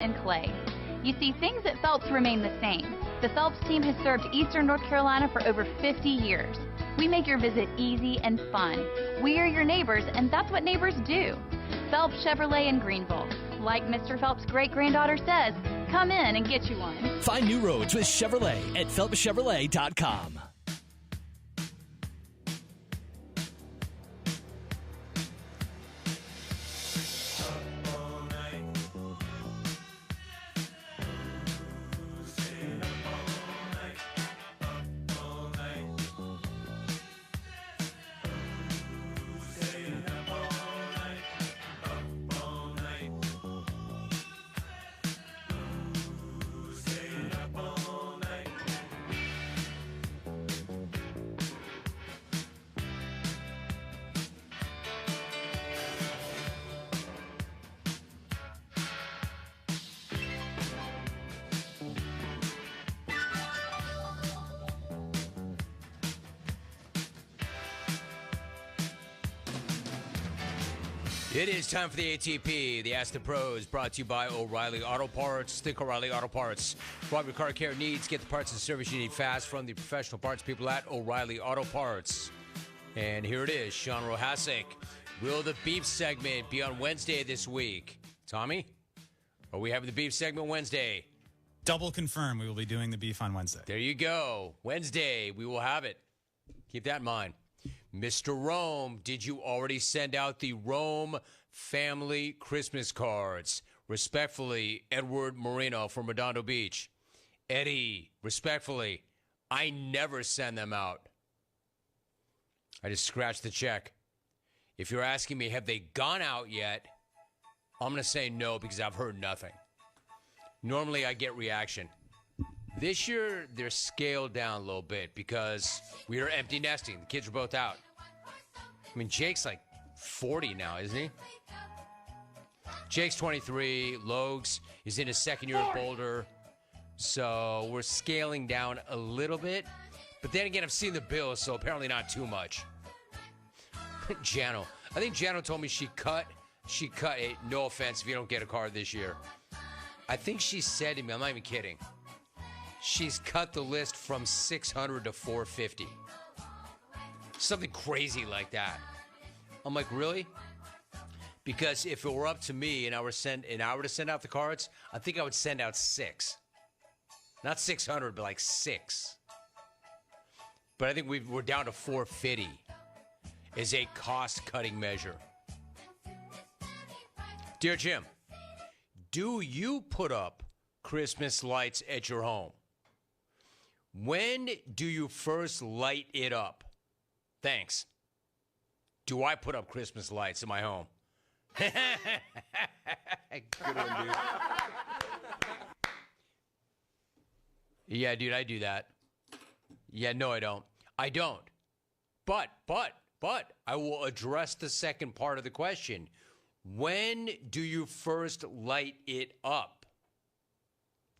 and clay. You see, things at Phelps remain the same. The Phelps team has served Eastern North Carolina for over 50 years. We make your visit easy and fun. We are your neighbors, and that's what neighbors do. Phelps Chevrolet in Greenville. Like Mr. Phelps' great-granddaughter says, come in and get you one. Find new roads with Chevrolet at PhelpsChevrolet.com. It is time for the ATP, the Ask the Pros, brought to you by O'Reilly Auto Parts. Think O'Reilly Auto Parts. For all your car care needs, get the parts and service you need fast from the professional parts people at O'Reilly Auto Parts. And here it is, Sean Rohasek. Will the beef segment be on Wednesday this week? Tommy, are we having the beef segment Wednesday? Double confirm we will be doing the beef on Wednesday. There you go. Wednesday, we will have it. Keep that in mind. Mr. Rome, did you already send out the Rome family Christmas cards? Respectfully, Edward Marino from Redondo Beach. Eddie, respectfully, I never send them out. I just scratched the check. If you're asking me, have they gone out yet? I'm going to say no because I've heard nothing. Normally, I get reaction. This year, they're scaled down a little bit because we are empty nesting. The kids are both out. I mean, Jake's like 40 now, isn't he? Jake's 23. Logs is in his second year at Boulder. So we're scaling down a little bit. But then again, I've seen the bills, so apparently not too much. Jano. I think Jano told me she cut it. No offense if you don't get a card this year. I think she said to me, I'm not even kidding, she's cut the list from 600 to 450. Something crazy like that. I'm like, really? Because if it were up to me and I were to send out the cards, I think I would send out 6. Not 600, but like 6. But I think we're down to 450 as a cost-cutting measure. Dear Jim, do you put up Christmas lights at your home? When do you first light it up? Thanks. Do I put up Christmas lights in my home? Good one, dude. Yeah, dude, I do that. Yeah, no, I don't. I don't. But, I will address the second part of the question. When do you first light it up?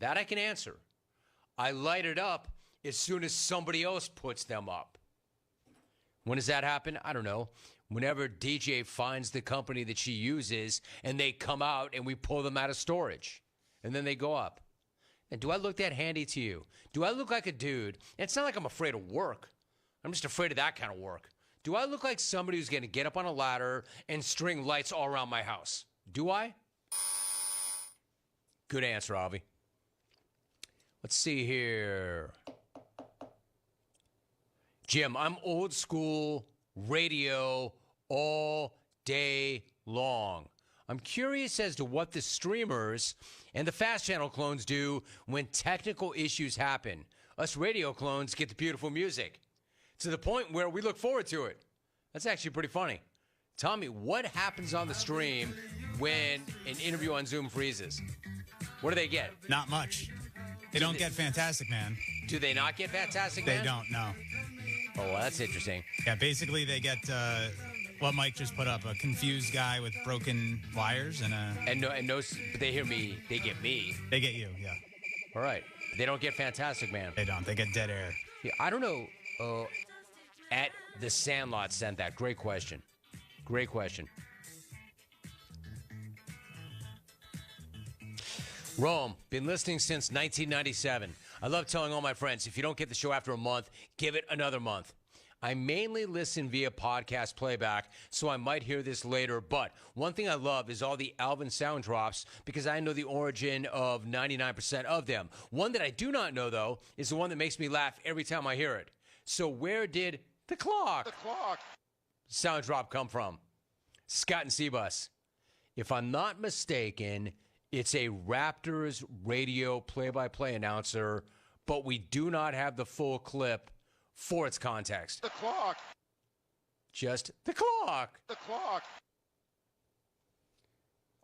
That I can answer. I light it up as soon as somebody else puts them up. When does that happen? I don't know. Whenever DJ finds the company that she uses and they come out and we pull them out of storage and then they go up. And do I look that handy to you? Do I look like a dude? And it's not like I'm afraid of work. I'm just afraid of that kind of work. Do I look like somebody who's going to get up on a ladder and string lights all around my house? Do I? Good answer, Avi. Let's see here. Jim, I'm old school radio all day long. I'm curious as to what the streamers and the fast channel clones do when technical issues happen. Us radio clones get the beautiful music to the point where we look forward to it. That's actually pretty funny. Tommy, what happens on the stream when an interview on Zoom freezes? What do they get? Not much. They don't get Fantastic Man. Do they not get Fantastic Man? They don't, no. Oh, well, that's interesting. Yeah, basically they get what Mike just put up, a confused guy with broken wires and no, but they hear me. They get me. They get you, yeah. All right. They don't get Fantastic Man. They don't. They get dead air. Yeah, I don't know. At the Sandlot sent that. Great question. Great question. Rome, been listening since 1997. I love telling all my friends, if you don't get the show after a month, give it another month. I mainly listen via podcast playback, so I might hear this later. But one thing I love is all the Alvin sound drops because I know the origin of 99% of them. One that I do not know, though, is the one that makes me laugh every time I hear it. So where did the clock sound drop come from? Scott and Seabus. If I'm not mistaken, it's a Raptors radio play-by-play announcer, but we do not have the full clip for its context. The clock. Just the clock. The clock.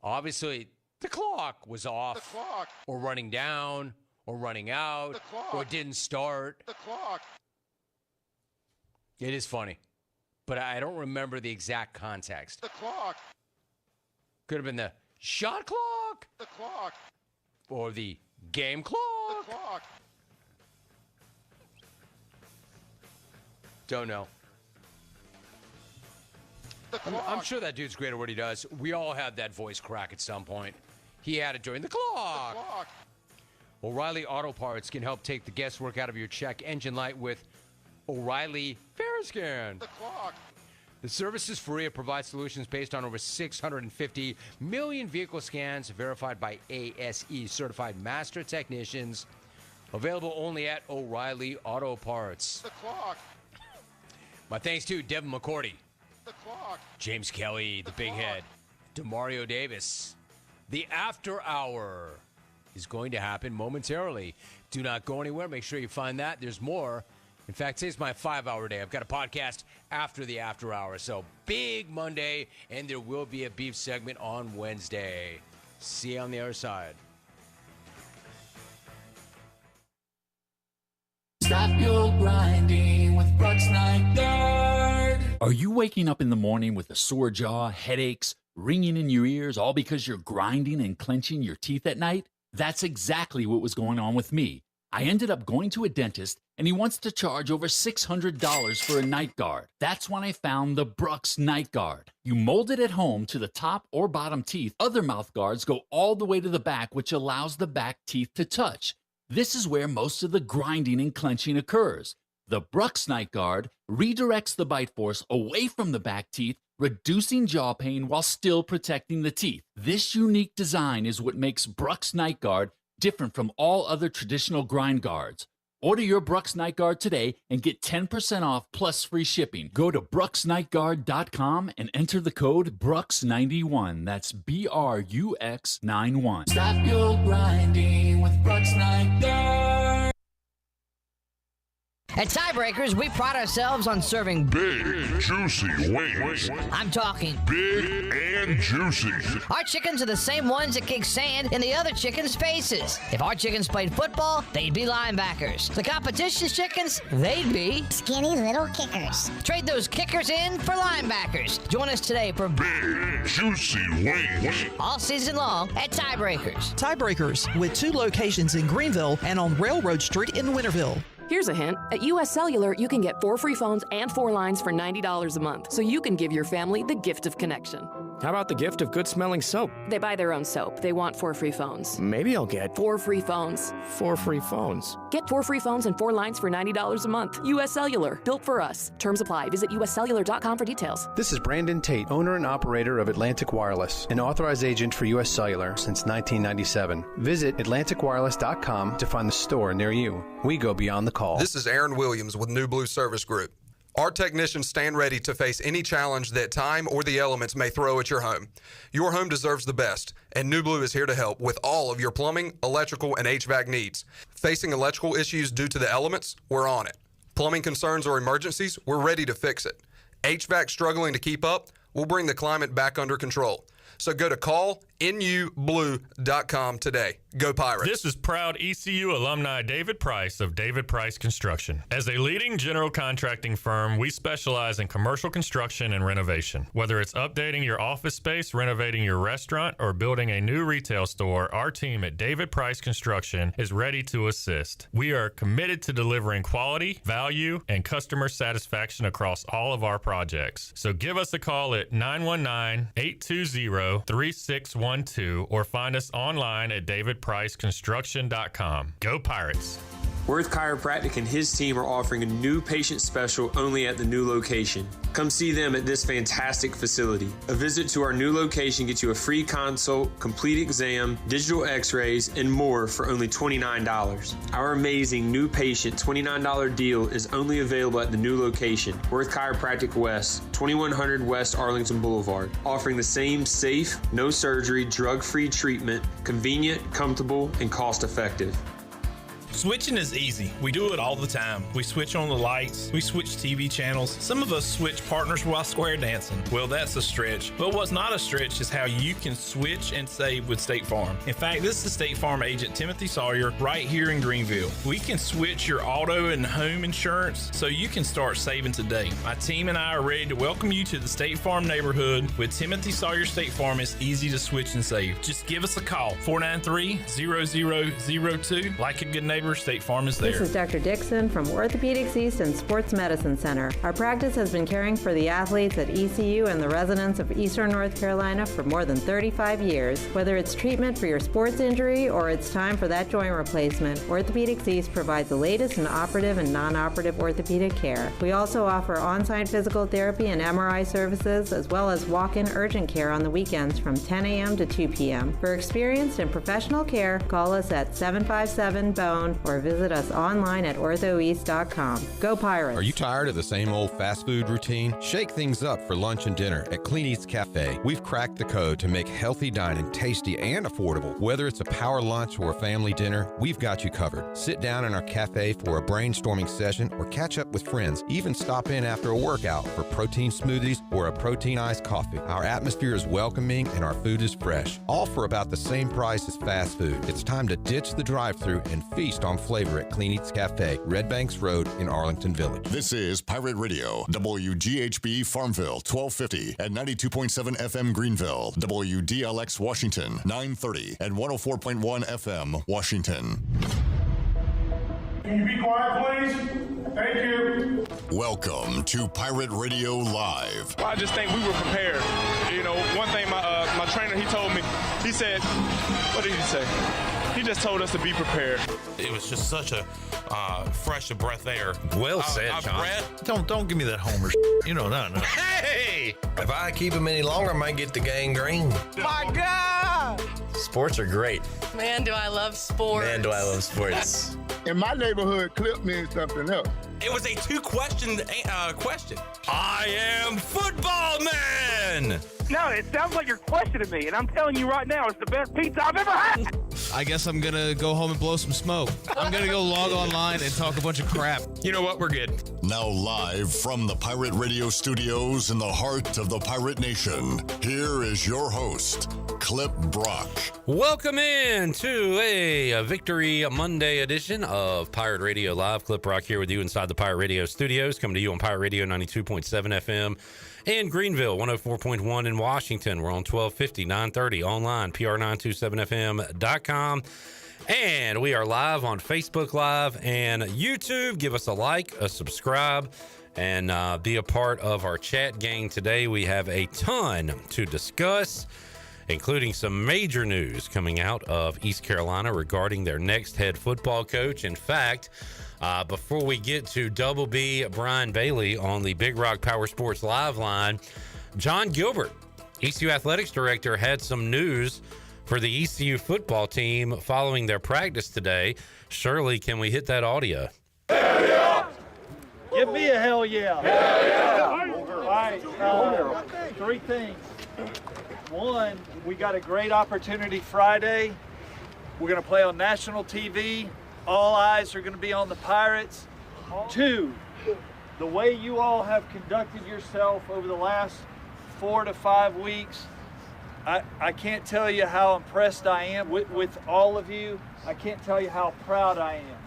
Obviously, the clock was off. The clock. Or running down, or running out, The clock. or didn't start. The clock. It is funny, but I don't remember the exact context. The clock. Could have been the shot clock, The clock. or the game The clock. clock. Don't know. The clock. I'm sure that dude's great at what he does. We all had that voice crack at some point. He had it during the clock. The clock. O'Reilly Auto Parts can help take the guesswork out of your check engine light with O'Reilly Fair-Scan. The clock. The service is free. It provides solutions based on over 650 million vehicle scans verified by ASE certified master technicians. Available only at O'Reilly Auto Parts. The clock. My thanks to Devin McCourty, The clock. James Kelly, the big clock. head, DeMario Davis. The after hour is going to happen momentarily. Do not go anywhere. Make sure you find that. There's more. In fact, today's my 5-hour day. I've got a podcast after the after hour. So big Monday, and there will be a beef segment on Wednesday. See you on the other side. Stop your grinding with Brooks Night Guard. Are you waking up in the morning with a sore jaw, headaches, ringing in your ears, all because you're grinding and clenching your teeth at night? That's exactly what was going on with me. I ended up going to a dentist, and he wants to charge over $600 for a night guard. That's when I found the Brooks Night Guard. You mold it at home to the top or bottom teeth. Other mouth guards go all the way to the back, which allows the back teeth to touch. This is where most of the grinding and clenching occurs. The Brooks Night Guard redirects the bite force away from the back teeth, reducing jaw pain while still protecting the teeth. This unique design is what makes Brooks Night Guard different from all other traditional grind guards. Order your Brooks Night Guard today and get 10% off plus free shipping. Go to brooksnightguard.com and enter the code BROOKS91. That's BRUX91. Stop your grinding with Brooks Night Guard. At Tiebreakers, we pride ourselves on serving Big, juicy wings. I'm talking Big and juicy. Our chickens are the same ones that kick sand in the other chickens' faces. If our chickens played football, they'd be linebackers. The competition's chickens, they'd be skinny little kickers. Trade those kickers in for linebackers. Join us today for Big, juicy wings. all season long at Tiebreakers. Tiebreakers, with 2 locations in Greenville and on Railroad Street in Winterville. Here's a hint. At US Cellular, you can get 4 free phones and 4 lines for $90 a month, so you can give your family the gift of connection. How about the gift of good-smelling soap? They buy their own soap. They want 4 free phones. Maybe I'll get 4 free phones. 4 free phones. Get 4 free phones and 4 lines for $90 a month. US Cellular. Built for us. Terms apply. Visit uscellular.com for details. This is Brandon Tate, owner and operator of Atlantic Wireless, an authorized agent for US Cellular since 1997. Visit atlanticwireless.com to find the store near you. We go beyond the call. This is Aaron Williams with New Blue Service Group. Our technicians stand ready to face any challenge that time or the elements may throw at your home. Your home deserves the best, and New Blue is here to help with all of your plumbing, electrical, and HVAC needs. Facing electrical issues due to the elements? We're on it. Plumbing concerns or emergencies? We're ready to fix it. HVAC struggling to keep up? We'll bring the climate back under control. So go to callnublue.com today. Go Pirates. This is proud ECU alumni David Price of David Price Construction. As a leading general contracting firm, we specialize in commercial construction and renovation. Whether it's updating your office space, renovating your restaurant, or building a new retail store, our team at David Price Construction is ready to assist. We are committed to delivering quality, value, and customer satisfaction across all of our projects. So give us a call at 919-820 800-840-3612 or find us online at davidpriceconstruction.com. Go Pirates! Worth Chiropractic and his team are offering a new patient special only at the new location. Come see them at this fantastic facility. A visit to our new location gets you a free consult, complete exam, digital x-rays, and more for only $29. Our amazing new patient $29 deal is only available at the new location, Worth Chiropractic West, 2100 West Arlington Boulevard, offering the same safe, no surgery, drug-free treatment, convenient, comfortable, and cost-effective. Switching is easy. We do it all the time. We switch on the lights. We switch TV channels. Some of us switch partners while square dancing. Well, that's a stretch. But what's not a stretch is how you can switch and save with State Farm. In fact, this is State Farm agent Timothy Sawyer right here in Greenville. We can switch your auto and home insurance so you can start saving today. My team and I are ready to welcome you to the State Farm neighborhood. With Timothy Sawyer State Farm, it's easy to switch and save. Just give us a call, 493-0002. Like a good neighbor, State Farm is there. This is Dr. Dixon from Orthopedics East and Sports Medicine Center. Our practice has been caring for the athletes at ECU and the residents of Eastern North Carolina for more than 35 years. Whether it's treatment for your sports injury or it's time for that joint replacement, Orthopedics East provides the latest in operative and non-operative orthopedic care. We also offer on-site physical therapy and MRI services, as well as walk-in urgent care on the weekends from 10 a.m. to 2 p.m. For experienced and professional care, call us at 757-BONE or visit us online at orthoeast.com. Go Pirates! Are you tired of the same old fast food routine? Shake things up for lunch and dinner at Clean Eats Cafe. We've cracked the code to make healthy dining tasty and affordable. Whether it's a power lunch or a family dinner, we've got you covered. Sit down in our cafe for a brainstorming session or catch up with friends. Even stop in after a workout for protein smoothies or a protein iced coffee. Our atmosphere is welcoming and our food is fresh. All for about the same price as fast food. It's time to ditch the drive-thru and feast on flavor at Clean Eats Cafe, Red Banks Road in Arlington Village. This is Pirate Radio, WGHB Farmville, 1250 at 92.7 FM Greenville, WDLX Washington, 930 and 104.1 FM Washington. Can you be quiet, please? Thank you. Welcome to Pirate Radio Live. Well, I just think we were prepared. You know, one thing my trainer, he told me, he said, what did he say? He just told us to be prepared. It was just such a fresh of breath air. Well said, John. Don't give me that homer. You know, no. Hey! If I keep him any longer, I might get the gangrene. My God! Sports are great. Man, do I love sports. Man, do I love sports. In my neighborhood, clip means something else. It was a two-question question. I am football man! No, it sounds like you're questioning me, and I'm telling you right now, it's the best pizza I've ever had. I guess I'm going to go home and blow some smoke. I'm going to go log online and talk a bunch of crap. You know what? We're good. Now live from the Pirate Radio studios in the heart of the Pirate Nation, here is your host, Clip Brock. Welcome in to a Victory Monday edition of Pirate Radio Live. Clip Brock here with you inside the Pirate Radio studios, coming to you on Pirate Radio 92.7 FM in Greenville, 104.1 in Washington. We're on 1250, 930, online, pr927fm.com. And we are live on Facebook Live and YouTube. Give us a like, a subscribe, and be a part of our chat gang today. We have a ton to discuss, including some major news coming out of East Carolina regarding their next head football coach. In fact, before we get to Double B Brian Bailey on the Big Rock Power Sports Live line, John Gilbert, ECU Athletics Director, had some news for the ECU football team following their practice today. Shirley, can we hit that audio? Hell yeah! Give me a hell yeah! Hell yeah! All right, three things. One, we got a great opportunity Friday. We're going to play on national TV. All eyes are going to be on the Pirates. Two, the way you all have conducted yourself over the last 4 to 5 weeks, I can't tell you how impressed I am with all of you. I can't tell you how proud I am.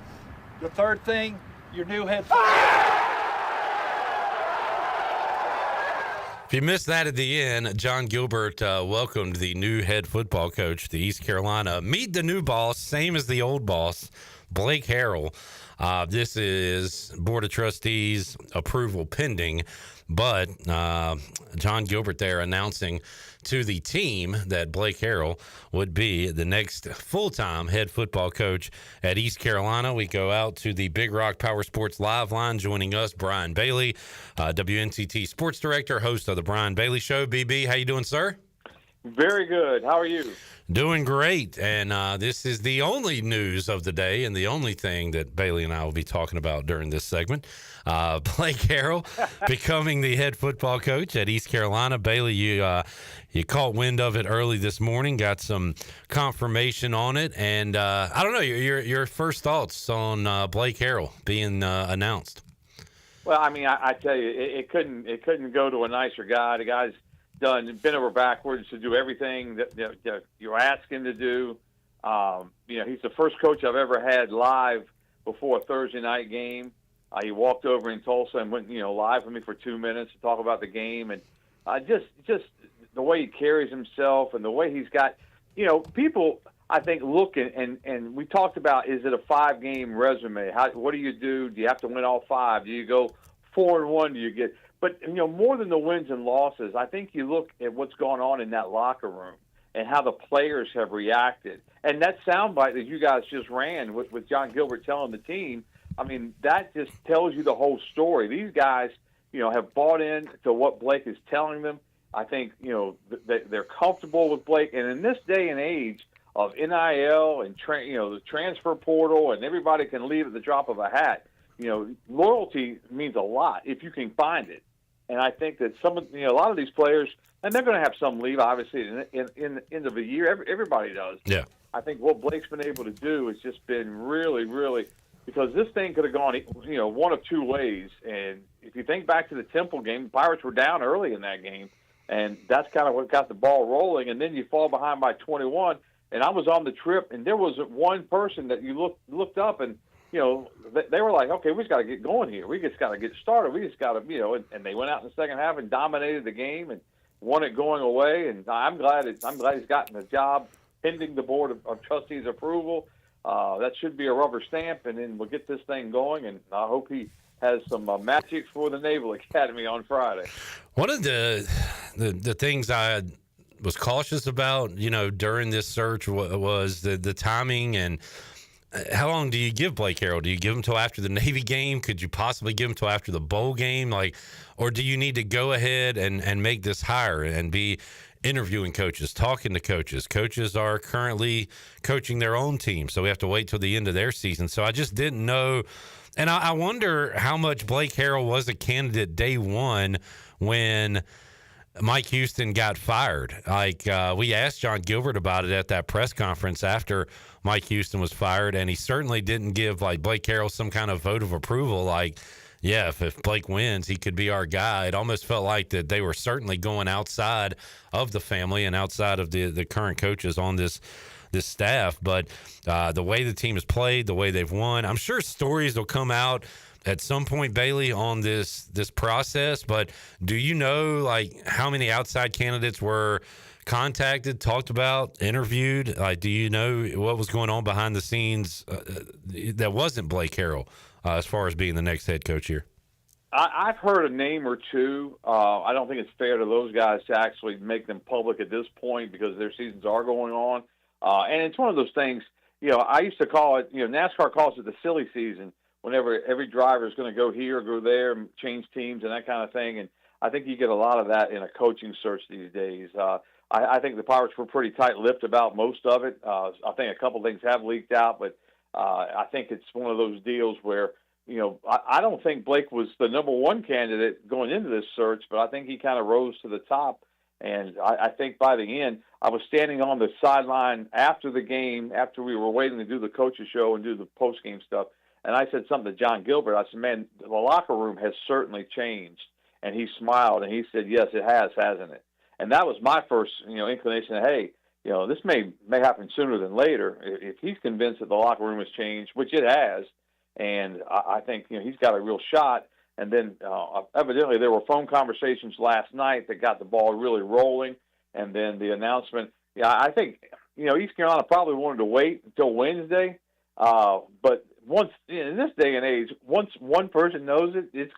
The third thing, your new head. If you missed that at the end, John Gilbert welcomed the new head football coach to East Carolina. Meet the new boss, same as the old boss, Blake Harrell. This is Board of Trustees approval pending, but John Gilbert there announcing to the team that Blake Harrell would be the next full-time head football coach at East Carolina. We go out to the Big Rock Power Sports Live line. Joining us, Brian Bailey, WNCT Sports Director, host of the Brian Bailey Show. BB, how you doing, sir? Very good. How are you? Doing great. And this is the only news of the day and the only thing that Bailey and I will be talking about during this segment. Blake Harrell becoming the head football coach at East Carolina. Bailey, you caught wind of it early this morning, got some confirmation on it. And I don't know, your first thoughts on Blake Harrell being announced. Well, I mean, I tell you, it couldn't go to a nicer guy. The guy's bent over backwards to do everything that you're asking to do. He's the first coach I've ever had live before a Thursday night game. He walked over in Tulsa and went, live with me for 2 minutes to talk about the game, and just the way he carries himself and the way he's got, people I think look and we talked about, is it a 5-game resume? What do you do? Do you have to win all 5? Do you go 4-1? Do you get? But, more than the wins and losses, I think you look at what's going on in that locker room and how the players have reacted. And that soundbite that you guys just ran with John Gilbert telling the team, I mean, that just tells you the whole story. These guys, have bought in to what Blake is telling them. I think, they're comfortable with Blake. And in this day and age of NIL and, the transfer portal, and everybody can leave at the drop of a hat, loyalty means a lot if you can find it. And I think that a lot of these players, and they're going to have some leave, obviously, in the end of the year. Everybody does. Yeah. I think what Blake's been able to do has just been really, really, because this thing could have gone, one of two ways. And if you think back to the Temple game, the Pirates were down early in that game, and that's kind of what got the ball rolling. And then you fall behind by 21. And I was on the trip, and there was one person that you looked up and, they were like, okay, we just got to get going here. We just got to get started. We just got to, and they went out in the second half and dominated the game and won it going away. And I'm glad he's gotten the job pending the Board of Trustees approval. That should be a rubber stamp, and then we'll get this thing going. And I hope he has some magic for the Naval Academy on Friday. One of the things I was cautious about, during this search was the timing. And how long do you give Blake Harrell? Do you give him till after the Navy game? Could you possibly give him till after the bowl game? Or do you need to go ahead and make this hire and be interviewing coaches, talking to coaches? Coaches are currently coaching their own team, so we have to wait till the end of their season. So I just didn't know. And I wonder how much Blake Harrell was a candidate day one when Mike Houston got fired. We asked John Gilbert about it at that press conference after Mike Houston was fired, and he certainly didn't give Blake Harrell some kind of vote of approval. If Blake wins, he could be our guy. It almost felt like that they were certainly going outside of the family and outside of the current coaches on this staff. But the way the team has played, the way they've won, I'm sure stories will come out at some point, Bailey, on this process. But do you know how many outside candidates were contacted, talked about, interviewed? Do you know what was going on behind the scenes that wasn't Blake Harrell as far as being the next head coach here? I've heard a name or two. I don't think it's fair to those guys to actually make them public at this point because their seasons are going on. And it's one of those things, I used to call it, NASCAR calls it the silly season, whenever every driver is going to go here or go there and change teams and that kind of thing. And I think you get a lot of that in a coaching search these days. I think the Pirates were pretty tight-lipped about most of it. I think a couple things have leaked out, but I think it's one of those deals where, I don't think Blake was the number one candidate going into this search, but I think he kind of rose to the top. And I think by the end, I was standing on the sideline after the game, after we were waiting to do the coaches show and do the post-game stuff. And I said something to John Gilbert. I said, man, the locker room has certainly changed. And he smiled and he said, yes, it has, hasn't it? And that was my first, inclination that, hey, this may happen sooner than later. If he's convinced that the locker room has changed, which it has, and I think, he's got a real shot. And then evidently there were phone conversations last night that got the ball really rolling. And then the announcement, I think, East Carolina probably wanted to wait until Wednesday. But once in this day and age, once one person knows it, it's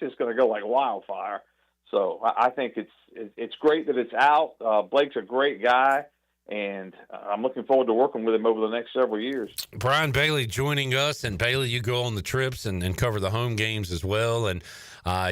just gonna go like wildfire. So I think it's great that it's out. Blake's a great guy, and I'm looking forward to working with him over the next several years. Brian Bailey joining us, and Bailey, you go on the trips and cover the home games as well. And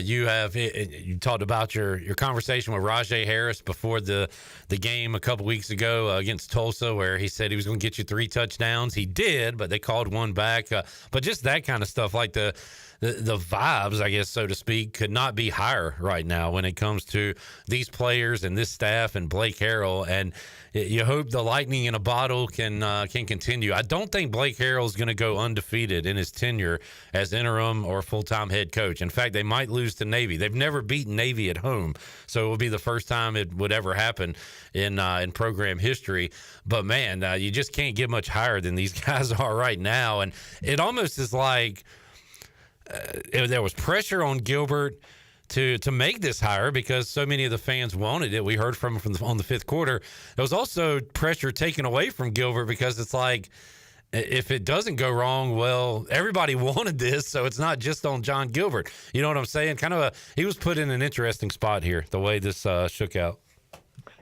you talked about your conversation with Rajay Harris before the game a couple weeks ago against Tulsa, where he said he was going to get you 3 touchdowns. He did, but they called one back. But just that kind of stuff, like the vibes, I guess, so to speak, could not be higher right now when it comes to these players and this staff and Blake Harrell. And you hope the lightning in a bottle can continue. I don't think Blake Harrell is going to go undefeated in his tenure as interim or full-time head coach. In fact, they might lose to Navy. They've never beaten Navy at home, so it will be the first time it would ever happen in program history. But man, you just can't get much higher than these guys are right now. And it almost is like there was pressure on Gilbert to make this hire because so many of the fans wanted it. We heard from him on the fifth quarter. There was also pressure taken away from Gilbert because it's like, if it doesn't go wrong, well, everybody wanted this, so it's not just on John Gilbert. You know what I'm saying? He was put in an interesting spot here, the way this shook out.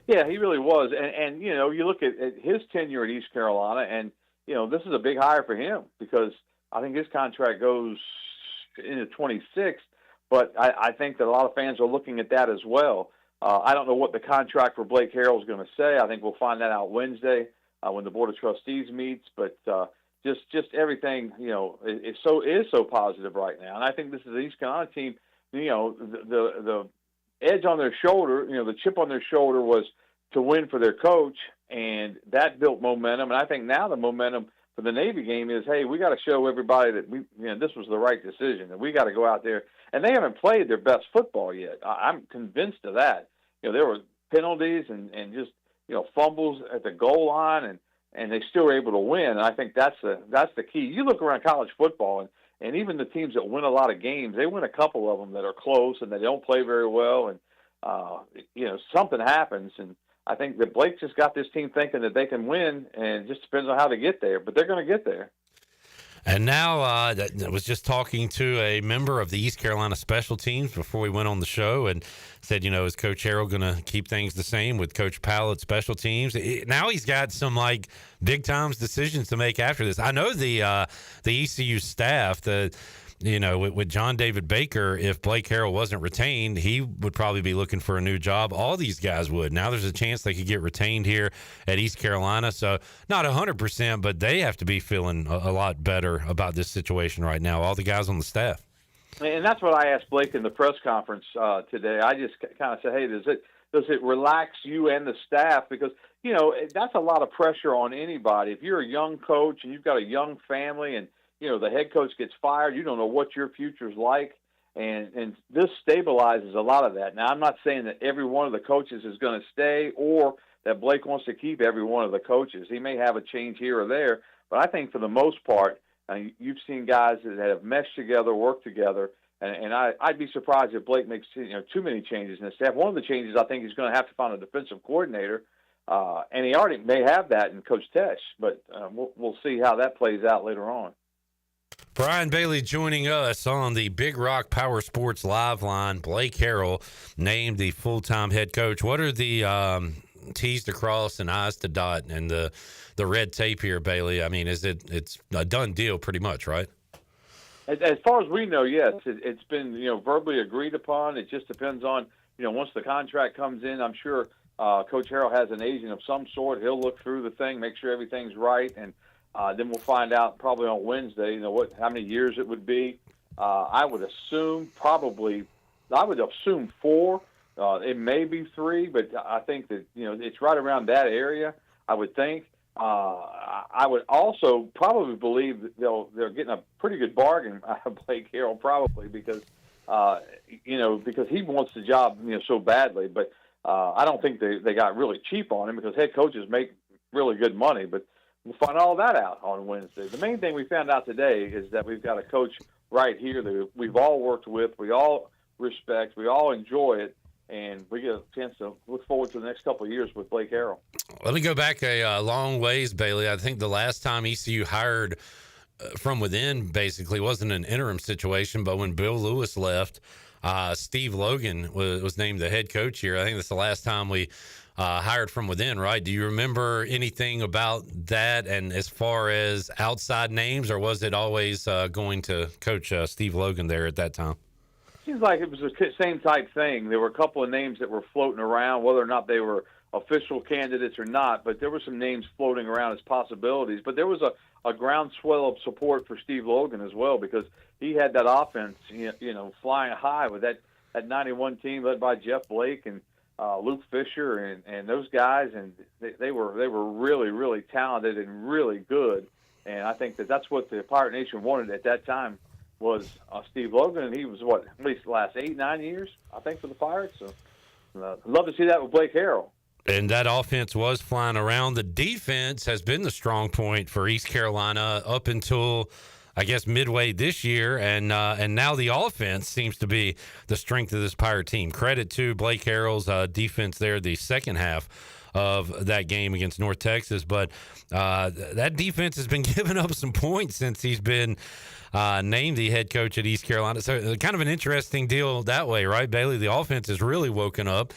Yeah, he really was. And you know, you look at his tenure at East Carolina, and, you know, this is a big hire for him because I think his contract goes into 26, but I think that a lot of fans are looking at that as well. I don't know what the contract for Blake Harrell is going to say. I think we'll find that out Wednesday when the Board of Trustees meets. But just everything, you know, is so positive right now. And I think this is the East Carolina team. You know, the edge on their shoulder, you know, the chip on their shoulder was to win for their coach, and that built momentum. And I think now the momentum for the Navy game is, hey, we got to show everybody that this was the right decision, and we got to go out there. And they haven't played their best football yet. I'm convinced of that. You know, there were penalties and just, you know, fumbles at the goal line, and they still were able to win. And I think that's the key. You look around college football, and even the teams that win a lot of games, they win a couple of them that are close and they don't play very well, and you know, something happens. And I think that Blake just got this team thinking that they can win, and it just depends on how to get there. But they're going to get there. And now I was just talking to a member of the East Carolina special teams before we went on the show and said, you know, is Coach Harrell going to keep things the same with Coach Powell at special teams? Now he's got some, like, big-time decisions to make after this. I know the ECU staff, you know, with John David Baker, if Blake Harrell wasn't retained, he would probably be looking for a new job. All these guys would. Now there's a chance they could get retained here at East Carolina. So not 100%, but they have to be feeling a lot better about this situation right now, all the guys on the staff. And that's what I asked Blake in the press conference today. I just kind of said, hey, does it relax you and the staff? Because, you know, that's a lot of pressure on anybody. If you're a young coach and you've got a young family and, you know, the head coach gets fired, you don't know what your future's like, and this stabilizes a lot of that. Now, I'm not saying that every one of the coaches is going to stay or that Blake wants to keep every one of the coaches. He may have a change here or there, but I think for the most part, you've seen guys that have meshed together, worked together, and I'd be surprised if Blake makes, you know, too many changes in the staff. One of the changes, I think he's going to have to find a defensive coordinator, and he already may have that in Coach Tesh, but we'll see how that plays out later on. Brian Bailey joining us on the Big Rock Power Sports Live line. Blake Harrell named the full-time head coach. What are the T's to cross and I's to dot and the red tape here, Bailey? I mean, it's a done deal pretty much, right? As far as we know, yes. It's been, you know, verbally agreed upon. It just depends on, you know, once the contract comes in, I'm sure Coach Harrell has an agent of some sort. He'll look through the thing, make sure everything's right, and then we'll find out probably on Wednesday, you know, how many years it would be. I would assume 4. It may be 3, but I think that, you know, it's right around that area, I would think. I would also probably believe that they're getting a pretty good bargain out of Blake Harrell, probably because you know, because he wants the job, you know, so badly. But I don't think they got really cheap on him because head coaches make really good money. But we'll find all that out on Wednesday. The main thing we found out today is that we've got a coach right here that we've all worked with, we all respect, we all enjoy it, and we get a chance to look forward to the next couple of years with Blake Harrell. Let me go back a long ways, Bailey. I think the last time ECU hired from within basically wasn't an interim situation, but when Bill Lewis left, Steve Logan was named the head coach here. I think that's the last time we hired from within, right? Do you remember anything about that? And as far as outside names, or was it always going to coach Steve Logan there at that time? Seems like it was the same type thing. There were a couple of names that were floating around, whether or not they were official candidates or not, but there were some names floating around as possibilities. But there was a groundswell of support for Steve Logan as well, because he had that offense, flying high with that 91 team led by Jeff Blake and Luke Fisher and those guys, and they were really, really talented and really good. And I think that's what the Pirate Nation wanted at that time was Steve Logan, and he was at least the last 8-9 years, I think, for the Pirates. So I'd love to see that with Blake Harrell. And that offense was flying around. The defense has been the strong point for East Carolina up until, I guess, midway this year, and now the offense seems to be the strength of this Pirate team. Credit to Blake Harrell's defense there the second half of that game against North Texas, but that defense has been giving up some points since he's been named the head coach at East Carolina. So kind of an interesting deal that way, right, Bailey? The offense has really woken up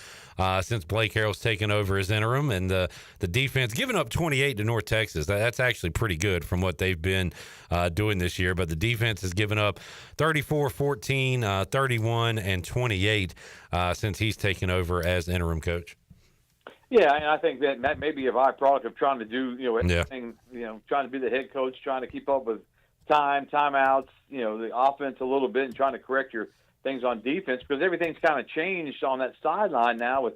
since Blake Harrell's taken over as interim, and the defense giving up 28 to North Texas. That's actually pretty good from what they've been doing this year, but the defense has given up 34, 14, 31, and 28 since he's taken over as interim coach. Yeah, and I think that may be a byproduct of trying to do, everything, trying to be the head coach, trying to keep up with timeouts, the offense a little bit, and trying to correct your things on defense, because everything's kind of changed on that sideline now with,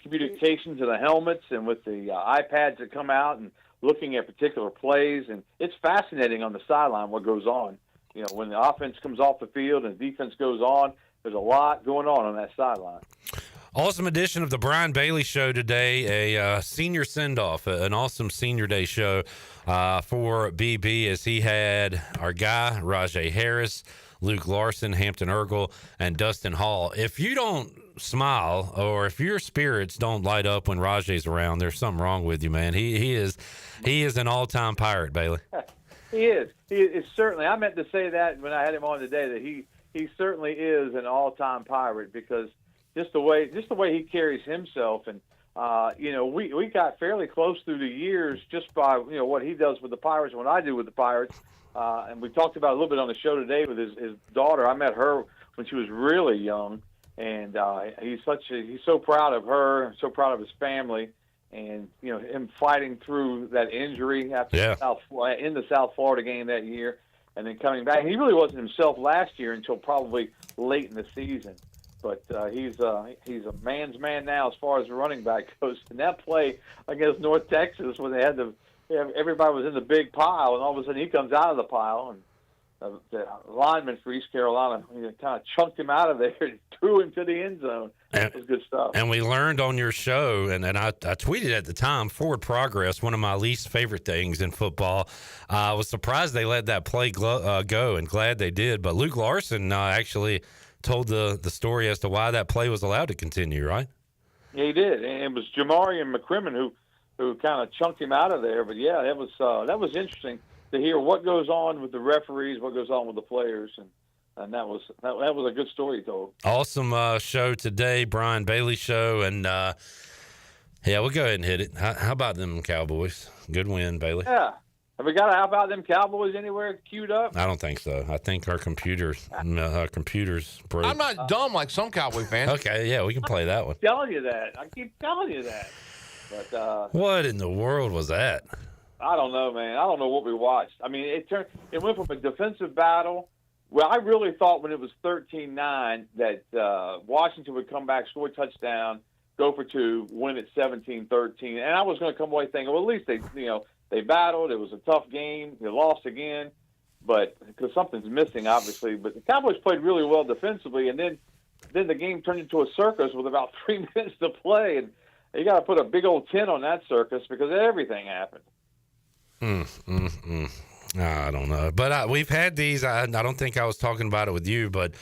communication to the helmets and with the iPads that come out and looking at particular plays. And it's fascinating on the sideline what goes on. When the offense comes off the field and the defense goes on, there's a lot going on that sideline. Awesome edition of the Brian Bailey Show today, a senior send-off, an awesome senior day show for BB, as he had our guy, Rajay Harris, Luke Larson, Hampton Ergel, and Dustin Hall. If you don't smile or if your spirits don't light up when Rajay's around, there's something wrong with you, man. He is an all-time Pirate, Bailey. He is. He is certainly. I meant to say that when I had him on today, that he certainly is an all-time Pirate, because just the way he carries himself, and we got fairly close through the years just by what he does with the Pirates and what I do with the Pirates, and we talked about a little bit on the show today with his daughter. I met her when she was really young, and he's so proud of her, so proud of his family, and him fighting through that injury after in the South Florida game that year, and then coming back. He really wasn't himself last year until probably late in the season. But he's a man's man now as far as the running back goes. And that play against North Texas, when they had everybody was in the big pile, and all of a sudden he comes out of the pile, and the lineman for East Carolina kind of chunked him out of there and threw him to the end zone. That was good stuff. And we learned on your show, and I tweeted at the time, forward progress, one of my least favorite things in football. I was surprised they let that play go, and glad they did. But Luke Larson actually told the story as to why that play was allowed to continue, right? Yeah, he did. And it was Jamarian McCrimmon who kind of chunked him out of there. But yeah, that was interesting to hear what goes on with the referees, what goes on with the players, and that was a good story he told. Awesome show today, Brian Bailey Show, and we'll go ahead and hit it. How about them Cowboys? Good win, Bailey. Yeah. Have we got How About Them Cowboys anywhere queued up? I don't think so. I think our computers broke. I'm not dumb like some Cowboy fans. Okay, yeah, we can play that one. I keep telling you that. But what in the world was that? I don't know, man. I don't know what we watched. I mean, it went from a defensive battle. Well, I really thought when it was 13-9 that Washington would come back, score a touchdown, go for two, win at 17-13, and I was going to come away thinking, well, at least they battled. It was a tough game. They lost again, but because something's missing, obviously. But the Cowboys played really well defensively, and then the game turned into a circus with about 3 minutes to play, and you got to put a big old 10 on that circus because everything happened. I don't know, but we've had these. I don't think I was talking about it with you, but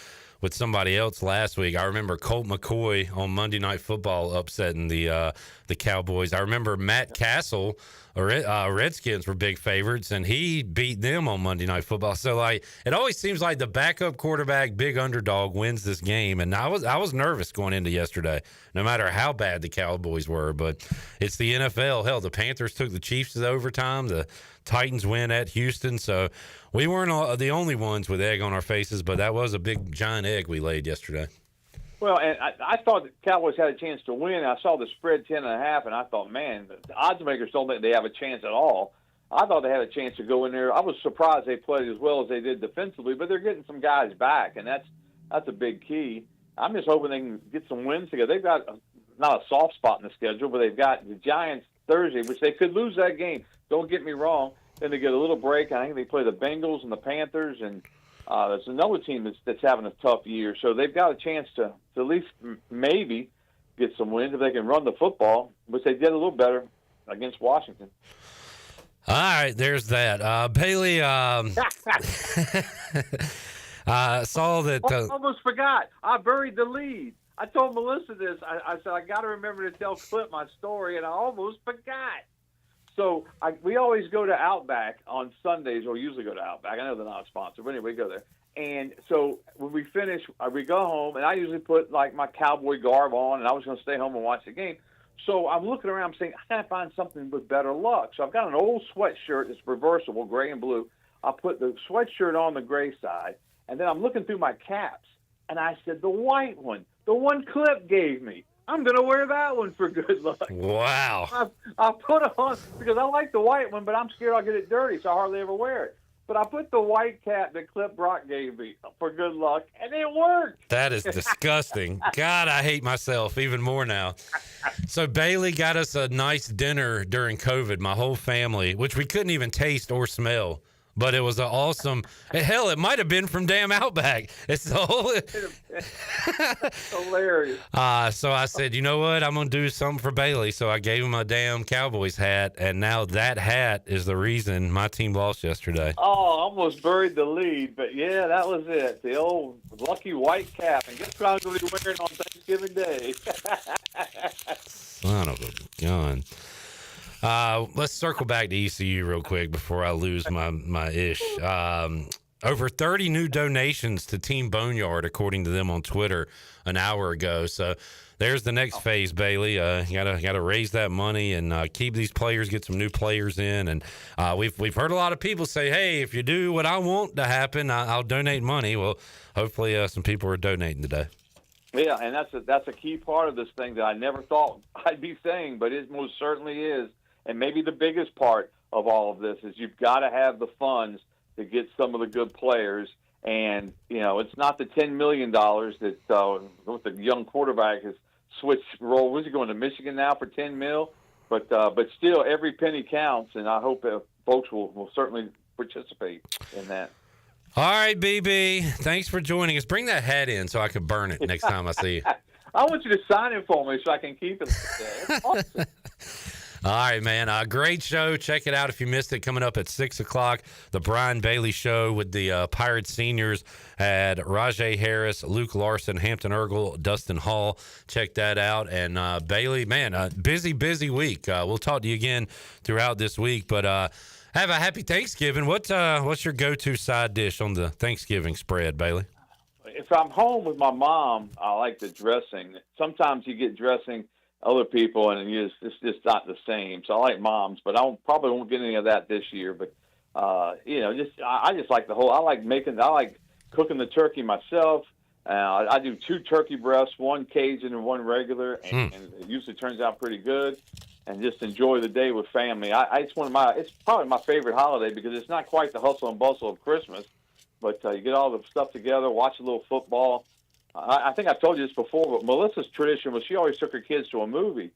with somebody else last week. I remember Colt McCoy on Monday Night Football upsetting the Cowboys. I remember Matt Castle, Redskins were big favorites, and he beat them on Monday Night Football. So, like, it always seems like the backup quarterback, big underdog, wins this game. And I was nervous going into yesterday, no matter how bad the Cowboys were. But it's the NFL. Hell, the Panthers took the Chiefs to the overtime. The Titans win at Houston. So we weren't the only ones with egg on our faces, but that was a big, giant egg we laid yesterday. Well, and I thought the Cowboys had a chance to win. I saw the spread 10.5, and I thought, man, the odds makers don't think they have a chance at all. I thought they had a chance to go in there. I was surprised they played as well as they did defensively, but they're getting some guys back, and that's a big key. I'm just hoping they can get some wins together. They've got not a soft spot in the schedule, but they've got the Giants Thursday, which they could lose that game. Don't get me wrong. Then they get a little break. I think they play the Bengals and the Panthers, and there's another team that's having a tough year. So they've got a chance to at least maybe get some wins if they can run the football, which they did a little better against Washington. All right, there's that. Bailey, saw that. I almost forgot. I buried the lead. I told Melissa this. I said, I got to remember to tell Clip my story, and I almost forgot. So we always go to Outback on Sundays, or usually go to Outback. I know they're not a sponsor, but anyway, we go there. And so when we finish, we go home, and I usually put, like, my cowboy garb on, and I was going to stay home and watch the game. So I'm looking around, saying, I got to find something with better luck. So I've got an old sweatshirt that's reversible, gray and blue. I put the sweatshirt on the gray side, and then I'm looking through my caps, and I said, the white one, the one Clip gave me. I'm going to wear that one for good luck. Wow. I put it on because I like the white one, but I'm scared I'll get it dirty, so I hardly ever wear it. But I put the white cap that Clip Brock gave me for good luck, and it worked. That is disgusting. God, I hate myself even more now. So Bailey got us a nice dinner during COVID, my whole family, which we couldn't even taste or smell. But it was an awesome. Hell, it might have been from damn Outback. It's the whole. Hilarious. So I said, you know what? I'm gonna do something for Bailey. So I gave him a damn Cowboys hat, and now that hat is the reason my team lost yesterday. Oh, almost buried the lead, but yeah, that was it. The old lucky white cap, and guess what I'm gonna be wearing on Thanksgiving Day? Son of a gun. Let's circle back to ECU real quick before I lose my ish. Over 30 new donations to Team Boneyard, according to them on Twitter an hour ago. So there's the next phase, Bailey. You gotta raise that money and keep these players, get some new players in. And we've heard a lot of people say, hey, if you do what I want to happen, I'll donate money. Well, hopefully some people are donating today. Yeah, and that's a key part of this thing that I never thought I'd be saying, but it most certainly is. And maybe the biggest part of all of this is you've got to have the funds to get some of the good players. And, you know, it's not the $10 million that with the young quarterback has switched role. Was he going to Michigan now for $10 million? But still, every penny counts, and I hope folks will certainly participate in that. All right, BB, thanks for joining us. Bring that hat in so I can burn it next time I see you. I want you to sign it for me so I can keep it. That's awesome. All right, man. Great show. Check it out if you missed it. Coming up at 6 o'clock, the Brian Bailey Show with the Pirate Seniors had Rajay Harris, Luke Larson, Hampton Ergel, Dustin Hall. Check that out. And Bailey, man, busy week. We'll talk to you again throughout this week. But have a happy Thanksgiving. What's your go-to side dish on the Thanksgiving spread, Bailey? If I'm home with my mom, I like the dressing. Sometimes you get dressing other people, and it's just not the same. So I like Mom's, but probably won't get any of that this year. But I just like I like cooking the turkey myself. I do 2 turkey breasts, 1 Cajun and 1 regular, and it usually turns out pretty good. And just enjoy the day with family. It's probably my favorite holiday because it's not quite the hustle and bustle of Christmas, but you get all the stuff together, watch a little football. I think I've told you this before, but Melissa's tradition was she always took her kids to a movie.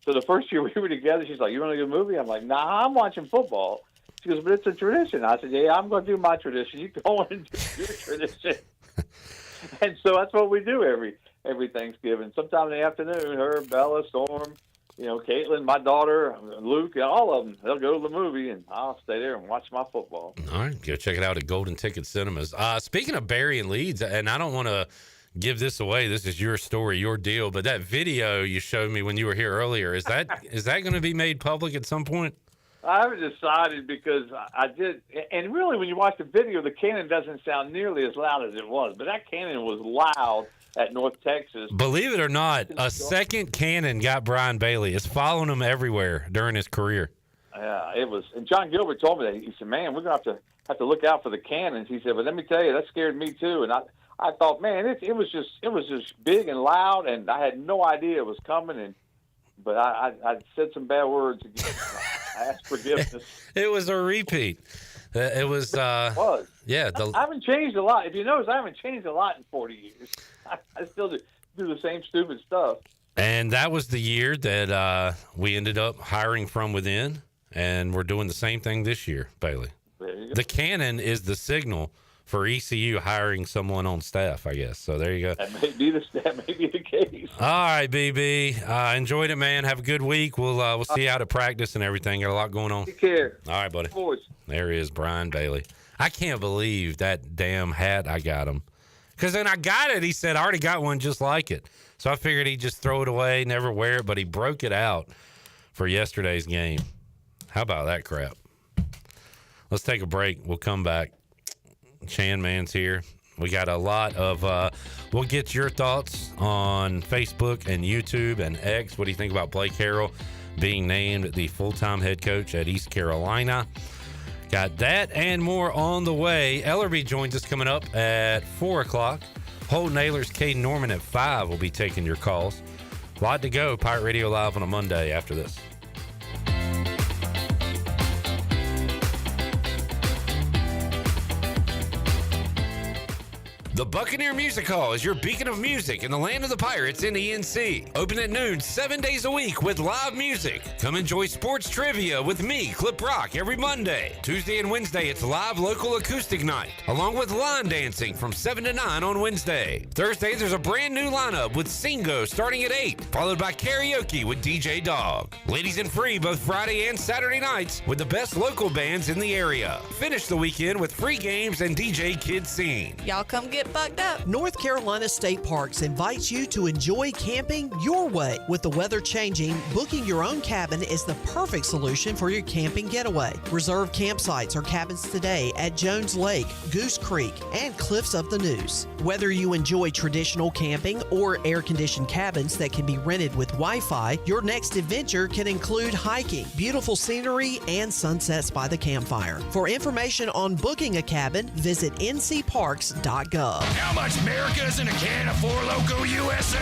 So the first year we were together, she's like, "You want to go to a movie?" I'm like, "Nah, I'm watching football." She goes, "But it's a tradition." I said, "Yeah, I'm going to do my tradition. You go on and do your tradition." And so that's what we do every Thanksgiving. Sometime in the afternoon, her, Bella, Storm, Caitlin, my daughter, Luke, all of them, they'll go to the movie, and I'll stay there and watch my football. All right, go check it out at Golden Ticket Cinemas. Speaking of Barry and Leeds, and I don't want to give this away. This is your story, your deal. But that video you showed me when you were here earlier, is that going to be made public at some point? I haven't decided because I did. And really, when you watch the video, the cannon doesn't sound nearly as loud as it was. But that cannon was loud at North Texas. Believe it or not, a second cannon got Brian Bailey. It's following him everywhere during his career. Yeah, it was. And John Gilbert told me that. He said, man, we're going to have to look out for the cannons. He said, but let me tell you, that scared me too. And I thought, man, it was just big and loud, and I had no idea it was coming. But I said some bad words again. I asked forgiveness. It was a repeat. It was. It was. Yeah. I haven't changed a lot. If you notice, I haven't changed a lot in 40 years. I still do the same stupid stuff. And that was the year that we ended up hiring from within, and we're doing the same thing this year, Bailey. The cannon is the signal for ECU hiring someone on staff, I guess. So there you go. That may be the case. All right, BB. Enjoyed it, man. Have a good week. We'll see you out at practice and everything. Got a lot going on. Take care. All right, buddy. Boys. There is Brian Bailey. I can't believe that damn hat I got him. Because then I got it. He said, I already got one just like it. So I figured he'd just throw it away, never wear it. But he broke it out for yesterday's game. How about that crap? Let's take a break. We'll come back. Chan Man's here. We got a lot of we'll get your thoughts on Facebook and YouTube and X. What do you think about Blake Harrell being named the full-time head coach at East Carolina? Got that and more on the way. Ellerbe joins us coming up at 4 o'clock. Holton Ahlers Caiden Norman at 5 will be taking your calls. A lot to go. Pirate Radio Live on a Monday after this. The Buccaneer Music Hall is your beacon of music in the land of the Pirates in ENC. Open at noon 7 days a week with live music. Come enjoy sports trivia with me, Clip Rock, every Monday. Tuesday and Wednesday, it's live local acoustic night, along with line dancing from 7 to 9 on Wednesday. Thursday, there's a brand new lineup with Singo starting at 8, followed by karaoke with DJ Dog. Ladies and free both Friday and Saturday nights with the best local bands in the area. Finish the weekend with free games and DJ Kid Scene. Y'all come get bugged up. North Carolina State Parks invites you to enjoy camping your way. With the weather changing, booking your own cabin is the perfect solution for your camping getaway. Reserve campsites or cabins today at Jones Lake, Goose Creek, and Cliffs of the Neuse. Whether you enjoy traditional camping or air-conditioned cabins that can be rented with Wi-Fi, your next adventure can include hiking, beautiful scenery, and sunsets by the campfire. For information on booking a cabin, visit ncparks.gov. How much America is in a can of Four Loko USA?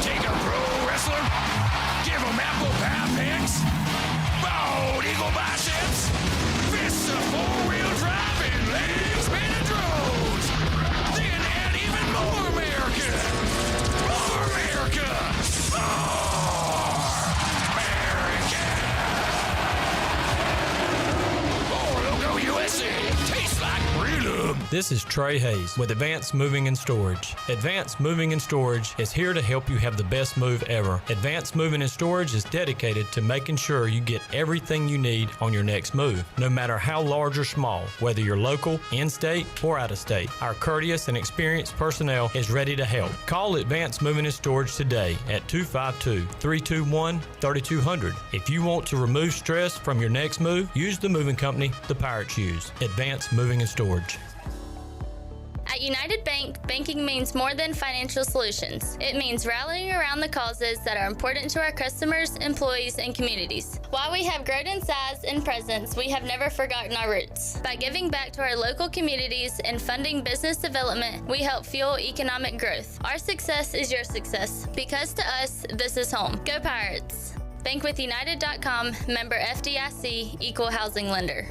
Take a pro wrestler, give him apple pie picks, bald eagle biceps, fists of four-wheel drive and legs spinning drones. Then add even more America. More America. More America. Four Loko USA. Tastes like freedom. This is Trey Hayes with Advanced Moving and Storage. Advanced Moving and Storage is here to help you have the best move ever. Advanced Moving and Storage is dedicated to making sure you get everything you need on your next move, no matter how large or small, whether you're local, in-state, or out-of-state. Our courteous and experienced personnel is ready to help. Call Advanced Moving and Storage today at 252-321-3200. If you want to remove stress from your next move, use the moving company the Pirates use. Advanced Moving and Storage. At United Bank, banking means more than financial solutions. It means rallying around the causes that are important to our customers, employees, and communities. While we have grown in size and presence, we have never forgotten our roots. By giving back to our local communities and funding business development, we help fuel economic growth. Our success is your success, because to us, this is home. Go Pirates! Bankwithunited.com, member FDIC, equal housing lender.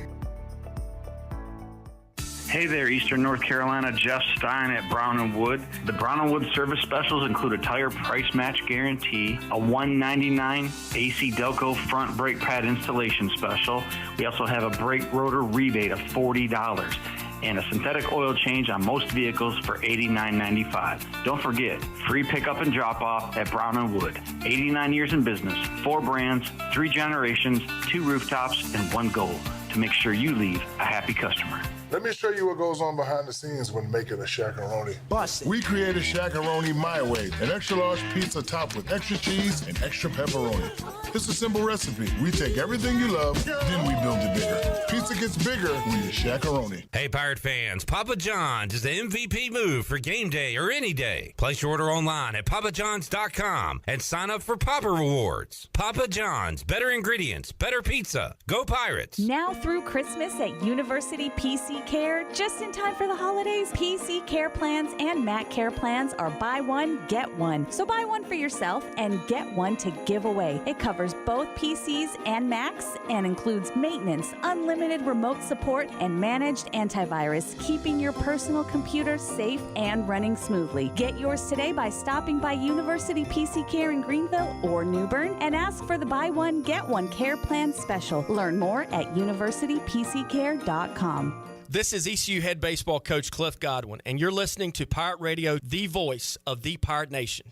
Hey there, Eastern North Carolina, Jeff Stein at Brown & Wood. The Brown & Wood service specials include a tire price match guarantee, a $199 AC Delco front brake pad installation special. We also have a brake rotor rebate of $40. and a synthetic oil change on most vehicles for $89.95. Don't forget, free pickup and drop-off at Brown and Wood. 89 years in business, 4 brands, 3 generations, 2 rooftops, and 1 goal: to make sure you leave a happy customer. Let me show you what goes on behind the scenes when making a Shaq-a-Roni. We created Shaq-a-Roni my way, an extra-large pizza topped with extra cheese and extra pepperoni. It's a simple recipe. We take everything you love, then we build it bigger. Pizza gets bigger when you Shaq-a-Roni. Hey, Pirate fans, Papa John's is the MVP move for game day or any day. Place your order online at papajohns.com and sign up for Papa Rewards. Papa John's, better ingredients, better pizza. Go Pirates! Now through Christmas at University PC Care, just in time for the holidays, PC Care Plans and Mac Care Plans are buy one, get one. So buy one for yourself and get one to give away. It covers both PCs and Macs and includes maintenance, unlimited remote support, and managed antivirus, keeping your personal computer safe and running smoothly. Get yours today by stopping by University PC Care in Greenville or New Bern and ask for the buy one, get one care plan special. Learn more at universitypccare.com. This is ECU head baseball coach Cliff Godwin, and you're listening to Pirate Radio, the voice of the Pirate Nation.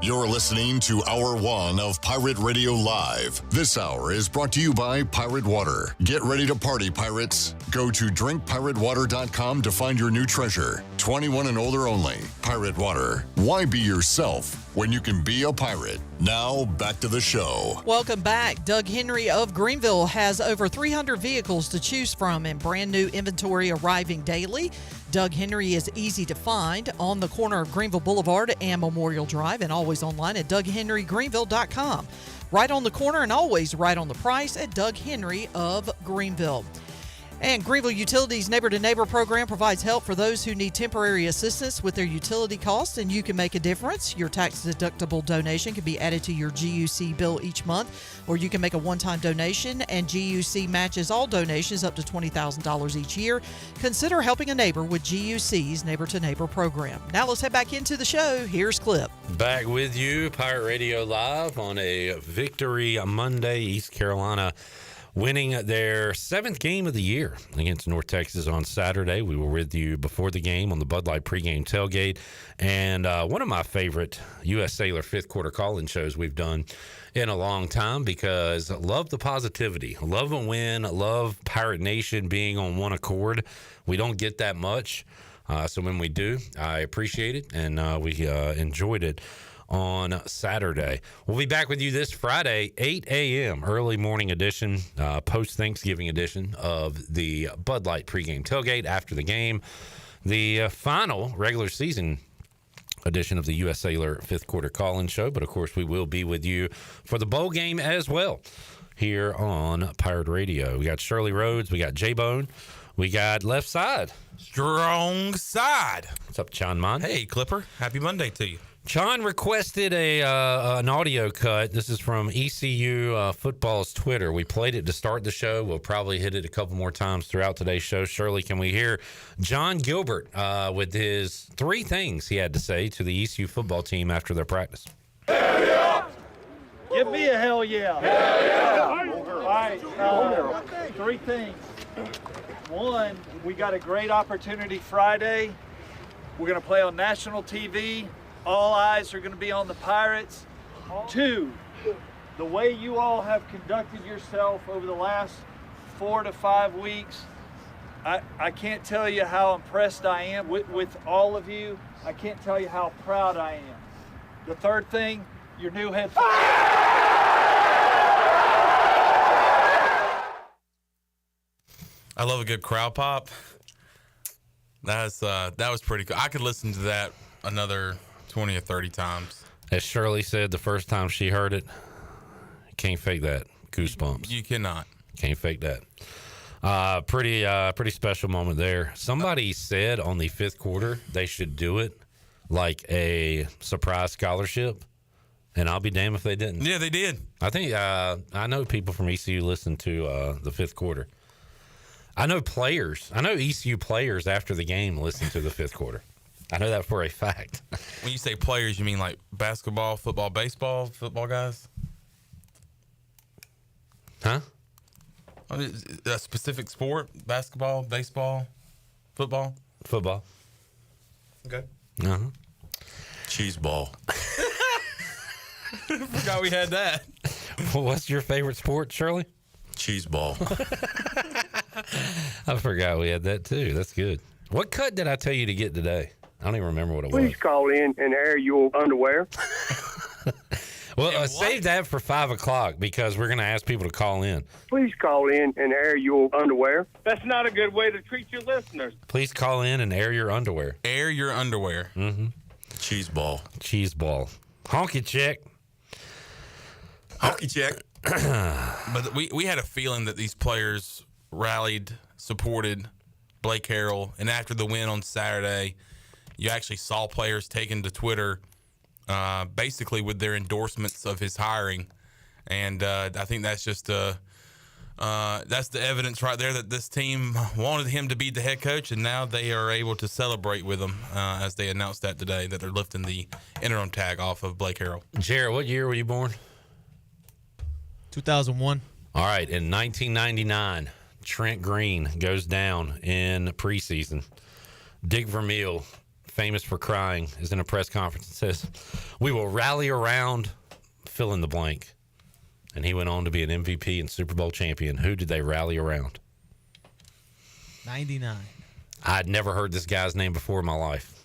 You're listening to Hour 1 of Pirate Radio Live. This hour is brought to you by Pirate Water. Get ready to party, pirates. Go to drinkpiratewater.com to find your new treasure. 21 and older only. Pirate Water. Why be yourself when you can be a pirate? Now, back to the show. Welcome back. Doug Henry of Greenville has over 300 vehicles to choose from and brand new inventory arriving daily. Doug Henry is easy to find on the corner of Greenville Boulevard and Memorial Drive, and always online at DougHenryGreenville.com. Right on the corner and always right on the price at Doug Henry of Greenville. And Greenville Utilities Neighbor to Neighbor program provides help for those who need temporary assistance with their utility costs, and you can make a difference. Your tax-deductible donation can be added to your GUC bill each month, or you can make a one-time donation, and GUC matches all donations up to $20,000 each year. Consider helping a neighbor with GUC's Neighbor to Neighbor program. Now let's head back into the show. Here's Clip. Back with you, Pirate Radio Live on a Victory Monday. East Carolina winning their 7th game of the year against North Texas on Saturday. We were with you before the game on the Bud Light pregame tailgate. And one of my favorite U.S. Sailor 5th quarter call-in shows we've done in a long time, because I love the positivity. Love a win. Love Pirate Nation being on one accord. We don't get that much. So when we do, I appreciate it, and we enjoyed it on Saturday. We'll be back with you this Friday, 8 a.m., early morning edition, post-Thanksgiving edition of the Bud Light pregame tailgate after the game. The final regular season edition of the U.S. Sailor 5th quarter call-in show. But, of course, we will be with you for the bowl game as well here on Pirate Radio. We got Shirley Rhodes. We got J-Bone. We got Left Side. Strong Side. What's up, John Mon? Hey, Clipper. Happy Monday to you. John requested an audio cut. This is from ECU Football's Twitter. We played it to start the show. We'll probably hit it a couple more times throughout today's show. Shirley, can we hear John Gilbert with his 3 things he had to say to the ECU football team after their practice? Hell yeah! Give me a hell yeah! Hell yeah! All right, 3 things. 1, we got a great opportunity Friday. We're going to play on national TV. All eyes are going to be on the Pirates. 2, the way you all have conducted yourself over the last 4 to 5 weeks, I can't tell you how impressed I am with all of you. I can't tell you how proud I am. The 3rd thing, your new head. I love a good crowd pop. That was pretty cool. I could listen to that another 20 or 30 times. As Shirley said the first time she heard it, can't fake that. Goosebumps. You cannot. Can't fake that. Pretty special moment there. Somebody said on the 5th quarter they should do it like a surprise scholarship, and I'll be damned if they didn't. Yeah, they did. I think I know people from ECU listen to the 5th quarter. I know ECU players after the game listen to the 5th quarter. I know that for a fact. When you say players, you mean like basketball, football, baseball, football guys? Huh? A specific sport? Basketball, baseball, football? Football. Okay. Uh-huh. Cheese ball. Forgot we had that. Well, what's your favorite sport, Shirley? Cheese ball. I forgot we had that too. That's good. What cut did I tell you to get today? I don't even remember what it was. Please call in and air your underwear. Well, save that for 5 o'clock because we're going to ask people to call in. Please call in and air your underwear. That's not a good way to treat your listeners. Please call in and air your underwear. Air your underwear. Mm-hmm. Cheese ball. Cheese ball. Honky check. Honky check. But we had a feeling that these players rallied, supported Blake Harrell, and after the win on Saturday, you actually saw players taken to Twitter basically with their endorsements of his hiring. And I think that's just that's the evidence right there that this team wanted him to be the head coach, and now they are able to celebrate with him as they announced that today, that they're lifting the interim tag off of Blake Harrell. Jared, what year were you born? 2001. All right, in 1999, Trent Green goes down in preseason. Dick Vermeil, famous for crying, is in a press conference and says, "We will rally around fill in the blank." And he went on to be an MVP and Super Bowl champion. Who did they rally around? 99. I'd never heard this guy's name before in my life.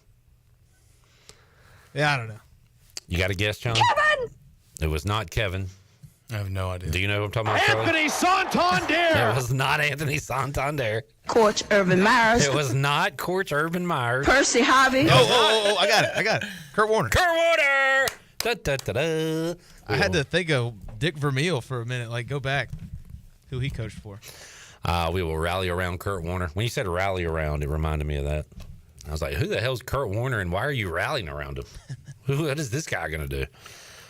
Yeah, I don't know. You got a guess, John? Kevin! It was not Kevin. I have no idea. Do you know who I'm talking about, Shirley? Anthony Santander! It was not Anthony Santander. Coach Urban Myers. It was not Coach Urban Myers. Percy Harvey. Oh, I got it. Kurt Warner. Kurt Warner! Da, da, da, da. I had to think of Dick Vermeil for a minute. Like, go back. Who he coached for. We will rally around Kurt Warner. When you said rally around, it reminded me of that. I was like, who the hell's Kurt Warner, and why are you rallying around him? What is this guy going to do?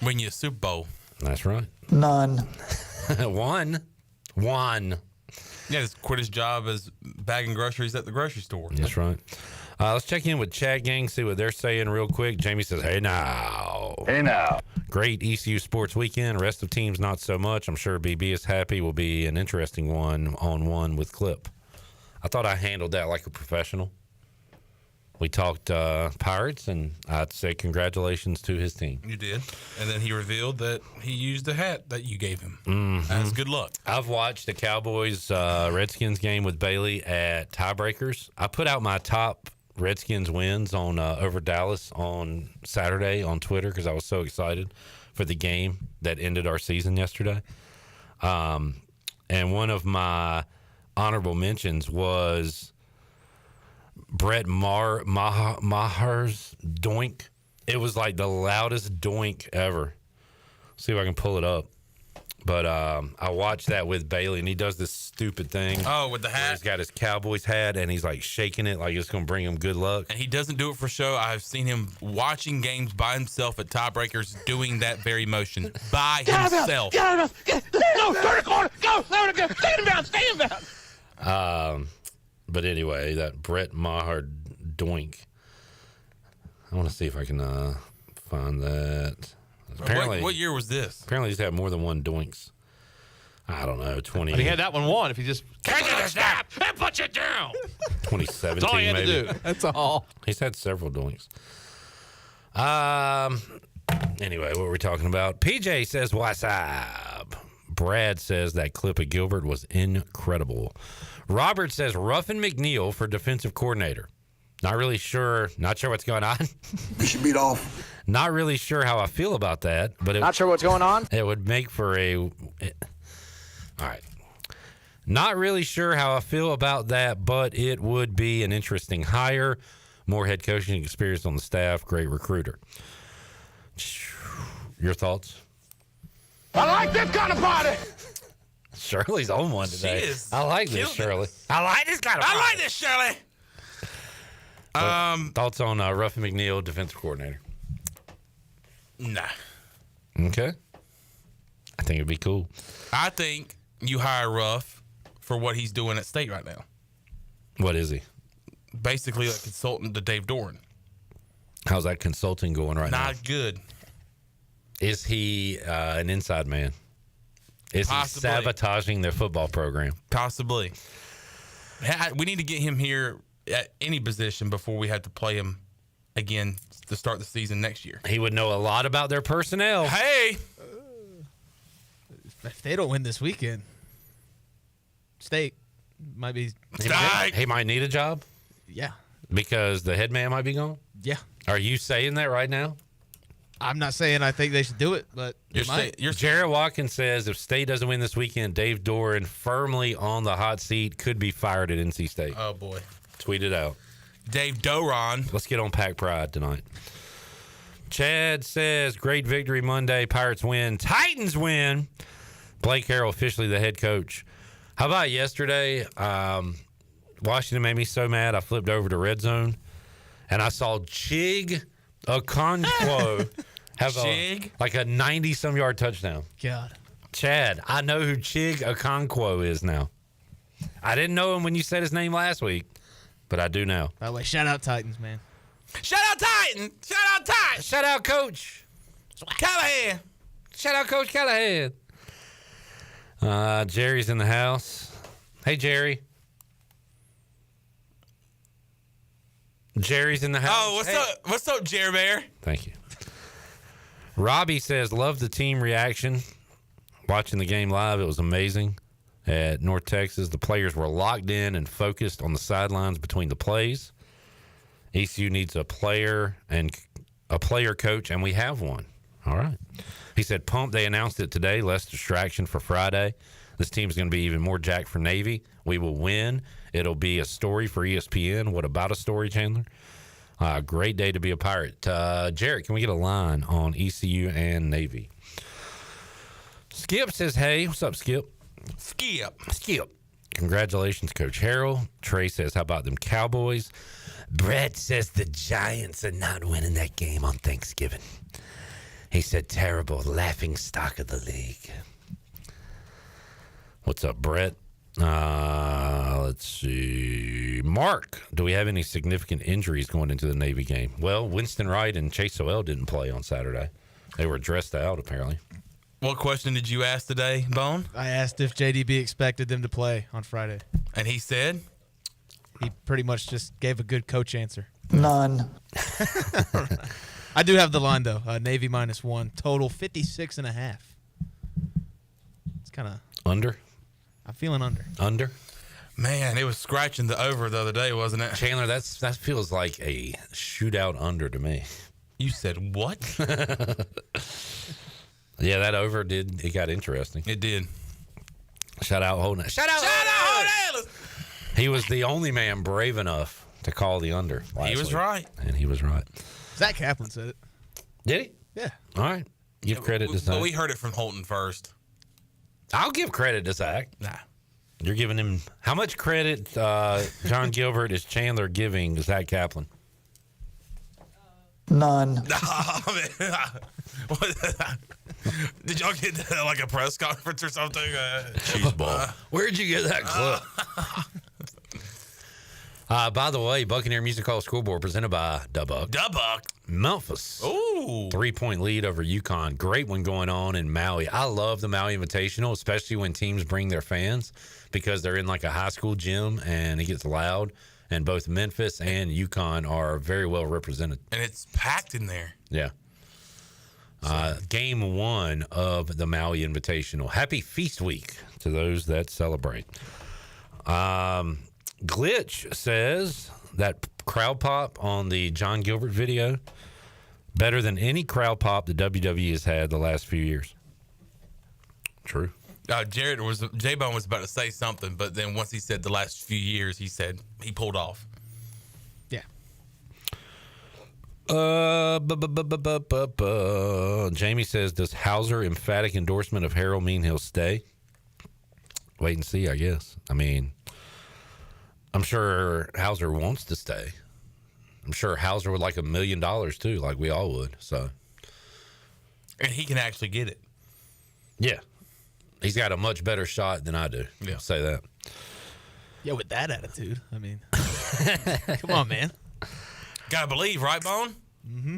Win you a Super Bowl. That's right. None. One. Yeah, just quit his job as bagging groceries at the grocery store. That's right. Let's check in with Chat Gang, see what they're saying real quick. Jamie says, hey now. Hey now. Great ECU sports weekend. Rest of teams not so much. I'm sure BB is happy. Will be an interesting one-on-one with Clip. I thought I handled that like a professional. We talked Pirates, and I'd say congratulations to his team. You did. And then he revealed that he used a hat that you gave him. Mm-hmm. That's good luck. I've watched the Cowboys Redskins game with Bailey at tiebreakers. I put out my top Redskins wins on over Dallas on Saturday on Twitter because I was so excited for the game that ended our season yesterday. And one of my honorable mentions was Brett Maher's doink. It was like the loudest doink ever. See if I can pull it up. But I watched that with Bailey, and he does this stupid thing. Oh, with the hat? He's got his Cowboys hat, and he's like shaking it like it's going to bring him good luck. And he doesn't do it for show. I've seen him watching games by himself at tiebreakers doing that very motion by himself. Get out of Go, turn the corner. Go, stay in bounds, stay in bounds. But anyway, that Brett Maher doink. I want to see if I can find that. Apparently, what year was this? Apparently, he's had more than one doinks. I don't know, 20. But he had that one won. If he just catch the snap and put it down. 2017, That's all he had maybe. to do. That's all. He's had several doinks. Anyway, what were we talking about? PJ says, what's up? Brad says that clip of Gilbert was incredible. Robert says, Ruffin McNeil for defensive coordinator. Not really sure. Not sure what's going on. You should beat off. Not really sure how I feel about that. But Not sure what's going on? It would make for all right. Not really sure how I feel about that, but it would be an interesting hire. More head coaching experience on the staff. Great recruiter. Your thoughts? I like this kind of party. Shirley's on one today. She is I like this, Shirley. I like this kind of party. I like this, Shirley. Thoughts on Ruffin McNeil, defensive coordinator? Nah. Okay. I think it'd be cool. I think you hire Ruff for what he's doing at State right now. What is he? Basically a consultant to Dave Doran. How's that consulting going right now? Not good. Is he an inside man? Is he sabotaging their football program? Possibly. We need to get him here at any position before we have to play him again to start the season next year. He would know a lot about their personnel. Hey! If they don't win this weekend, State might be... He might need a job? Yeah. Because the head man might be gone? Yeah. Are you saying that right now? I'm not saying I think they should do it, but Jared Watkins says if State doesn't win this weekend, Dave Doran, firmly on the hot seat, could be fired at NC State. Oh, boy. Tweet it out. Dave Doran. Let's get on Pack Pride tonight. Chad says, great victory Monday. Pirates win. Titans win. Blake Harrell officially the head coach. How about yesterday? Washington made me so mad I flipped over to Red Zone, and I saw Chig Okonkwo have like a 90-some yard touchdown. God. Chad, I know who Chig Okonkwo is now. I didn't know him when you said his name last week, but I do now. By the way, shout out Titans, man. Shout out Titan! Shout out Titan! Shout out Coach Callahan! Shout out Coach Callahan. Jerry's in the house. Hey, Jerry. Jerry's in the house. Oh, what's up? What's up, Jerry Bear? Thank you. Robbie says, love the team reaction. Watching the game live, it was amazing. At North Texas, the players were locked in and focused on the sidelines between the plays. ECU needs a player coach, and we have one. All right. He said, pump, they announced it today. Less distraction for Friday. This team's going to be even more jacked for Navy. We will win. It'll be a story for ESPN. What about a story, Chandler? Great day to be a Pirate. Jarrett, can we get a line on ECU and Navy? Skip says, hey. What's up, Skip? Skip. Congratulations, Coach Harrell. Trey says, how about them Cowboys? Brett says the Giants are not winning that game on Thanksgiving. He said, terrible, laughing stock of the league. What's up, Brett? Let's see. Mark, do we have any significant injuries going into the Navy game? Well, Winston Wright and Chase Soell didn't play on Saturday. They were dressed out, apparently. What question did you ask today, Bone? I asked if JDB expected them to play on Friday. And he said? He pretty much just gave a good coach answer. None. I do have the line, though. Navy -1. Total 56.5. It's kind of... Under? I'm feeling under. Under? Man, it was scratching the over the other day, wasn't it? Chandler, that feels like a shootout under to me. You said what? Yeah, that over it got interesting. It did. Shout out Holton. Shout out Holton Ahlers! He was the only man brave enough to call the under last He was week. right. And he was right. Zach Kaplan said it. Did he? Yeah. All right. Give credit to Zach. But we heard it from Holton first. I'll give credit to Zach. Nah. You're giving him... How much credit, John Gilbert, is Chandler giving Zach Kaplan? None. Did y'all get like a press conference or something? Cheeseball. Where'd you get that clip? By the way, Buccaneer Music Hall Scoreboard presented by Dubbuck. Memphis. Ooh. 3-point lead over UConn. Great one going on in Maui. I love the Maui Invitational, especially when teams bring their fans because they're in like a high school gym and it gets loud. And both Memphis and UConn are very well represented. And it's packed in there. Yeah. Game 1 of the Maui Invitational. Happy Feast Week to those that celebrate. Glitch says that crowd pop on the John Gilbert video, better than any crowd pop the WWE has had the last few years. True. J-Bone was about to say something, but then once he said the last few years, he pulled off. Yeah. Jamie says, does Hauser emphatic endorsement of Harrell mean he'll stay? Wait and see, I guess. I mean, I'm sure Hauser wants to stay. I'm sure Hauser would like $1 million too, like we all would. So, and he can actually get it. Yeah. He's got a much better shot than I do. Yeah. I'll say that. Yeah, with that attitude. I mean, come on, man. Gotta believe, right, Bone? Mm-hmm.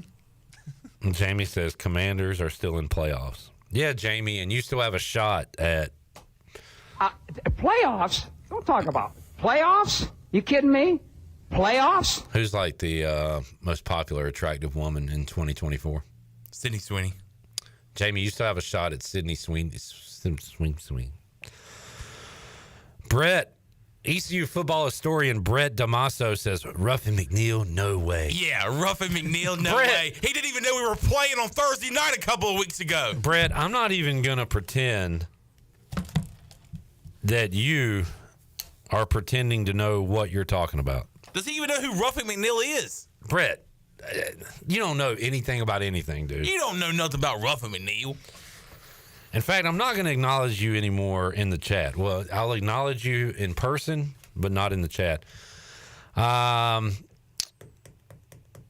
And Jamie says Commanders are still in playoffs. Yeah, Jamie, and you still have a shot at playoffs. Don't talk about playoffs. You kidding me? Playoffs? who's like the most popular attractive woman in 2024? Sydney Sweeney. Jamie, you still have a shot at Sydney Sweeney. Brett, ECU football historian Brett Damaso says, Ruffin McNeil, no way. Yeah, Ruffin McNeil, no Brett. way. He didn't even know we were playing on Thursday night a couple of weeks ago. Brett, I'm not even going to pretend that you are pretending to know what you're talking about. Does he even know who Ruffin McNeil is? Brett, you don't know anything about anything, dude. You don't know nothing about Ruffin McNeil. In fact, I'm not going to acknowledge you anymore in the chat. Well, I'll acknowledge you in person, but not in the chat.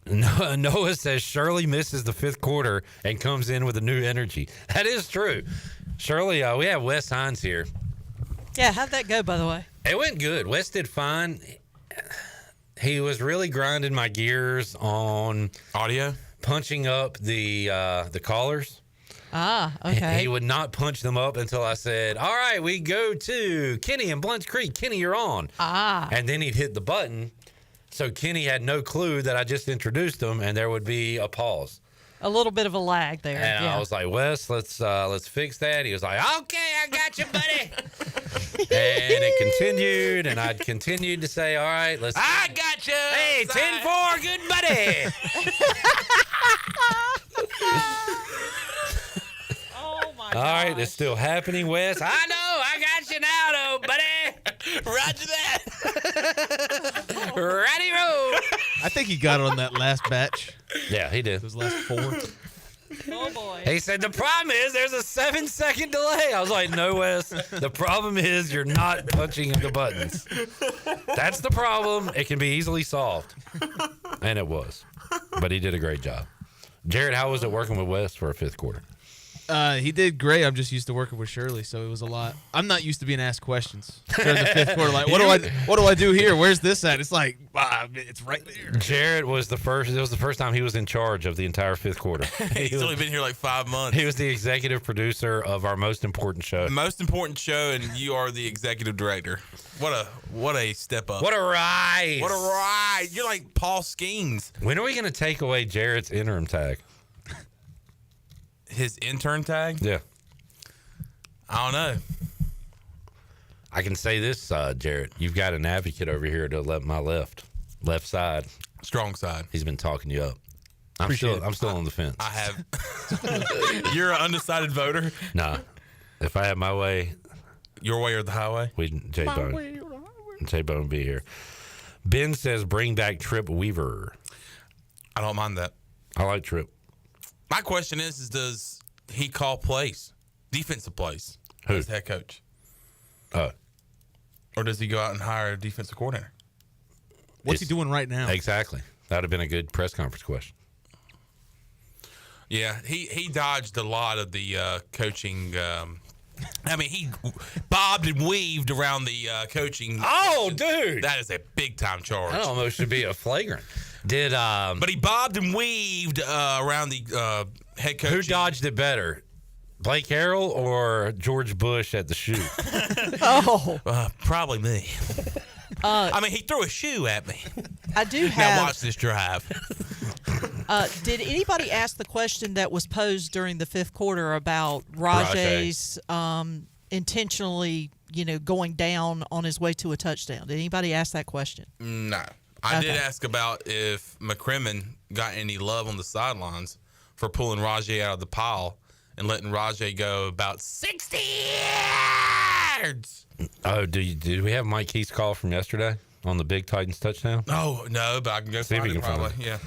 Noah says Shirley misses the fifth quarter and comes in with a new energy. That is true. Shirley, we have Wes Hines here. Yeah, how'd that go, by the way? It went good. Wes did fine. He was really grinding my gears on audio, punching up the callers. Ah, okay. He would not punch them up until I said, all right, we go to Kenny in Blunt's Creek. Kenny, you're on. Ah. And then he'd hit the button. So Kenny had no clue that I just introduced him, and there would be a pause. A little bit of a lag there. And yeah. I was like, Wes, let's fix that. He was like, okay, I got you, buddy. And it continued, and I'd continued to say, all right, let's. I got you. Hey, 10-4, good buddy. Oh my All right, it's still happening, Wes. I know, I got you now, though, buddy. Roger that. Righty roll. I think he got it on that last batch. Yeah, he did. Those last 4. Oh boy. He said, the problem is there's a 7-second delay. I was like, no, Wes. The problem is you're not punching the buttons. That's the problem. It can be easily solved. And it was. But he did a great job. Jared, how was it working with Wes for a fifth quarter? He did great. I'm just used to working with Shirley, so it was a lot. I'm not used to being asked questions during the fifth quarter. Like, what do I do here? Where's this at? It's like, it's right there. Jared was the first. It was the first time he was in charge of the entire fifth quarter. He's only been here like 5 months. He was the executive producer of our most important show. Most important show, and you are the executive director. What a step up. What a rise. What a ride. You're like Paul Skeens. When are we going to take away Jared's interim tag? His intern tag? Yeah. I don't know. I can say this, Jared. You've got an advocate over here to my left side. Strong side. He's been talking you up. I'm still on the fence. I have. You're an undecided voter? Nah. If I had my way. Your way or the highway? J-Bone would be here. Ben says bring back Trip Weaver. I don't mind that. I like Trip. My question is does he call plays? Defensive plays? Who? As head coach? Or does he go out and hire a defensive coordinator? What's he doing right now? Exactly. That would have been a good press conference question. Yeah, he dodged a lot of the coaching. He bobbed and weaved around the coaching. Oh, dude. That is a big-time charge. That almost should be a flagrant. But he bobbed and weaved around the head coach. Who dodged it better, Blake Harrell or George Bush at the shoot? Probably me. He threw a shoe at me. I do have. Now watch this drive. Did anybody ask the question that was posed during the fifth quarter about Rajay's intentionally, going down on his way to a touchdown? Did anybody ask that question? No. I did ask about if McCrimmon got any love on the sidelines for pulling Rajay out of the pile and letting Rajay go about 60 yards. Oh, did we have Mike Keith's call from yesterday on the big Titans touchdown? Oh, no, but I can go see if find you it can probably. find Yeah.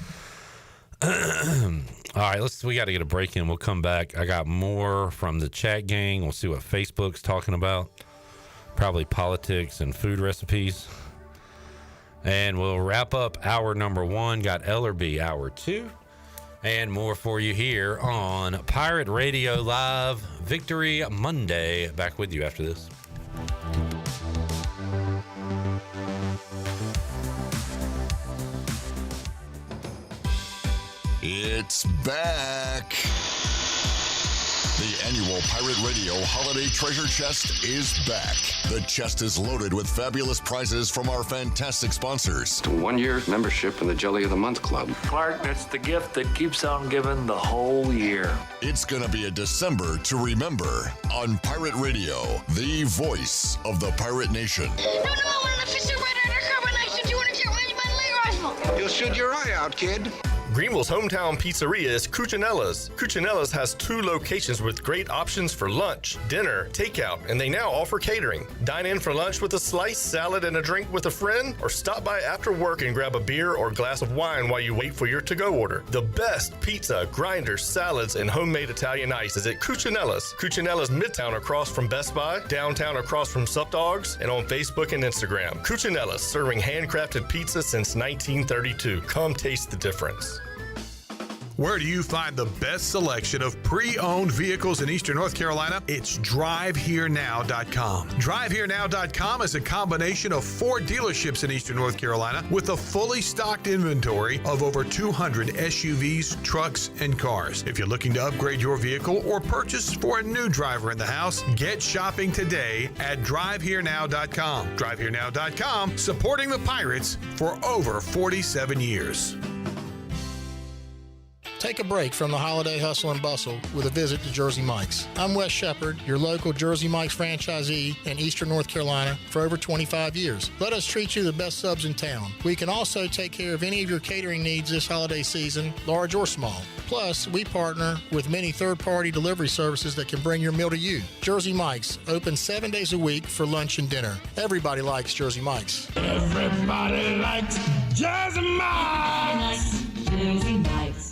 All right, we got to get a break in. We'll come back. I got more from the chat gang. We'll see what Facebook's talking about. Probably politics and food recipes. And we'll wrap up hour number 1. Got Ellerbe hour 2. And more for you here on Pirate Radio Live Victory Monday. Back with you after this. It's back. The annual Pirate Radio Holiday Treasure Chest is back. The chest is loaded with fabulous prizes from our fantastic sponsors. 1 year membership in the Jelly of the Month Club. Clark, it's the gift that keeps on giving the whole year. It's going to be a December to remember on Pirate Radio, the voice of the Pirate Nation. No, I want an official red undercover knife if you want to get ready my leg rifle. You'll shoot your eye out, kid. Greenville's hometown pizzeria is Cucinella's. Cucinella's has 2 locations with great options for lunch, dinner, takeout, and they now offer catering. Dine in for lunch with a slice, salad, and a drink with a friend, or stop by after work and grab a beer or glass of wine while you wait for your to-go order. The best pizza, grinders, salads, and homemade Italian ice is at Cucinella's. Cucinella's Midtown across from Best Buy, downtown across from Sup Dogs, and on Facebook and Instagram. Cucinella's, serving handcrafted pizza since 1932. Come taste the difference. Where do you find the best selection of pre-owned vehicles in Eastern North Carolina? It's DriveHereNow.com. DriveHereNow.com is a combination of 4 dealerships in Eastern North Carolina with a fully stocked inventory of over 200 SUVs, trucks, and cars. If you're looking to upgrade your vehicle or purchase for a new driver in the house, get shopping today at DriveHereNow.com. DriveHereNow.com, supporting the Pirates for over 47 years. Take a break from the holiday hustle and bustle with a visit to Jersey Mike's. I'm Wes Shepard, your local Jersey Mike's franchisee in Eastern North Carolina for over 25 years. Let us treat you the best subs in town. We can also take care of any of your catering needs this holiday season, large or small. Plus, we partner with many third-party delivery services that can bring your meal to you. Jersey Mike's, open 7 days a week for lunch and dinner. Everybody likes Jersey Mike's. Everybody likes Jersey Mike's.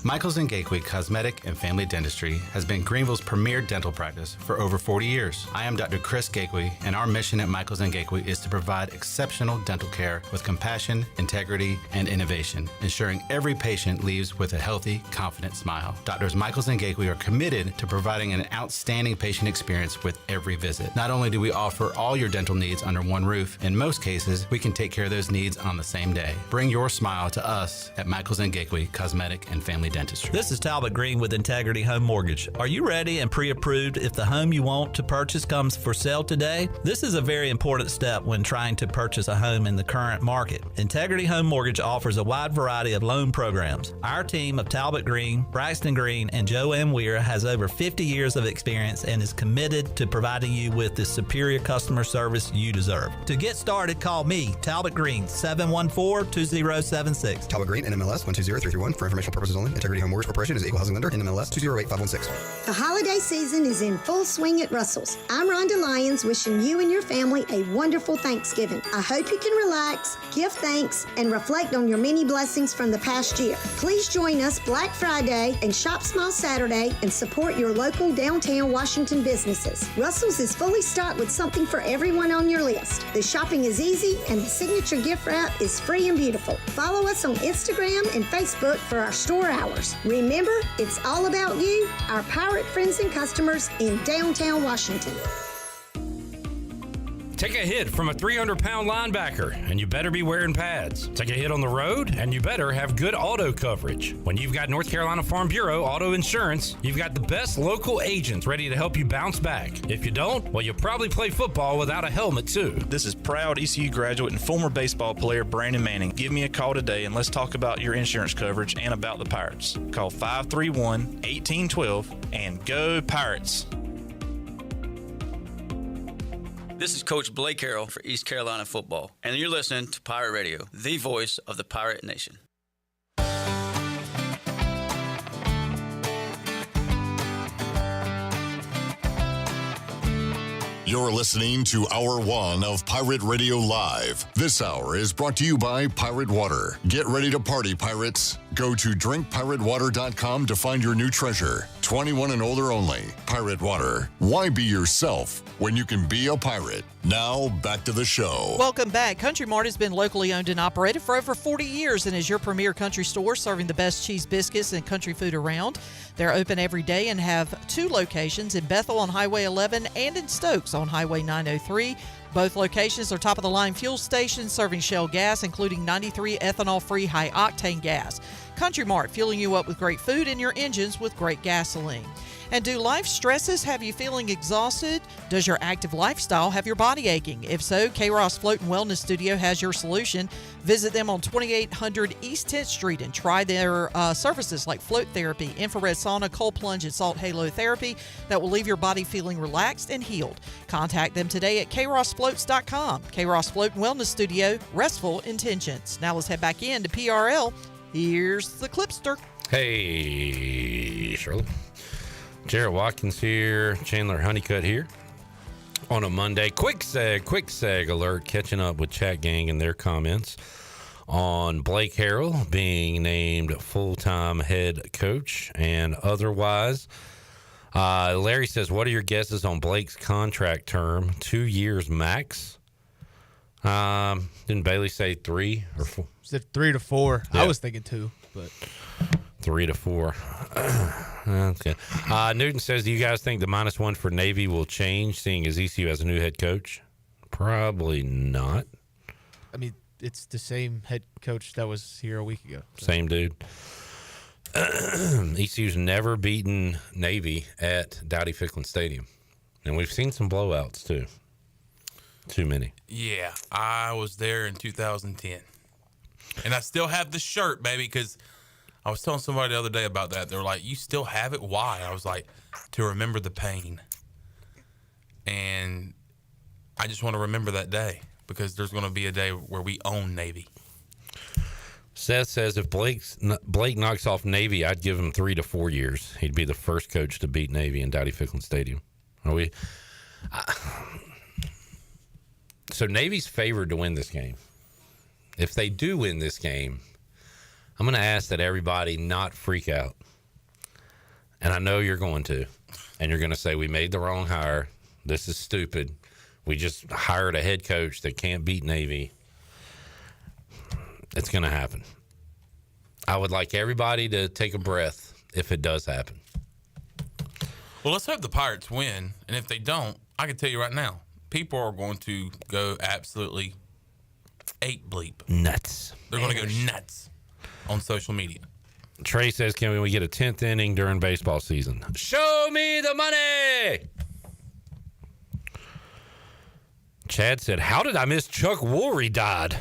Michaels & Gateway Cosmetic and Family Dentistry has been Greenville's premier dental practice for over 40 years. I am Dr. Chris Gateway, and our mission at Michaels & Gateway is to provide exceptional dental care with compassion, integrity, and innovation, ensuring every patient leaves with a healthy, confident smile. Doctors Michaels & Gateway are committed to providing an outstanding patient experience with every visit. Not only do we offer all your dental needs under one roof, in most cases, we can take care of those needs on the same day. Bring your smile to us at Michaels & Gateway Cosmetic and Family Dentistry. This is Talbot Green with Integrity Home Mortgage. Are you ready and pre-approved if the home you want to purchase comes for sale today? This is a very important step when trying to purchase a home in the current market. Integrity Home Mortgage offers a wide variety of loan programs. Our team of Talbot Green, Braxton Green, and Joe M. Weir has over 50 years of experience and is committed to providing you with the superior customer service you deserve. To get started, call me, Talbot Green, 714-2076. Talbot Green, NMLS 120331. For informational purposes only. Integrity Home Mortgage Corporation is an equal housing lender. NMLS 208516. The holiday season is in full swing at Russell's. I'm Rhonda Lyons, wishing you and your family a wonderful Thanksgiving. I hope you can relax, give thanks, and reflect on your many blessings from the past year. Please join us Black Friday and Shop Small Saturday and support your local downtown Washington businesses. Russell's is fully stocked with something for everyone on your list. The shopping is easy and the signature gift wrap is free and beautiful. Follow us on Instagram and Facebook for our store hours. Remember, it's all about you, our pirate friends and customers in downtown Washington. Take a hit from a 300-pound linebacker, and you better be wearing pads. Take a hit on the road, and you better have good auto coverage. When you've got North Carolina Farm Bureau Auto Insurance, you've got the best local agents ready to help you bounce back. If you don't, well, you'll probably play football without a helmet, too. This is proud ECU graduate and former baseball player Brandon Manning. Give me a call today, and let's talk about your insurance coverage and about the Pirates. Call 531-1812 and go Pirates. This is Coach Blake Carroll for East Carolina football, and you're listening to Pirate Radio, the voice of the Pirate Nation. You're listening to Hour 1 of Pirate Radio Live. This hour is brought to you by Pirate Water. Get ready to party, pirates. Go to drinkpiratewater.com to find your new treasure. 21 and older only. Pirate Water. Why be yourself when you can be a pirate? Now, back to the show. Welcome back. Country Mart has been locally owned and operated for over 40 years and is your premier country store serving the best cheese biscuits and country food around. They're open every day and have 2 locations in Bethel on Highway 11 and in Stokes on Highway 903. Both locations are top-of-the-line fuel stations serving Shell gas, including 93 ethanol-free high-octane gas. Country Mart, fueling you up with great food and your engines with great gasoline. And do life stresses have you feeling exhausted? Does your active lifestyle have your body aching? If so, K-Ross Float and Wellness Studio has your solution. Visit them on 2800 East 10th Street and try their services like float therapy, infrared sauna, cold plunge, and salt halo therapy that will leave your body feeling relaxed and healed. Contact them today at krossfloats.com. K-Ross Float and Wellness Studio, restful intentions. Now let's head back into PRL. Here's the Clipster. Hey, Shirley. Jared Watkins here, Chandler Honeycutt here on a Monday. Quick seg alert, catching up with Chat Gang and their comments on Blake Harrell being named full-time head coach and otherwise. Larry says, what are your guesses on Blake's contract term? 2 years max? Didn't Bailey say 3 or 4? Said 3 to 4. Yeah. I was thinking 2, but 3 to 4. Okay. Newton says, do you guys think the -1 for Navy will change, seeing as ECU has a new head coach? Probably not. I mean, it's the same head coach that was here a week ago. So. Same dude. ECU's never beaten Navy at Dowdy-Ficklen Stadium. And we've seen some blowouts, too. Too many. Yeah, I was there in 2010. And I still have the shirt, baby, because I was telling somebody the other day about that. They were like, you still have it? Why? I was like, to remember the pain. And I just want to remember that day because there's going to be a day where we own Navy. Seth says if Blake knocks off Navy, I'd give him 3 to 4 years. He'd be the first coach to beat Navy in Dowdy-Ficklen Stadium. So Navy's favored to win this game. If they do win this game, I'm going to ask that everybody not freak out. And I know you're going to. And you're going to say, we made the wrong hire. This is stupid. We just hired a head coach that can't beat Navy. It's going to happen. I would like everybody to take a breath if it does happen. Well, let's hope the Pirates win. And if they don't, I can tell you right now, people are going to go absolutely nuts. They're going to go nuts on social media. Trey says, can we get a 10th inning during baseball season? Show me the money! Chad said, how did I miss Chuck Woolery died?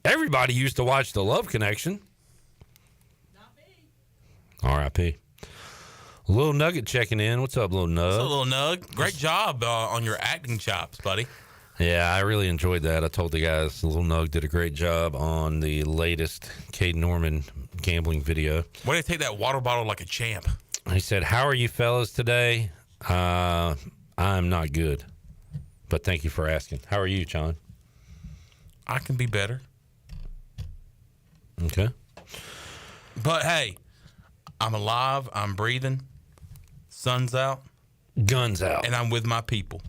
Everybody used to watch The Love Connection. Not me. R.I.P. Little Nugget checking in. What's up, Little Nug? What's up, Little Nug? Great job on your acting chops, buddy. Yeah, I really enjoyed that. I told the guys, Little Nug did a great job on the latest Cade Norman gambling video. Why did he take that water bottle like a champ? He said, how are you fellas today? I'm not good, but thank you for asking. How are you, John? I can be better. Okay. But, hey, I'm alive. I'm breathing. Sun's out. Guns out. And I'm with my people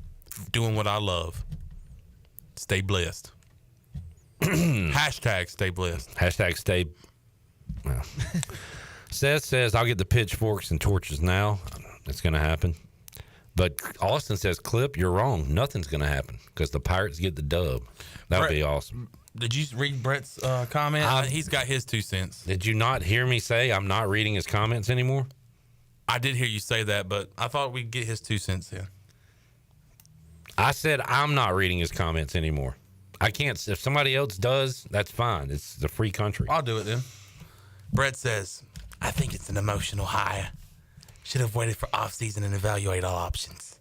doing what I love. Stay blessed. Hashtag stay blessed. Hashtag stay. Well. Seth says, I'll get the pitchforks and torches now. It's going to happen. But Austin says, Clip, you're wrong. Nothing's going to happen because the Pirates get the dub. That would be awesome. Did you read Brett's comment? He's got his 2 cents. Did you not hear me say I'm not reading his comments anymore? I did hear you say that, but I thought we'd get his 2 cents in. I said I'm not reading his comments anymore. I can't. If somebody else does, that's fine. It's the free country. I'll do it then. Brett says, I think it's an emotional hire. Should have waited for off-season and evaluate all options.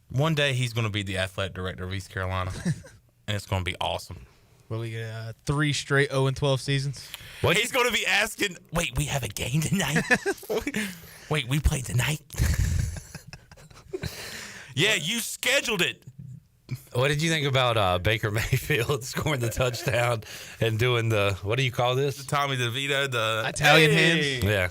One day he's going to be the athletic director of East Carolina, and it's going to be awesome. Will we get 3 straight 0-12 seasons? What? He's going to be asking, wait, we have a game tonight? Wait, we play tonight? Yeah, you scheduled it. What did you think about Baker Mayfield scoring the touchdown and doing the, what do you call this? The Tommy DeVito, the Italian hands? Yeah.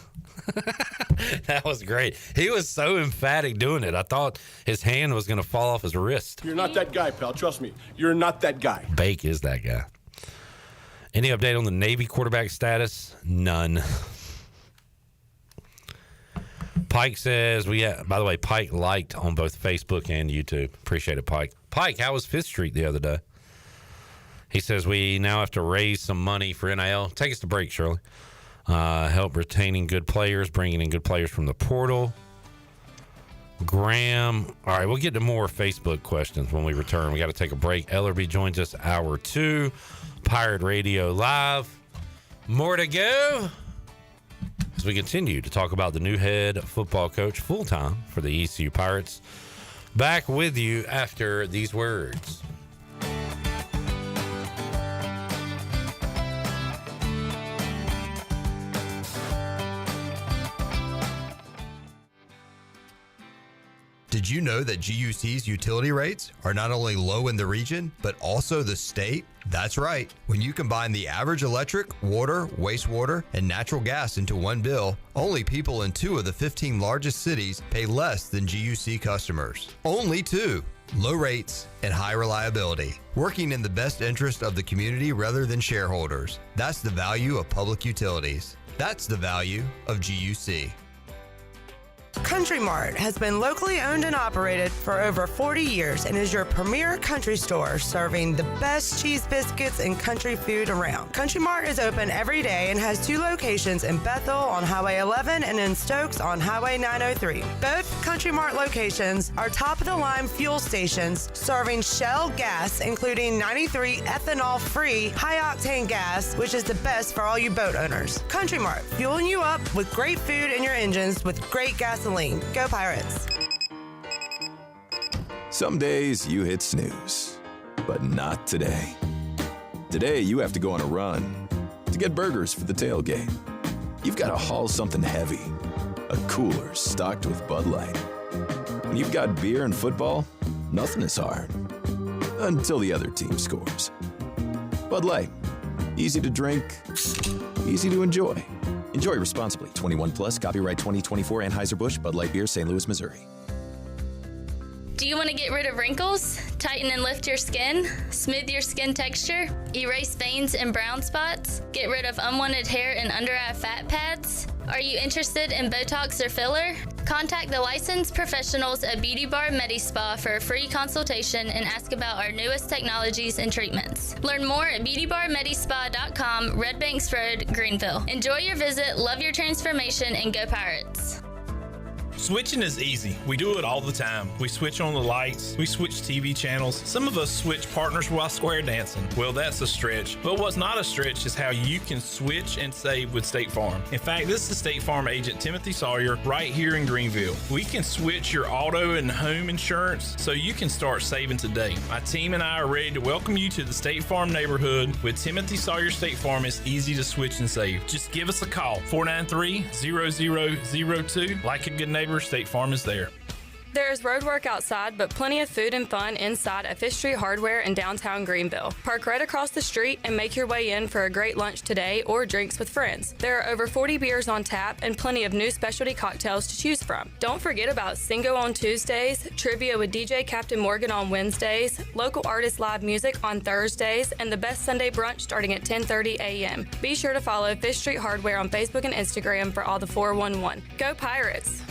That was great. He was so emphatic doing it. I thought his hand was going to fall off his wrist. You're not that guy, pal. Trust me. You're not that guy. Bake is that guy. Any update on the Navy quarterback status? None. Pike says, by the way, Pike liked on both Facebook and YouTube. Appreciate it, Pike. Pike, how was 5th Street the other day? He says, we now have to raise some money for NIL. Take us to break, Shirley. help retaining good players, bringing in good players from the portal. Graham. All right, we'll get to more Facebook questions when we return. We got to take a break. Ellerbe joins us hour 2. Pirate Radio Live. More to go as we continue to talk about the new head football coach full-time for the ECU Pirates. Back with you after these words. Did you know that GUC's utility rates are not only low in the region, but also the state? That's right. When you combine the average electric, water, wastewater, and natural gas into one bill, only people in 2 of the 15 largest cities pay less than GUC customers. Only 2. Low rates and high reliability. Working in the best interest of the community rather than shareholders. That's the value of public utilities. That's the value of GUC. Country Mart has been locally owned and operated for over 40 years and is your premier country store serving the best cheese biscuits and country food around. Country Mart is open every day and has 2 locations in Bethel on Highway 11 and in Stokes on Highway 903. Both Country Mart locations are top-of-the-line fuel stations serving Shell gas, including 93 ethanol-free high-octane gas, which is the best for all you boat owners. Country Mart, fueling you up with great food in your engines with great gasoline. Go Pirates. Some days you hit snooze, but not today. Today you have to go on a run to get burgers for the tailgate. You've got to haul something heavy, a cooler stocked with Bud Light. When you've got beer and football, nothing is hard. Until the other team scores. Bud Light. Easy to drink, easy to enjoy. Enjoy responsibly. 21 plus. Copyright 2024 Anheuser-Busch Bud Light Beer, St. Louis, Missouri. Do you want to get rid of wrinkles, tighten and lift your skin, smooth your skin texture, erase veins and brown spots, get rid of unwanted hair and under-eye fat pads? Are you interested in Botox or filler? Contact the licensed professionals at Beauty Bar MediSpa for a free consultation and ask about our newest technologies and treatments. Learn more at beautybarmedispa.com, Red Banks Road, Greenville. Enjoy your visit, love your transformation, and go Pirates. Switching is easy. We do it all the time. We switch on the lights. We switch TV channels. Some of us switch partners while square dancing. Well, that's a stretch. But what's not a stretch is how you can switch and save with State Farm. In fact, this is State Farm agent Timothy Sawyer right here in Greenville. We can switch your auto and home insurance so you can start saving today. My team and I are ready to welcome you to the State Farm neighborhood. With Timothy Sawyer State Farm, it's easy to switch and save. Just give us a call, 493-0002. Like a good neighbor, State Farm is there. There is road work outside, but plenty of food and fun inside at Fish Street Hardware in downtown Greenville. Park right across the street and make your way in for a great lunch today or drinks with friends. There are over 40 beers on tap and plenty of new specialty cocktails to choose from. Don't forget about Singo on Tuesdays, trivia with DJ Captain Morgan on Wednesdays, local artist live music on Thursdays, and the best Sunday brunch starting at 10:30 a.m. Be sure to follow Fish Street Hardware on Facebook and Instagram for all the 411. Go Pirates!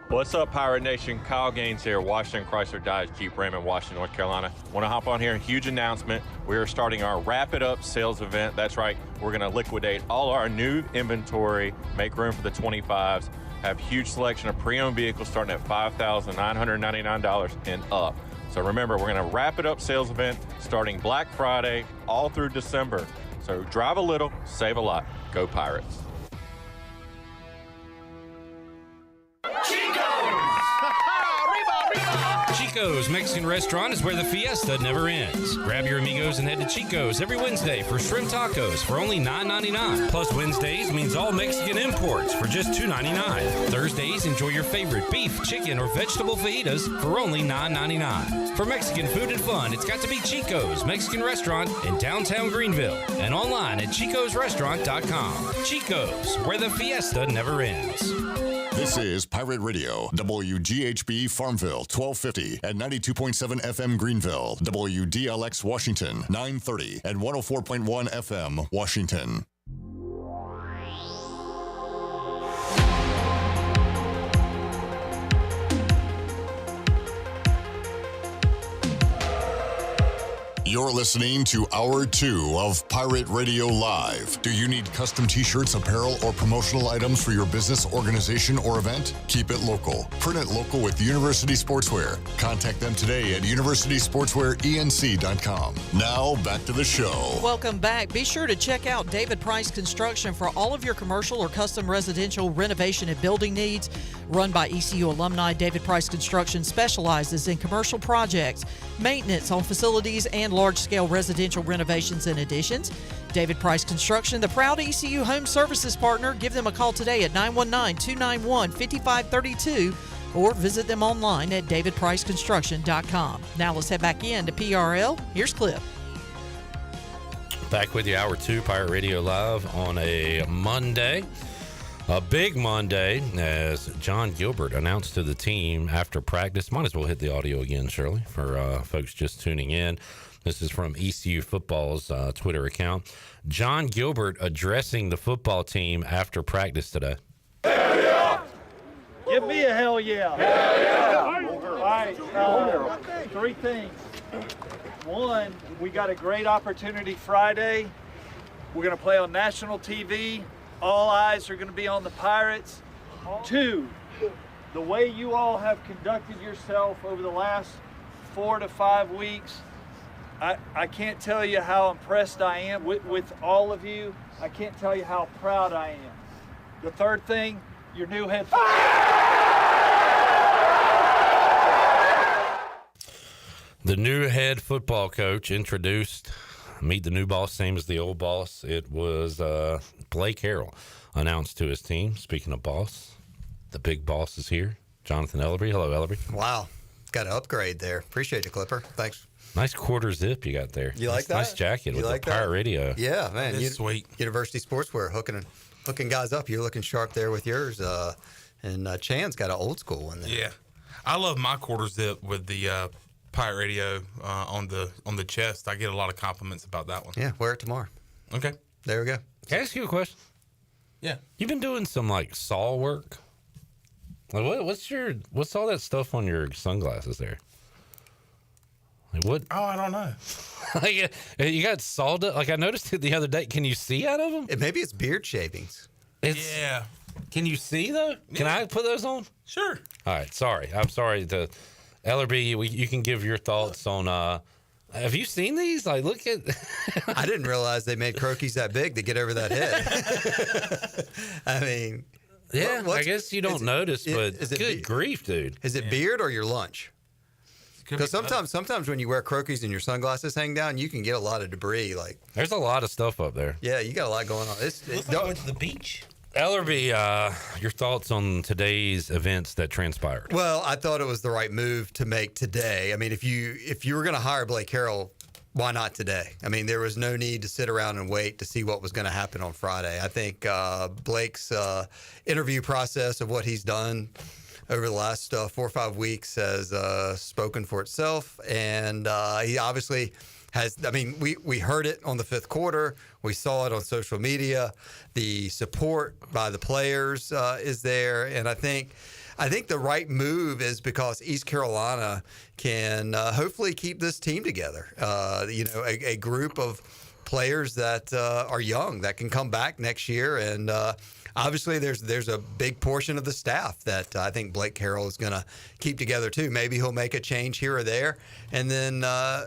What's up, Pirate Nation? Kyle Gaines here, Washington Chrysler Dodge Jeep Ram in Washington, North Carolina. Want to hop on here? Huge announcement. We are starting our Wrap It Up sales event. That's right. We're going to liquidate all our new inventory, make room for the 25s, have huge selection of pre-owned vehicles starting at $5,999 and up. So remember, we're going to Wrap It Up sales event starting Black Friday all through December. So drive a little, save a lot. Go Pirates. Chico's Mexican Restaurant is where the fiesta never ends. Grab your amigos and head to Chico's every Wednesday for shrimp tacos for only $9.99. Plus Wednesdays means all Mexican imports for just $2.99. Thursdays, enjoy your favorite beef, chicken, or vegetable fajitas for only $9.99. For Mexican food and fun, it's got to be Chico's Mexican Restaurant in downtown Greenville and online at chicosrestaurant.com. Chico's, where the fiesta never ends. This is Pirate Radio, WGHB Farmville, 1250 at 92.7 FM Greenville, WDLX Washington, 930 and 104.1 FM Washington. You're listening to Hour 2 of Pirate Radio Live. Do you need custom t-shirts, apparel, or promotional items for your business, organization, or event? Keep it local. Print it local with University Sportswear. Contact them today at universitysportswearenc.com. Now, back to the show. Welcome back. Be sure to check out David Price Construction for all of your commercial or custom residential renovation and building needs. Run by ECU alumni, David Price Construction specializes in commercial projects, maintenance on facilities, and large-scale residential renovations and additions. David Price Construction, the proud ECU home services partner. Give them a call today at 919-291-5532 or visit them online at davidpriceconstruction.com. Now let's head back in to PRL. Here's Cliff. Back with you, Hour 2, Pirate Radio Live on a Monday. A big Monday as John Gilbert announced to the team after practice. Might as well hit the audio again, Shirley, for folks just tuning in. This is from ECU Football's Twitter account. John Gilbert addressing the football team after practice today. Hell yeah! Give me a hell yeah! Hell yeah! All right, three things. One, we got a great opportunity Friday. We're going to play on national TV. All eyes are going to be on the Pirates. Two, the way you all have conducted yourself over the last 4 to 5 weeks, I can't tell you how impressed I am with all of you. I can't tell you how proud I am. The third thing, your new head. The new head football coach introduced. Meet the new boss, same as the old boss. It was Blake Harrell announced to his team. Speaking of boss, the big boss is here. Jonathan Ellerbe. Hello, Ellerbe. Wow. Got an upgrade there. Appreciate it, Clipper. Thanks. Nice quarter zip you got there. You like that? Nice jacket with like the Pirate Radio. Yeah, man. Sweet. University Sportswear hooking guys up. You're looking sharp there with yours. And Chan's got an old school one there. Yeah. I love my quarter zip with the Pirate Radio on the chest. I get a lot of compliments about that one. Yeah, wear it tomorrow. Okay. There we go. Can I ask you a question? Yeah. You've been doing some like saw work. Like what's all that stuff on your sunglasses there? Like what? Oh, I don't know. Like, you got sawed up. Like I noticed it the other day. Can you see out of them? Maybe it's beard shavings. Yeah. Can you see though? Can I put those on? Sure. All right. Sorry. I'm sorry to Ellerbe. You can give your thoughts on. Have you seen these? Like, look at. I didn't realize they made croquis that big to get over that head. I mean. Yeah, I guess you don't notice, but good grief, dude. Is it beard or your lunch? Because sometimes when you wear croquis and your sunglasses hang down, you can get a lot of debris. Like there's a lot of stuff up there. Yeah, you got a lot going on. Looks like I went to the beach. Ellerbe, your thoughts on today's events that transpired? Well, I thought it was the right move to make today. I mean, if you were going to hire Blake Harrell, why not today? I mean, there was no need to sit around and wait to see what was going to happen on Friday. I think Blake's interview process of what he's done over the last 4 or 5 weeks has spoken for itself. And he obviously has, I mean, we heard it on the fifth quarter. We saw it on social media. The support by the players is there. And I think the right move is because East Carolina can hopefully keep this team together. A group of players that are young that can come back next year. And obviously there's a big portion of the staff that I think Blake Harrell is going to keep together too. Maybe he'll make a change here or there. And then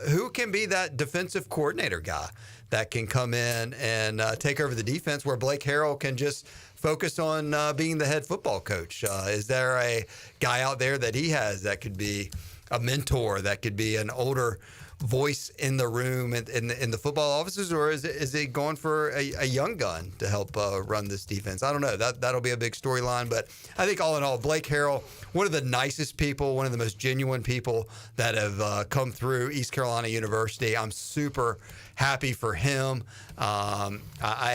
who can be that defensive coordinator guy that can come in and take over the defense where Blake Harrell can just focus on being the head football coach? Is there a guy out there that he has that could be a mentor, that could be an older voice in the room in the football offices, or is he going for a young gun to help run this defense? I don't know. That'll be a big storyline, but I think all in all, Blake Harrell, one of the nicest people, one of the most genuine people that have come through East Carolina University. I'm super happy for him.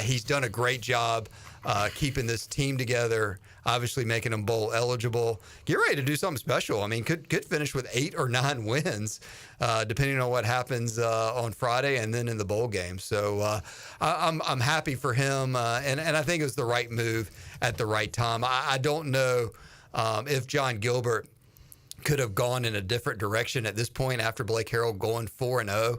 He's done a great job keeping this team together, obviously making them bowl eligible. Get ready to do something special. I mean, could finish with 8 or 9 wins, depending on what happens on Friday and then in the bowl game. So I'm happy for him, and I think it was the right move at the right time. I don't know if John Gilbert could have gone in a different direction at this point after Blake Harrell going 4-0.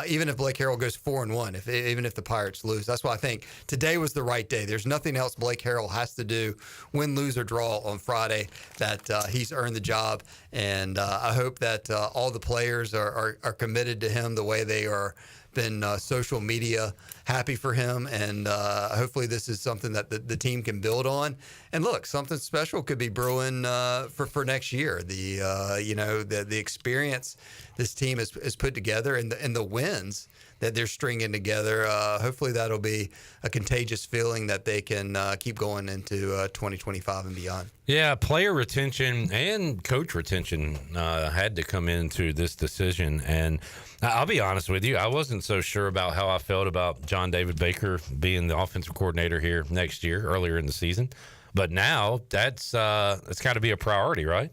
even if Blake Harrell goes 4-1, even if the Pirates lose. That's why I think today was the right day. There's nothing else Blake Harrell has to do, win, lose, or draw on Friday, that he's earned the job. And I hope that all the players are committed to him the way they are been social media happy for him, and hopefully this is something that the team can build on. And look, something special could be brewing for next year. The experience this team has put together, and the wins that they're stringing together. Hopefully that'll be a contagious feeling that they can keep going into 2025 and beyond. Yeah, player retention and coach retention had to come into this decision. And I'll be honest with you, I wasn't so sure about how I felt about John David Baker being the offensive coordinator here next year, earlier in the season. But now that's got to be a priority, right?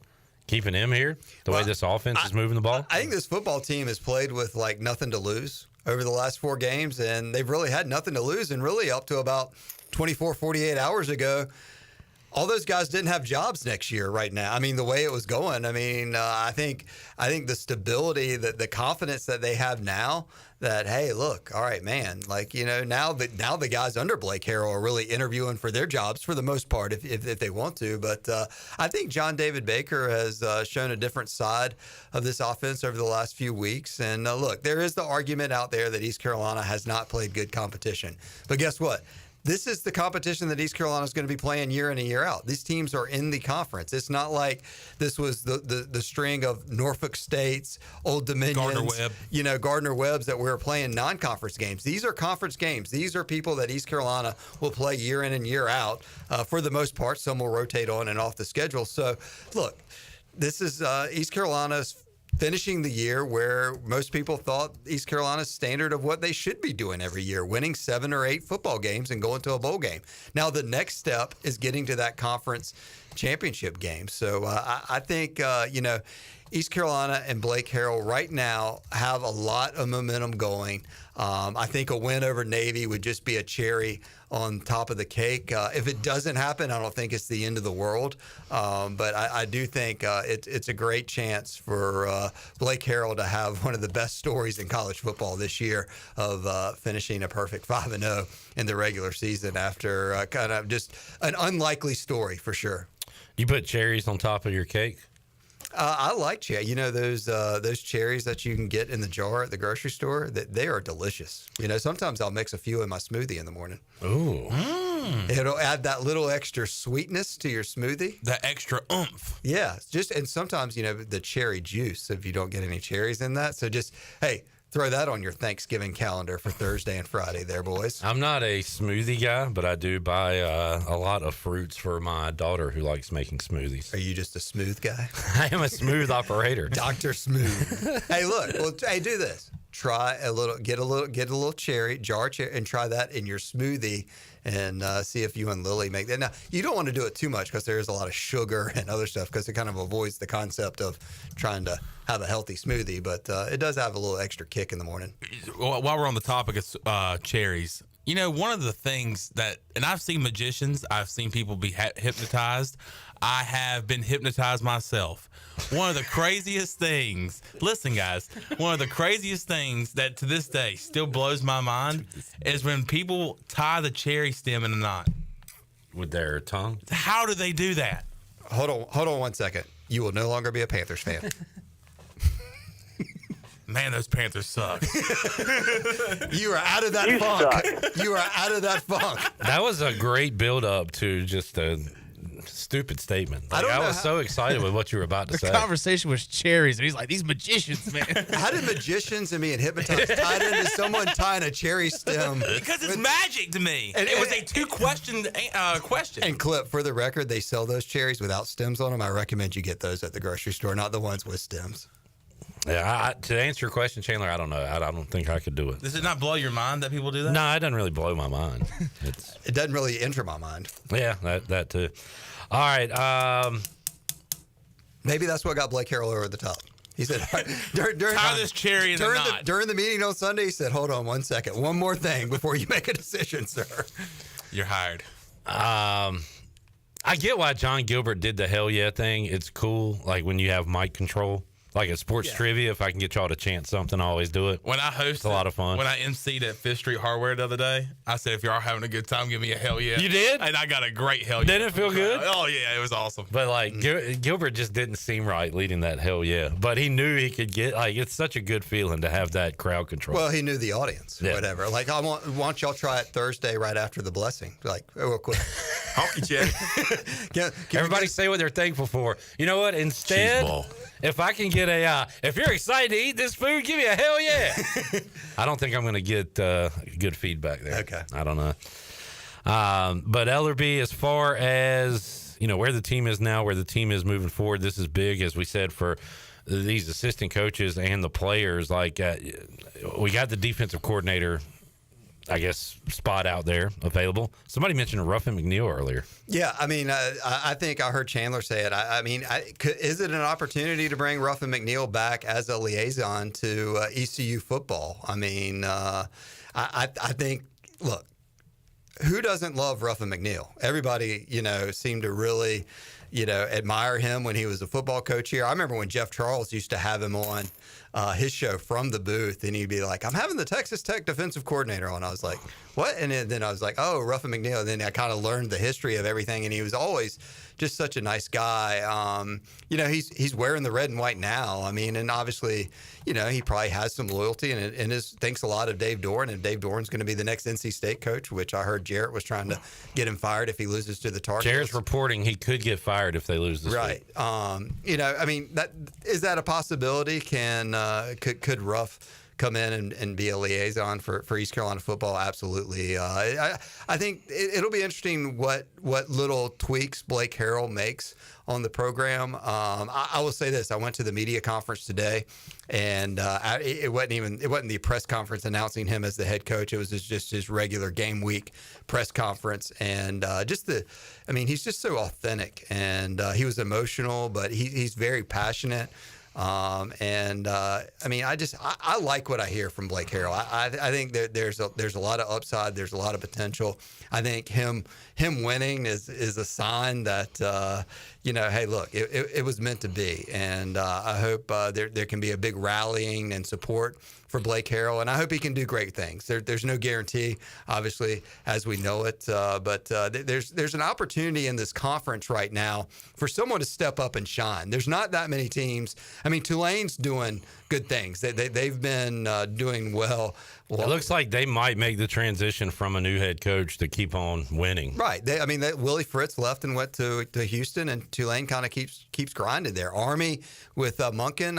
Keeping him here, the way this offense is moving the ball. I think this football team has played with like nothing to lose over the last 4 games, and they've really had nothing to lose. And really up to about 24, 48 hours ago, all those guys didn't have jobs next year right now. I mean, the way it was going, I think the stability, the confidence that they have now, that, hey, look, all right, man, now the guys under Blake Harrell are really interviewing for their jobs for the most part, if they want to. But I think John David Baker has shown a different side of this offense over the last few weeks. And look, there is the argument out there that East Carolina has not played good competition. But guess what? This is the competition that East Carolina is going to be playing year in and year out. These teams are in the conference. It's not like this was the string of Norfolk States, Old Dominions, Gardner Webbs that we were playing non-conference games. These are conference games. These are people that East Carolina will play year in and year out for the most part. Some will rotate on and off the schedule. So, look, this is East Carolina's finishing the year where most people thought East Carolina's standard of what they should be doing every year, winning 7 or 8 football games and going to a bowl game. Now, the next step is getting to that conference championship game. So I think, East Carolina and Blake Harrell right now have a lot of momentum going. I think a win over Navy would just be a cherry on top of the cake. If it doesn't happen, I don't think it's the end of the world. But I do think it's a great chance for Blake Harrell to have one of the best stories in college football this year of finishing a perfect 5-0 in the regular season after kind of just an unlikely story for sure. You put cherries on top of your cake? I like cherry. Those cherries that you can get in the jar at the grocery store, they are delicious. Sometimes I'll mix a few in my smoothie in the morning. Ooh. It'll add that little extra sweetness to your smoothie. That extra oomph. Yeah. And sometimes, the cherry juice, if you don't get any cherries in that. So just, hey, throw that on your Thanksgiving calendar for Thursday and Friday there, boys. I'm not a smoothie guy, but I do buy a lot of fruits for my daughter who likes making smoothies. Are you just a smooth guy? I am a smooth operator. Dr. Smooth. Hey, look. Well, hey, do this. Get a little cherry, and try that in your smoothie and see if you and Lily make that. Now, you don't want to do it too much because there is a lot of sugar and other stuff because it kind of avoids the concept of trying to have a healthy smoothie, but it does have a little extra kick in the morning. While we're on the topic of cherries, one of the things and I've seen magicians, I've seen people be hypnotized. I have been hypnotized myself. One of the craziest things, listen, guys, one of the craziest things that to this day still blows my mind is when people tie the cherry stem in a knot. With their tongue? How do they do that? Hold on 1 second. You will no longer be a Panthers fan. Man, those Panthers suck. You are out of that funk. You are out of that funk. That was a great build-up to just a stupid statement. I was so excited with what you were about to say. The conversation was cherries, and he's like, these magicians, man. How did magicians and being hypnotized tied into someone tying a cherry stem? Because it's magic to me. And it was a 2-question question. And Clip, for the record, they sell those cherries without stems on them. I recommend you get those at the grocery store, not the ones with stems. Yeah, to answer your question, Chandler, I don't know. I don't think I could do it. Does it not blow your mind that people do that? No, it doesn't really blow my mind. It doesn't really enter my mind. Yeah, that too. All right. Maybe that's what got Blake Harrell over the top. He said, tie this cherry in the knot. During the meeting on Sunday, he said, hold on 1 second. One more thing before you make a decision, sir. You're hired. I get why John Gilbert did the hell yeah thing. It's cool, like when you have mic control. Like at sports trivia, if I can get y'all to chant something, I always do it. When I hosted, it's a lot of fun. When I emceed at Fifth Street Hardware the other day, I said, if y'all are having a good time, give me a hell yeah. You did? And I got a great hell yeah. Didn't it feel good? Oh, yeah, it was awesome. But, like, Gilbert just didn't seem right leading that hell yeah. But he knew he could get, like, it's such a good feeling to have that crowd control. Well, he knew the audience, whatever. Like, why don't y'all try it Thursday right after the blessing? Like, real quick. Honky check. Everybody say what they're thankful for. You know what? Instead, if I can get if you're excited to eat this food, give me a hell yeah. I don't think I'm going to get good feedback there. Okay. I don't know. But Ellerbe, as far as, where the team is now, where the team is moving forward, this is big, as we said, for these assistant coaches and the players. Like, we got the defensive coordinator, I guess, spot out there available. Somebody mentioned Ruffin McNeil earlier. Yeah, I mean, I think I heard Chandler say it. I mean, is it an opportunity to bring Ruffin McNeil back as a liaison to ECU football? I mean, I think, look, who doesn't love Ruffin McNeil? Everybody, seemed to really, admire him when he was a football coach here. I remember when Jeff Charles used to have him on his show from the booth, and he'd be like, I'm having the Texas Tech defensive coordinator on. I was like, what? And then I was like, oh, Ruffin McNeil. And then I kind of learned the history of everything, and he was always just such a nice guy. He's wearing the red and white now. I mean, and obviously, he probably has some loyalty and thinks a lot of Dave Doran, and Dave Doran's going to be the next NC State coach, which I heard Jarrett was trying to get him fired if he loses to the Tar Heels. Jarrett's reporting he could get fired if they lose this week. I mean, is that a possibility? Could Ruff come in and be a liaison for East Carolina football? Absolutely. I think it'll be interesting what little tweaks Blake Harrell makes on the program. I will say this: I went to the media conference today, and it wasn't the press conference announcing him as the head coach. It was just his regular game week press conference, and he's just so authentic, and he was emotional, but he's very passionate. I like what I hear from Blake Harrell. I think that there's a lot of upside. There's a lot of potential. I think him winning is a sign that hey, look, it was meant to be, and I hope there can be a big rallying and support for Blake Harrell, and I hope he can do great things. There's no guarantee, obviously, as we know it, but there's an opportunity in this conference right now for someone to step up and shine. There's not that many teams. I mean, Tulane's doing good things. They've been doing well. It looks like they might make the transition from a new head coach to keep on winning. Right. Willie Fritz left and went to Houston, and Tulane kind of keeps grinding there. Army with Monken.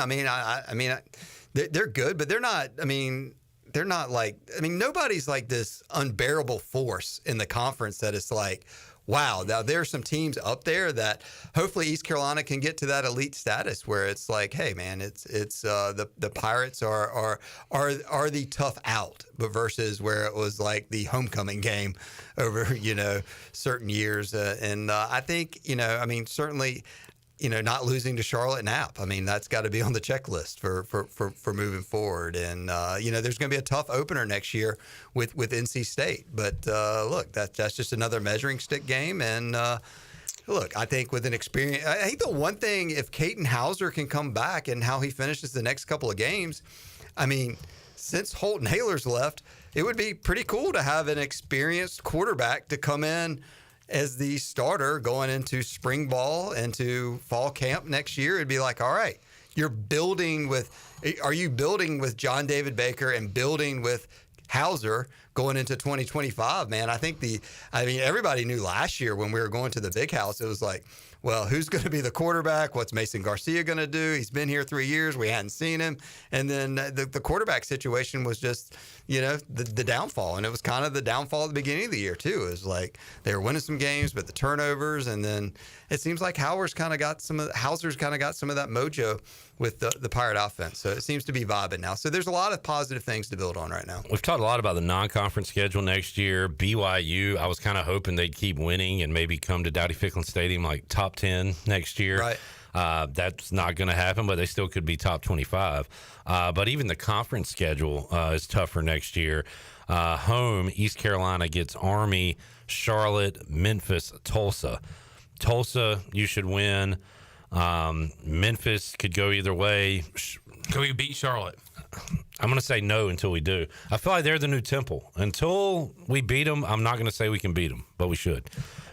They're good, but they're not. They're not like. Nobody's like this unbearable force in the conference that it's like, wow. Now there are some teams up there that hopefully East Carolina can get to that elite status where it's like, hey man, it's the Pirates are the tough out, but versus where it was like the homecoming game over certain years, and I think certainly. Not losing to Charlotte Knapp. That's got to be on the checklist for moving forward. And, there's going to be a tough opener next year with NC State. But, look, that's just another measuring stick game. And, look, I think with an experience – I think the one thing, if Caden Hauser can come back and how he finishes the next couple of games, since Holton Ahlers left, it would be pretty cool to have an experienced quarterback to come in – as the starter going into spring ball, into fall camp next year. It'd be like, all right, are you building with John David Baker and building with Hauser going into 2025, man? I think everybody knew last year when we were going to the big house, it was like, well, who's going to be the quarterback? What's Mason Garcia going to do? He's been here 3 years. We hadn't seen him. And then the quarterback situation was just, the downfall. And it was kind of the downfall at the beginning of the year, too. It was like they were winning some games, but the turnovers. And then it seems like Hauser's kind of got some of that mojo with the Pirate offense. So it seems to be vibing now. So there's a lot of positive things to build on right now. We've talked a lot about the non-conference schedule next year. BYU, I was kind of hoping they'd keep winning and maybe come to Dowdy-Ficklin Stadium like top 10 next year. Right. That's not going to happen, but they still could be top 25. But even the conference schedule is tougher next year. Home, East Carolina gets Army, Charlotte, Memphis, Tulsa. Tulsa, you should win. Memphis could go either way. Can we beat Charlotte? I'm going to say no until we do. I feel like they're the new Temple. Until we beat them, I'm not going to say we can beat them, but we should.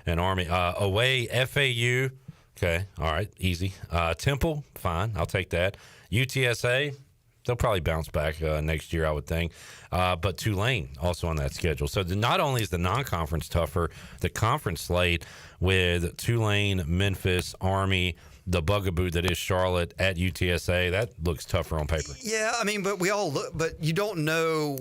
And Army. Away, FAU. Okay, all right, easy. Temple, fine, I'll take that. UTSA, they'll probably bounce back next year, I would think. But Tulane also on that schedule. So not only is the non-conference tougher, the conference slate with Tulane, Memphis, Army, the bugaboo that is Charlotte at UTSA, that looks tougher on paper. Yeah, I mean, but we all look, but you don't know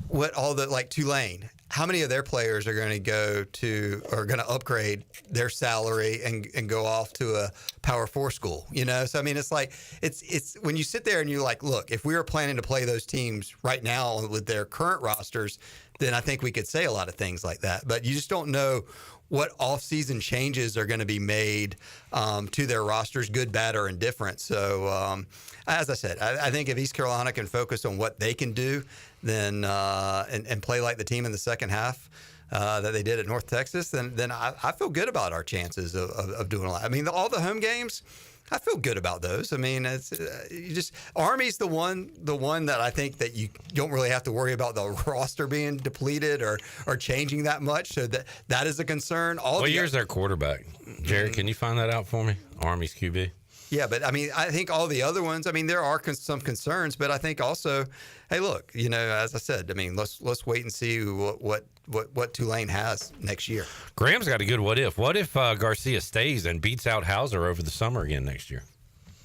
what all the, like Tulane, how many of their players are going to go to, or going to upgrade their salary and go off to a Power 4 school, you know? So, I mean, it's like, it's when you sit there and you're like, look, if we were planning to play those teams right now with their current rosters, then I think we could say a lot of things like that. But you just don't know what off-season changes are going to be made to their rosters, good, bad, or indifferent. So, as I said, I think if East Carolina can focus on what they can do, then and play like the team in the second half that they did at North Texas, then I feel good about our chances of doing a lot. I mean, all the home games, I feel good about those. I mean, it's you just Army's the one that I think that you don't really have to worry about the roster being depleted or changing that much. So that is a concern. What year's their quarterback? Jared, can you find that out for me? Army's QB. Yeah, but I mean, I think all the other ones. I mean, there are some concerns, but I think also, hey, look, you know, as I said, I mean, let's wait and see what Tulane has next year. Graham's got a good what if. What if Garcia stays and beats out Hauser over the summer again next year?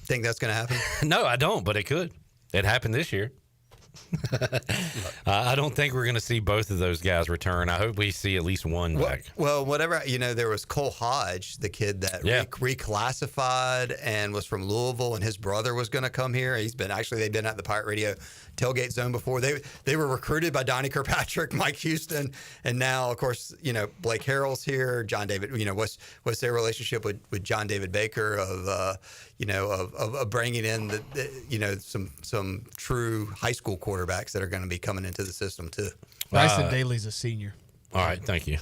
Think that's going to happen? No, I don't, but it could. It happened this year. I don't think we're going to see both of those guys return. I hope we see at least one back. Well, whatever, you know, there was Cole Hodge, the kid that reclassified and was from Louisville, and his brother was going to come here. They've been at the Pirate Radio tailgate zone before. They were recruited by Donnie Kirkpatrick, Mike Houston, and now, of course, you know, Blake Harrell's here. John David, you know, what's their relationship with John David Baker of bringing in some true high school quarterbacks that are going to be coming into the system too. Bryson Daly's a senior. All right, thank you.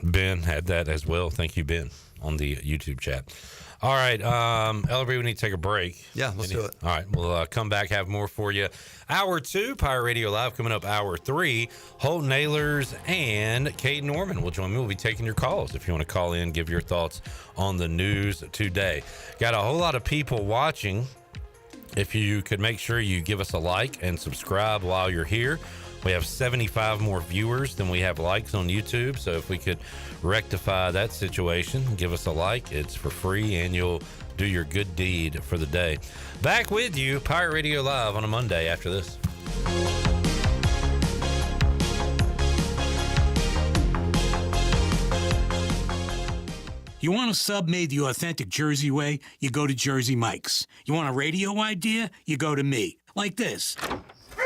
Ben had that as well. Thank you, Ben, on the YouTube chat. All right, Ellerbe, we need to take a break. Yeah, let's do it. All right, we'll come back, have more for you. Hour 2, Pirate Radio Live, coming up Hour 3. Holton Ahlers and Caiden Norman will join me. We'll be taking your calls if you want to call in, give your thoughts on the news today. Got a whole lot of people watching. If you could make sure you give us a like and subscribe while you're here. We have 75 more viewers than we have likes on YouTube. So if we could rectify that situation, give us a like. It's for free, and you'll do your good deed for the day. Back with you, Pirate Radio Live on a Monday after this. You want a sub made the authentic Jersey way? You go to Jersey Mike's. You want a radio idea? You go to me. Like this.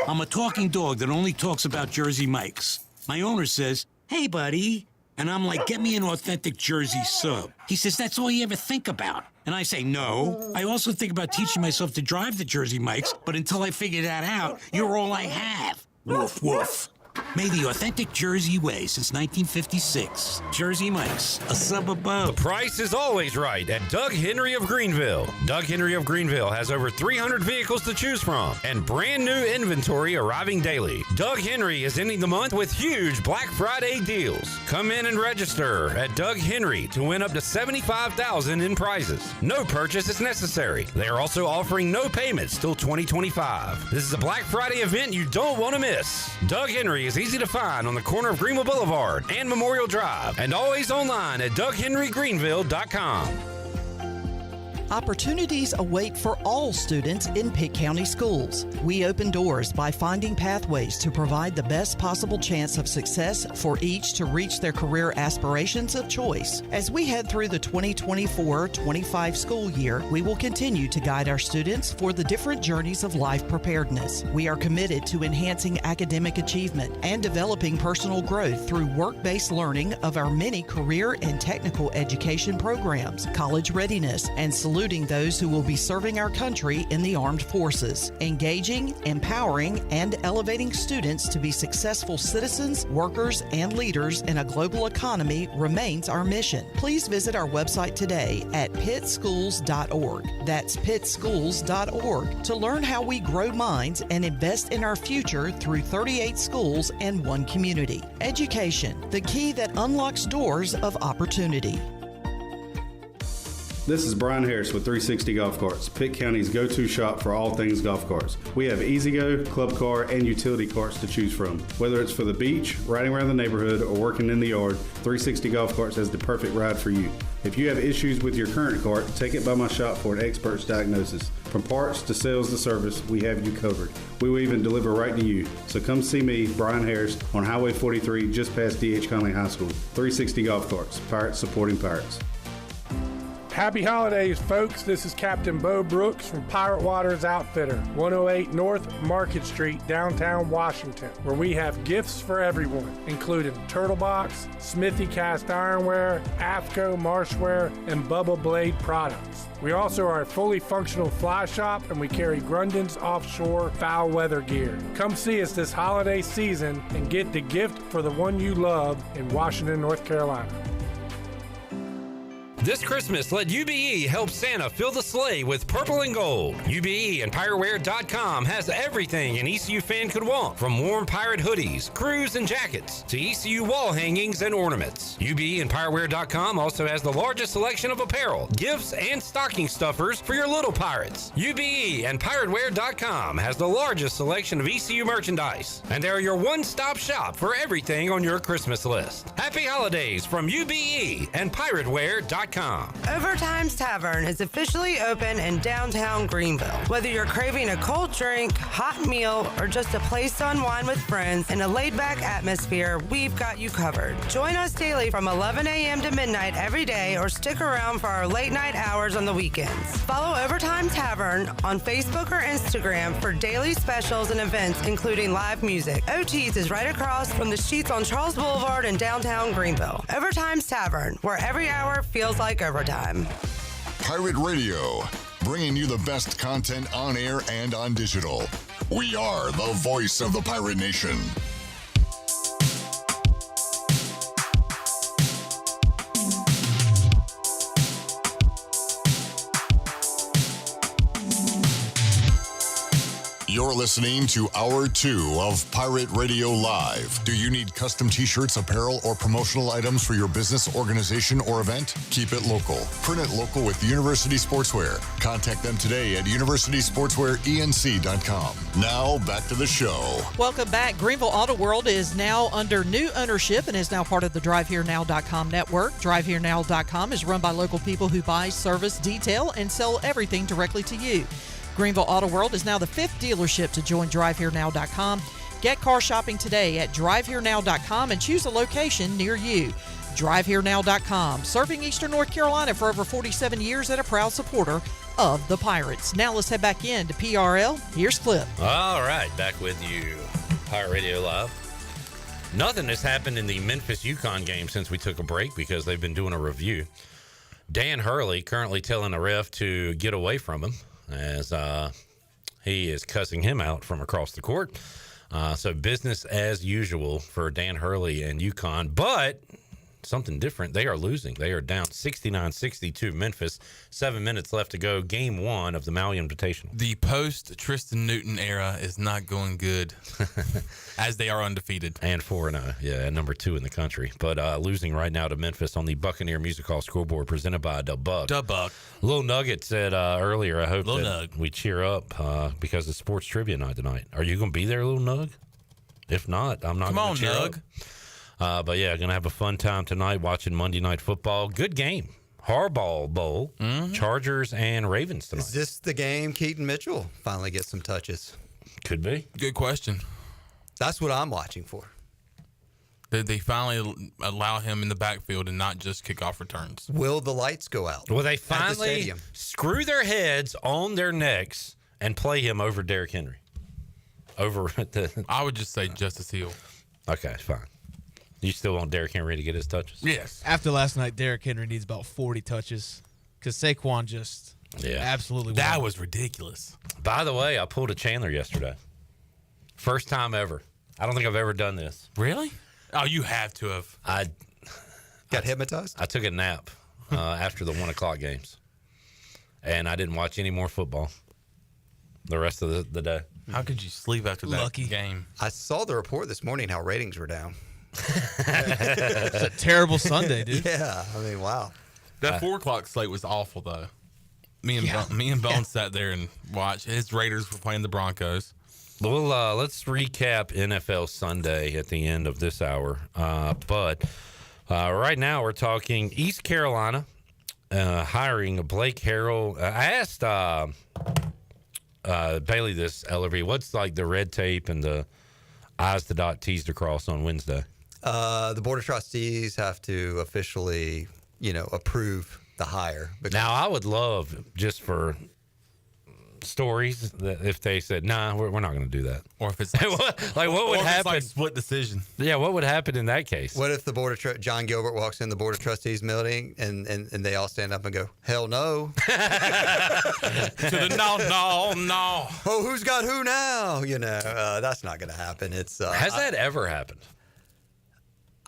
I'm a talking dog that only talks about Jersey Mike's. My owner says, "Hey, buddy." And I'm like, "Get me an authentic Jersey sub." He says, "That's all you ever think about." And I say, "No. I also think about teaching myself to drive the Jersey Mike's, but until I figure that out, you're all I have." Woof, woof. Made the authentic Jersey way since 1956. Jersey Mike's, a sub above. The price is always right at Doug Henry of Greenville. Doug Henry of Greenville has over 300 vehicles to choose from and brand new inventory arriving daily. Doug Henry is ending the month with huge Black Friday deals. Come in and register at Doug Henry to win up to $75,000 in prizes. No purchase is necessary. They are also offering no payments till 2025. This is a Black Friday event you don't want to miss. Doug Henry is easy to find on the corner of Greenville Boulevard and Memorial Drive, and always online at DougHenryGreenville.com. Opportunities await for all students in Pitt County schools. We open doors by finding pathways to provide the best possible chance of success for each to reach their career aspirations of choice. As we head through the 2024-25 school year, we will continue to guide our students for the different journeys of life preparedness. We are committed to enhancing academic achievement and developing personal growth through work-based learning of our many career and technical education programs, college readiness, and solution saluting those who will be serving our country in the armed forces. Engaging, empowering, and elevating students to be successful citizens, workers, and leaders in a global economy remains our mission. Please visit our website today at pittschools.org. That's pittschools.org to learn how we grow minds and invest in our future through 38 schools and one community. Education, the key that unlocks doors of opportunity. This is Brian Harris with 360 Golf Carts, Pitt County's go-to shop for all things golf carts. We have E-Z-Go, club car, and utility carts to choose from. Whether it's for the beach, riding around the neighborhood, or working in the yard, 360 Golf Carts has the perfect ride for you. If you have issues with your current cart, take it by my shop for an expert's diagnosis. From parts to sales to service, we have you covered. We will even deliver right to you. So come see me, Brian Harris, on Highway 43, just past D.H. Conley High School. 360 Golf Carts, Pirates supporting Pirates. Happy holidays, folks. This is Captain Bo Brooks from Pirate Waters Outfitter, 108 North Market Street, downtown Washington, where we have gifts for everyone, including Turtle Box, Smithy Cast Ironware, AFCO Marshware, and Bubba Blade products. We also are a fully functional fly shop, and we carry Grundon's offshore foul weather gear. Come see us this holiday season and get the gift for the one you love in Washington, North Carolina. This Christmas, let UBE help Santa fill the sleigh with purple and gold. UBE and PirateWear.com has everything an ECU fan could want, from warm pirate hoodies, crews, and jackets, to ECU wall hangings and ornaments. UBE and PirateWear.com also has the largest selection of apparel, gifts, and stocking stuffers for your little pirates. UBE and PirateWear.com has the largest selection of ECU merchandise, and they're your one-stop shop for everything on your Christmas list. Happy holidays from UBE and PirateWear.com. Overtime's Tavern is officially open in downtown Greenville. Whether you're craving a cold drink, hot meal, or just a place to unwind with friends in a laid-back atmosphere, we've got you covered. Join us daily from 11 a.m. to midnight every day, or stick around for our late-night hours on the weekends. Follow Overtime Tavern on Facebook or Instagram for daily specials and events, including live music. OT's is right across from the Sheets on Charles Boulevard in downtown Greenville. Overtime's Tavern, where every hour feels like overtime. Pirate Radio, bringing you the best content on air and on digital. We are the voice of the Pirate Nation. You're listening to Hour 2 of Pirate Radio Live. Do you need custom t-shirts, apparel, or promotional items for your business, organization, or event? Keep it local. Print it local with University Sportswear. Contact them today at universitysportswearenc.com. Now, back to the show. Welcome back. Greenville Auto World is now under new ownership and is now part of the DriveHereNow.com network. DriveHereNow.com is run by local people who buy, service, detail, and sell everything directly to you. Greenville Auto World is now the 5th dealership to join DriveHereNow.com. Get car shopping today at DriveHereNow.com and choose a location near you. DriveHereNow.com, serving Eastern North Carolina for over 47 years and a proud supporter of the Pirates. Now let's head back in to PRL. Here's Clip. All right, back with you, Pirate Radio Live. Nothing has happened in the Memphis-UConn game since we took a break because they've been doing a review. Dan Hurley currently telling the ref to get away from him, as he is cussing him out from across the court. So business as usual for Dan Hurley and UConn, but something different. They are losing. They are down 69-62 Memphis. 7 minutes left to go. Game 1 of the Maui Invitational. The post-Tristan Newton era is not going good as they are undefeated. And 4-0. Yeah, number 2 in the country. But losing right now to Memphis on the Buccaneer Music Hall scoreboard presented by Da Buck. Da Buck. Lil Nugget said earlier, I hope Lil that we cheer up because it's sports trivia night tonight. Are you going to be there, Lil Nug? If not, I'm not going to cheer up. But yeah, going to have a fun time tonight watching Monday Night Football. Good game. Harbaugh Bowl. Mm-hmm. Chargers and Ravens tonight. Is this the game Keaton Mitchell finally gets some touches? Could be. Good question. That's what I'm watching for. Did they finally allow him in the backfield and not just kickoff returns? Will the lights go out? Will they finally screw their heads on their necks and play him over Derrick Henry? I would just say Justice Hill. Okay, fine. You still want Derrick Henry to get his touches? Yes. After last night, Derrick Henry needs about 40 touches because Saquon just Yeah. Absolutely. That was ridiculous. By the way, I pulled a Chandler yesterday. First time ever. I don't think I've ever done this. Really? Oh, you have to have. I got hypnotized? I took a nap after the 1 o'clock games. And I didn't watch any more football the rest of the day. How could you sleep after that game? I saw the report this morning how ratings were down. It's a terrible Sunday, dude. Yeah, I mean, wow. That 4 o'clock slate was awful, though. Me and Bone sat there and watched. His Raiders were playing the Broncos. Well, let's recap NFL Sunday at the end of this hour. But right now we're talking East Carolina hiring Blake Harrell. I asked Bailey this, Ellerbe, what's like the red tape and the I's to dot, T's to cross on Wednesday? The Board of Trustees have to officially, approve the hire. Now, I would love, just for stories, that if they said, nah, we're not going to do that. Or if it's what would happen? Like split decision. Yeah, what would happen in that case? What if the John Gilbert walks in the Board of Trustees meeting and they all stand up and go, hell no. To the no. Oh, who's got who now? That's not going to happen. Has that ever happened?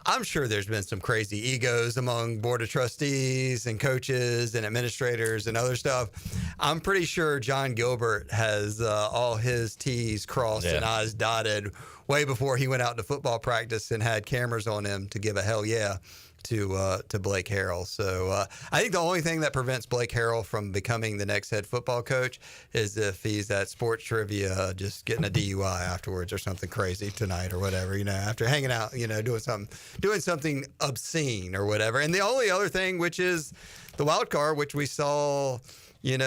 I'm sure there's been some crazy egos among Board of Trustees and coaches and administrators and other stuff. I'm pretty sure John Gilbert has all his T's crossed and I's dotted way before he went out to football practice and had cameras on him to give a hell yeah to Blake Harrell. So I think the only thing that prevents Blake Harrell from becoming the next head football coach is if he's at sports trivia just getting a DUI afterwards or something crazy tonight or whatever, after hanging out, doing something obscene or whatever. And the only other thing, which is the wild card, which we saw, if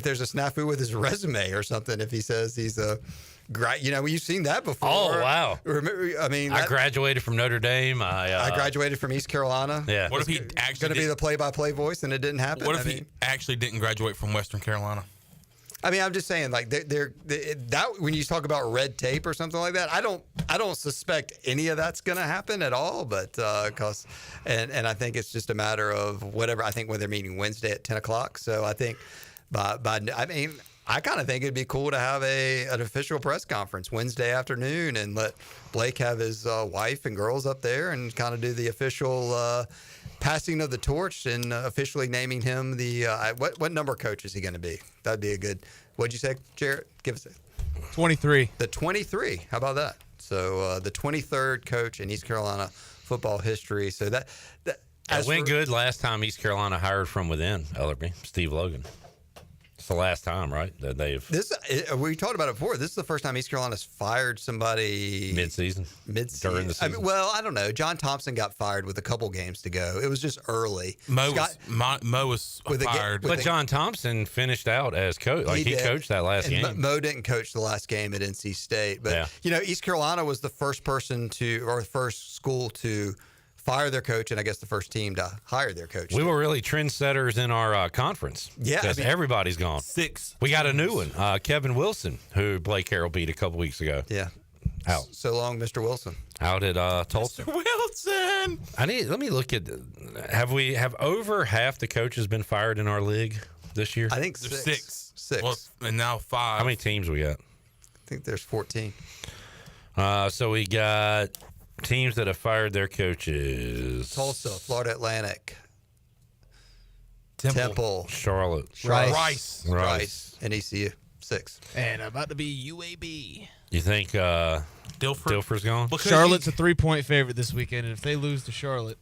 there's a snafu with his resume or something, if he says he's a great, you've seen that before. Oh, wow. Remember, I graduated from Notre Dame. I graduated from East Carolina. Yeah. What if he actually going to be the play-by-play voice and it didn't happen? What if he actually didn't graduate from Western Carolina? I mean, I'm just saying, like, that when you talk about red tape or something like that, I don't suspect any of that's going to happen at all. But and I think it's just a matter of whatever. I think when they're meeting Wednesday at 10 o'clock. So I think I kind of think it'd be cool to have an official press conference Wednesday afternoon and let Blake have his wife and girls up there and kind of do the official passing of the torch and officially naming him the what number coach is he going to be? That'd be a good. What'd you say, Jared? Give us 23. The 23. How about that? So the 23rd coach in East Carolina football history. So that went good last time East Carolina hired from within, Ellerbe, Steve Logan. It's the last time, right? That they've we talked about it before. This is the first time East Carolina's fired somebody mid-season during the season. I mean, well, I don't know. John Thompson got fired with a couple games to go. It was just early. Mo was fired, but John Thompson finished out as coach. Like he coached that last game. Mo didn't coach the last game at NC State, but East Carolina was the first first school to fire their coach, and I guess the first team to hire their coach. We were really trendsetters in our conference. Yeah. Because everybody's gone. 6. We got a new one. Kevin Wilson, who Blake Harrell beat a couple weeks ago. Yeah. Out. So long, Mr. Wilson. Out at Tulsa. Mr. Wilson! Let me look at, have over half the coaches been fired in our league this year? I think there's 6. 6. Well, and now 5. How many teams we got? I think there's 14. So we got teams that have fired their coaches: Tulsa, Florida Atlantic, Temple, Charlotte, Rice, and ECU. 6. And about to be UAB. You think Dilfer's gone? Because Charlotte's a 3-point favorite this weekend, and if they lose to Charlotte,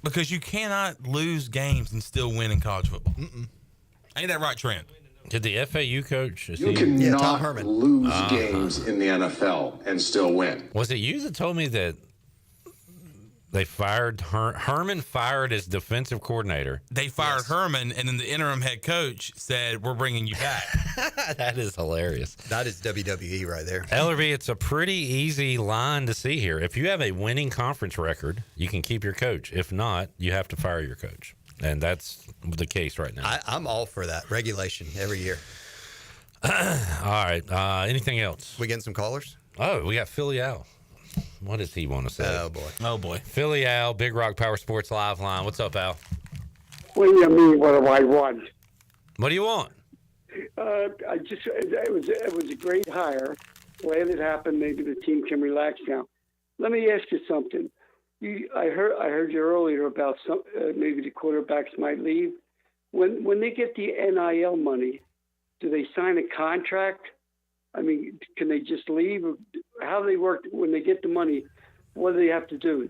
because you cannot lose games and still win in college football. Ain't that right, Trent? Did the FAU coach? You cannot lose games in the NFL and still win. Was it you that told me that they fired Herman fired his defensive coordinator? They fired Herman, and then the interim head coach said, "We're bringing you back." That is hilarious. That is WWE right there. Ellerbe, it's a pretty easy line to see here. If you have a winning conference record, you can keep your coach. If not, you have to fire your coach. And that's the case right now. I'm all for that. Regulation every year. All right. Anything else? We getting some callers? Oh, we got Philly Al. What does he want to say? Oh, boy. Oh, boy. Philly Al, Big Rock Power Sports Live Line. What's up, Al? What do you mean? What do I want? What do you want? It was a great hire. Glad it happened. Maybe the team can relax now. Let me ask you something. I heard you earlier about maybe the quarterbacks might leave. When they get the NIL money, do they sign a contract? I mean, can they just leave? How do they work when they get the money? What do they have to do?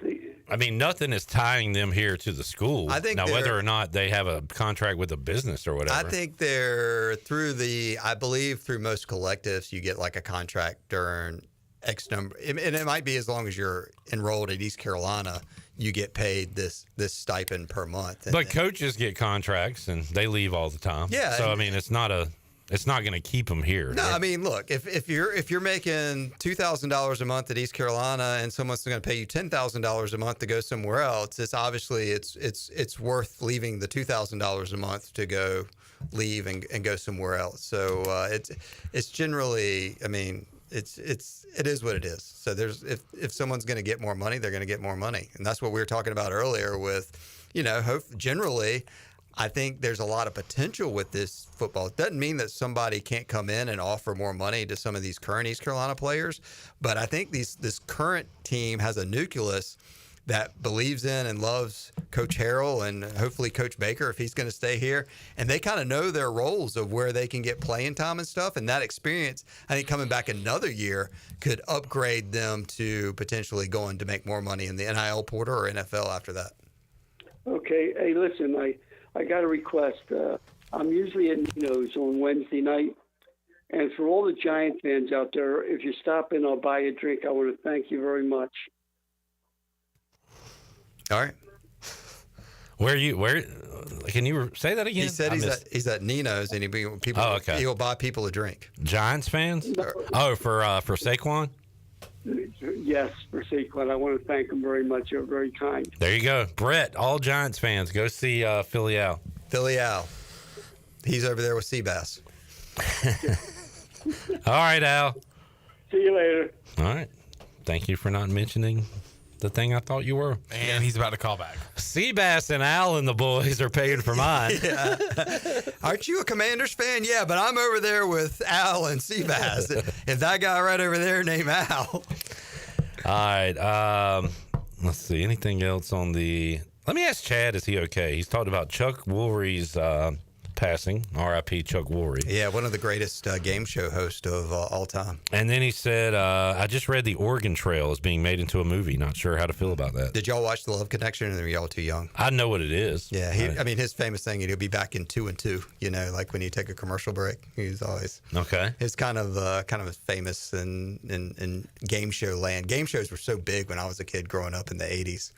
I mean, nothing is tying them here to the school. I think now, whether or not they have a contract with a business or whatever. I think they're I believe through most collectives, you get like a contract during X number, and it might be as long as you're enrolled at East Carolina, you get paid this stipend per month. But coaches get contracts and they leave all the time. Yeah. So I mean, it's not going to keep them here. No, I mean, look, if you're making $2,000 a month at East Carolina and someone's going to pay you $10,000 a month to go somewhere else, it's obviously it's worth leaving the $2,000 a month to go leave and go somewhere else. So it's generally, I mean, it is what it is. So if someone's going to get more money, they're going to get more money, and that's what we were talking about earlier with, generally. I think there's a lot of potential with this football. It doesn't mean that somebody can't come in and offer more money to some of these current East Carolina players, but I think this current team has a nucleus that believes in and loves Coach Harrell and hopefully Coach Baker if he's going to stay here. And they kind of know their roles of where they can get playing time and stuff. And that experience, I think coming back another year could upgrade them to potentially going to make more money in the NIL portal or NFL after that. Okay. Hey, listen, I got a request. I'm usually at Nino's on Wednesday night. And for all the Giant fans out there, if you stop in, I'll buy you a drink. I want to thank you very much. All right. Where can you say that again? He said he's at Nino's and he'll buy people a drink. Giants fans? Oh, for Saquon? Yes, for Saquon. I want to thank him very much. You're very kind. There you go. Brett, all Giants fans, go see Philly Al. Philly Al. He's over there with Seabass. All right, Al. See you later. All right. Thank you for not mentioning the thing I thought you were. And he's about to call back. Seabass and Al and the boys are paying for mine. Yeah. Aren't you a Commanders fan? Yeah, but I'm over there with Al and Seabass. If that guy right over there named Al. All right. Let's see. Anything else on the... Let me ask Chad, is he okay? He's talked about Chuck Woolery's passing. R.I.P. Chuck Woolery. Yeah, one of the greatest game show hosts of all time. And then he said, I just read the Oregon Trail is being made into a movie. Not sure how to feel about that. Did y'all watch The Love Connection, or are y'all too young? I know what it is. Yeah, his famous thing, he'll be back in 2 and 2, like when you take a commercial break. He's always... Okay. It's kind of famous in game show land. Game shows were so big when I was a kid growing up in the 80s.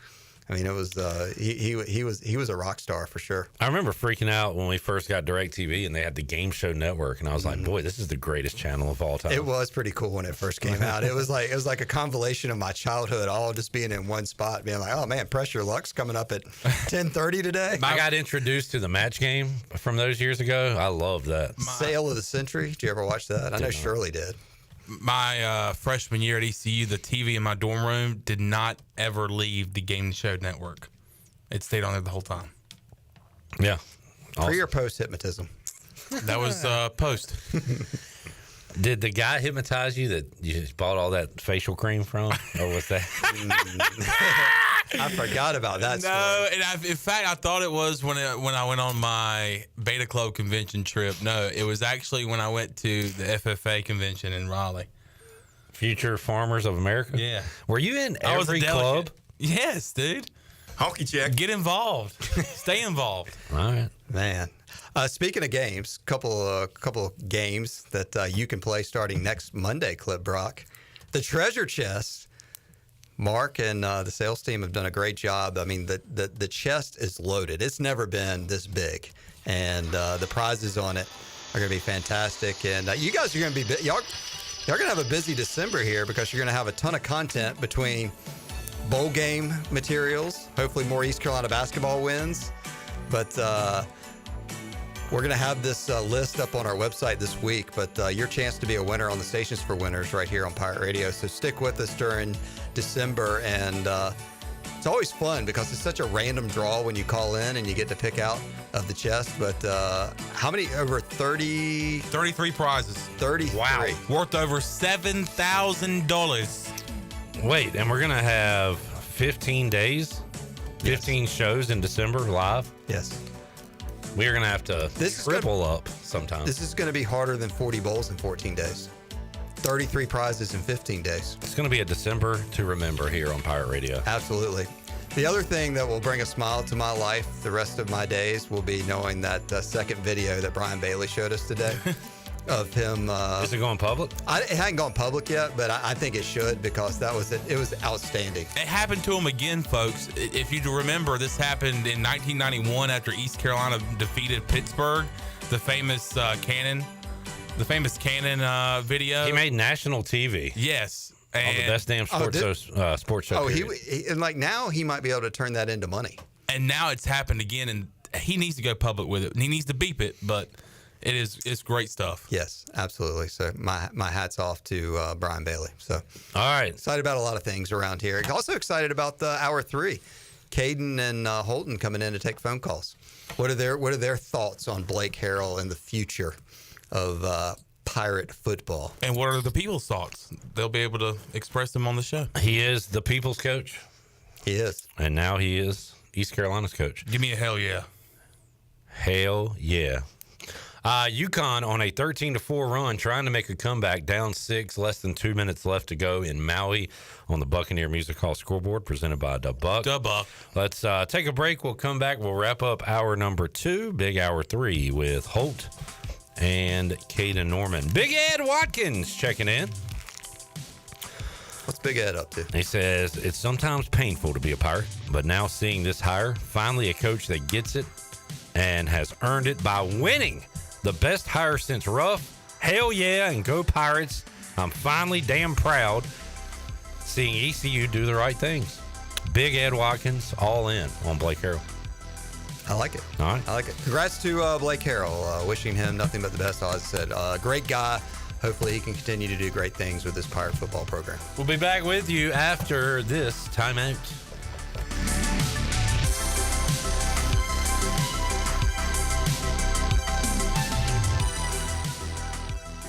I mean, it was he was a rock star for sure. I remember freaking out when we first got DirecTV and they had the Game Show Network, and I was like, "Boy, this is the greatest channel of all time." It was pretty cool when it first came out. It was like a convolution of my childhood, all just being in one spot, being like, "Oh man, Press Your Luck's coming up at 10:30 today." I got introduced to the Match Game from those years ago. I loved that. Sale of the Century. Did you ever watch that? I know Shirley did. My freshman year at ECU, the TV in my dorm room did not ever leave the Game Show Network. It stayed on there the whole time. Yeah. Awesome. Pre or post hypnotism? That was post. Did the guy hypnotize you that you bought all that facial cream from? Or was that? I forgot about that story. No, and in fact, I thought it was when I went on my Beta Club convention trip. No, it was actually when I went to the FFA convention in Raleigh. Future Farmers of America? Yeah. Were you in every club? Yes, dude. Honky check. Get involved. Stay involved. All right. Man. Speaking of games, couple of games that you can play starting next Monday, Clip Brock. The Treasure Chest. Mark and the sales team have done a great job. I mean, the chest is loaded. It's never been this big, and the prizes on it are going to be fantastic. And you guys are going to be y'all going to have a busy December here because you're going to have a ton of content between bowl game materials, hopefully more East Carolina basketball wins, but we're going to have this list up on our website this week. But your chance to be a winner on the Stations for Winners right here on Pirate Radio. So stick with us during December, and It's always fun because it's such a random draw when you call in and you get to pick out of the chest. But how many? Over 30? 33 prizes. 33. Wow. Worth over $7,000. Wait, and we're going to have 15 days? 15 shows in December live? Yes. We're going to have to triple up sometime. This is going to be harder than 40 bowls in 14 days. 33 prizes in 15 days. It's going to be a December to remember here on Pirate Radio. Absolutely. The other thing that will bring a smile to my life the rest of my days will be knowing that second video that Brian Bailey showed us today of him. Is it going public? It hadn't gone public yet, but I think it should because that was it. It was outstanding. It happened to him again, folks. If you remember, this happened in 1991 after East Carolina defeated Pittsburgh, the famous Cannon video. He made national TV. Yes. On the best damn sports show. Oh, he and like now he might be able to turn that into money. And now it's happened again, and he needs to go public with it. He needs to beep it, but it's great stuff. Yes, absolutely. So my hat's off to Brian Bailey. So all right, excited about a lot of things around here. Also excited about the hour 3, Caiden and Holton coming in to take phone calls. What are their thoughts on Blake Harrell and the future of Pirate football? And what are the people's thoughts? They'll be able to express them on the show. He is the people's coach. He is. And now he is East Carolina's coach. Give me a hell yeah. Hell yeah. UConn on a 13-4 run, trying to make a comeback, down 6, less than 2 minutes left to go in Maui on the Buccaneer Music Hall scoreboard, presented by Da Buck. Da Buck. Let's take a break. We'll come back. We'll wrap up hour number 2, big hour 3 with Holt and Caiden Norman. Big Ed Watkins checking in. What's Big Ed up to? He says, it's sometimes painful to be a Pirate, but now seeing this hire, finally a coach that gets it and has earned it by winning. The best hire since Ruff. Hell yeah, and go Pirates. I'm finally damn proud seeing ECU do the right things. Big Ed Watkins, all in on Blake Harrell. I like it. All right. I like it. Congrats to Blake Harrell. Wishing him nothing but the best. As I said, great guy. Hopefully he can continue to do great things with this Pirate football program. We'll be back with you after this timeout.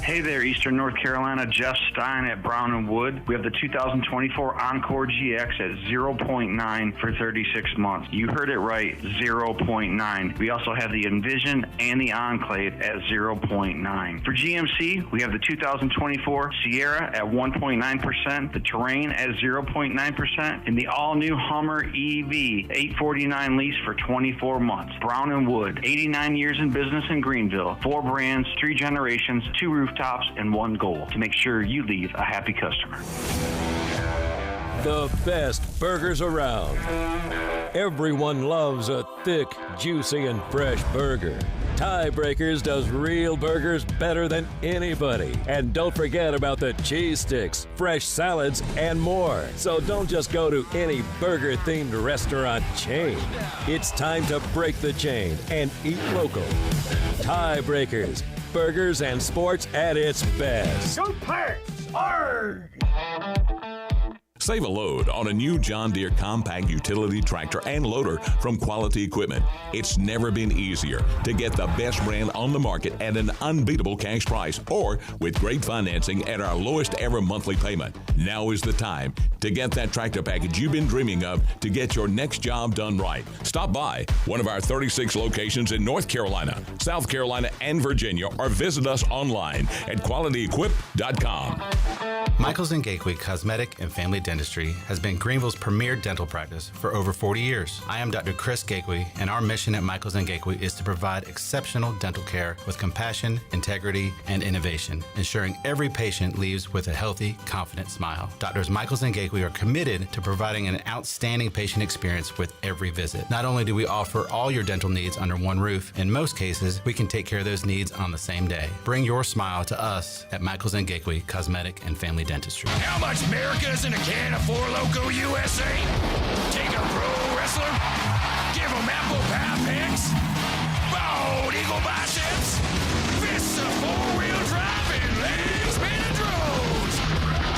Hey there, Eastern North Carolina. Jeff Stein at Brown and Wood. We have the 2024 Encore GX at 0.9 for 36 months. You heard it right, 0.9. We also have the Envision and the Enclave at 0.9. For GMC, we have the 2024 Sierra at 1.9%, the Terrain at 0.9%, and the all-new Hummer EV 849 lease for 24 months. Brown and Wood, 89 years in business in Greenville. 4 brands, 3 generations, 2 rooftops, and 1 goal: to make sure you leave a happy customer. The best burgers around. Everyone loves a thick, juicy, and fresh burger. Tiebreakers does real burgers better than anybody. And don't forget about the cheese sticks, fresh salads, and more. So don't just go to any burger-themed restaurant chain. It's time to break the chain and eat local. Tiebreakers. Burgers and sports at its best. Go Pirates! Arrgh! Save a load on a new John Deere compact utility tractor and loader from Quality Equipment. It's never been easier to get the best brand on the market at an unbeatable cash price or with great financing at our lowest ever monthly payment. Now is the time to get that tractor package you've been dreaming of to get your next job done right. Stop by one of our 36 locations in North Carolina, South Carolina, and Virginia, or visit us online at qualityequip.com. Michaels & Gateway Cosmetic and Family Dentistry has been Greenville's premier dental practice for over 40 years. I am Dr. Chris Gateway, and our mission at Michaels & Gateway is to provide exceptional dental care with compassion, integrity, and innovation, ensuring every patient leaves with a healthy, confident smile. Doctors Michaels & Gateway are committed to providing an outstanding patient experience with every visit. Not only do we offer all your dental needs under one roof, in most cases, we can take care of those needs on the same day. Bring your smile to us at Michaels & Gateway Cosmetic and Family Dentistry. How much America's in a can of 4 Loko USA? Take a pro wrestler, give him apple pie picks, bald eagle biceps, fists of 4-wheel drive, and legs made of drones.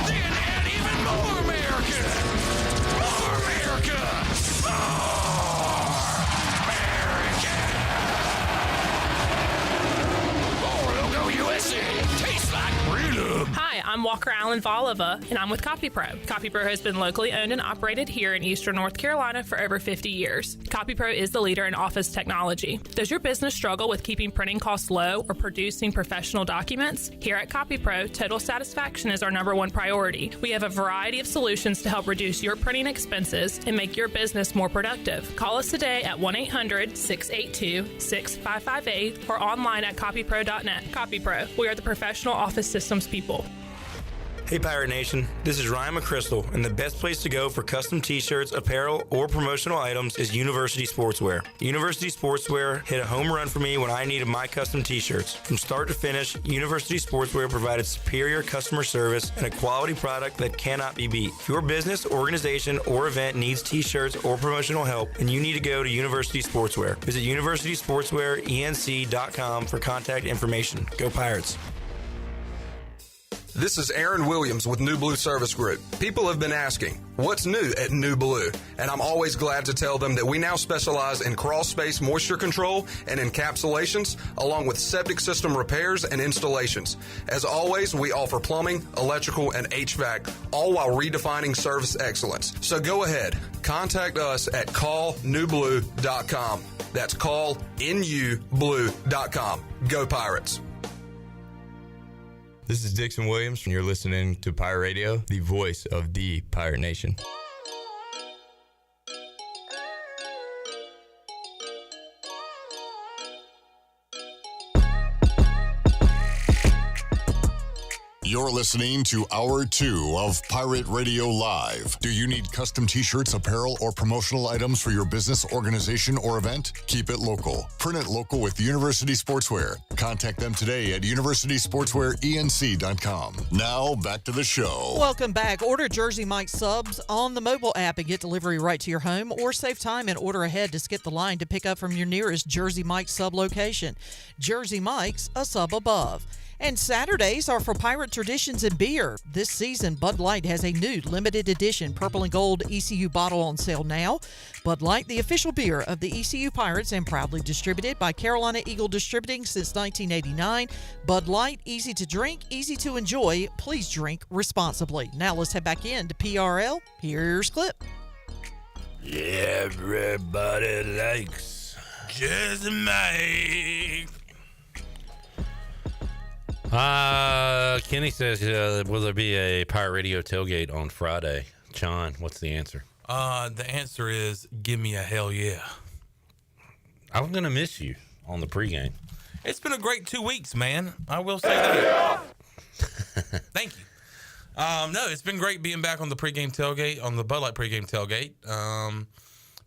Then add even more America. More America. I'm Walker Allen Volova, and I'm with CopyPro. CopyPro has been locally owned and operated here in Eastern North Carolina for over 50 years. CopyPro is the leader in office technology. Does your business struggle with keeping printing costs low or producing professional documents? Here at CopyPro, total satisfaction is our #1 priority. We have a variety of solutions to help reduce your printing expenses and make your business more productive. Call us today at 1-800-682-6558 or online at copypro.net. CopyPro, we are the professional office systems people. Hey Pirate Nation, this is Ryan McChrystal, and the best place to go for custom t-shirts, apparel, or promotional items is University Sportswear. University Sportswear hit a home run for me when I needed my custom t-shirts. From start to finish, University Sportswear provided superior customer service and a quality product that cannot be beat. If your business, organization, or event needs t-shirts or promotional help, then you need to go to University Sportswear. Visit universitysportswearenc.com for contact information. Go Pirates! This is Aaron Williams with New Blue Service Group. People have been asking, what's new at New Blue? And I'm always glad to tell them that we now specialize in crawl space moisture control and encapsulations, along with septic system repairs and installations. As always, we offer plumbing, electrical, and HVAC, all while redefining service excellence. So go ahead, contact us at callnewblue.com. That's callnublue.com. Go Pirates! This is Dixon Williams, and you're listening to Pirate Radio, the voice of the Pirate Nation. You're listening to Hour 2 of Pirate Radio Live. Do you need custom t-shirts, apparel, or promotional items for your business, organization, or event? Keep it local. Print it local with University Sportswear. Contact them today at universitysportswearenc.com. Now, back to the show. Welcome back. Order Jersey Mike's subs on the mobile app and get delivery right to your home, or save time and order ahead to skip the line to pick up from your nearest Jersey Mike's sub location. Jersey Mike's, a sub above. And Saturdays are for Pirate Traditions and Beer. This season, Bud Light has a new limited edition purple and gold ECU bottle on sale now. Bud Light, the official beer of the ECU Pirates and proudly distributed by Carolina Eagle Distributing since 1989. Bud Light, easy to drink, easy to enjoy. Please drink responsibly. Now let's head back in to PRL. Here's Clip. Everybody likes Jersey Mike. Kenny says, will there be a Pirate Radio tailgate on Friday? John, what's the answer? The answer is, give me a hell yeah. I'm going to miss you on the pregame. It's been a great 2 weeks, man. I will say that. Thank you. No, it's been great being back on the pregame tailgate, on the Bud Light pregame tailgate.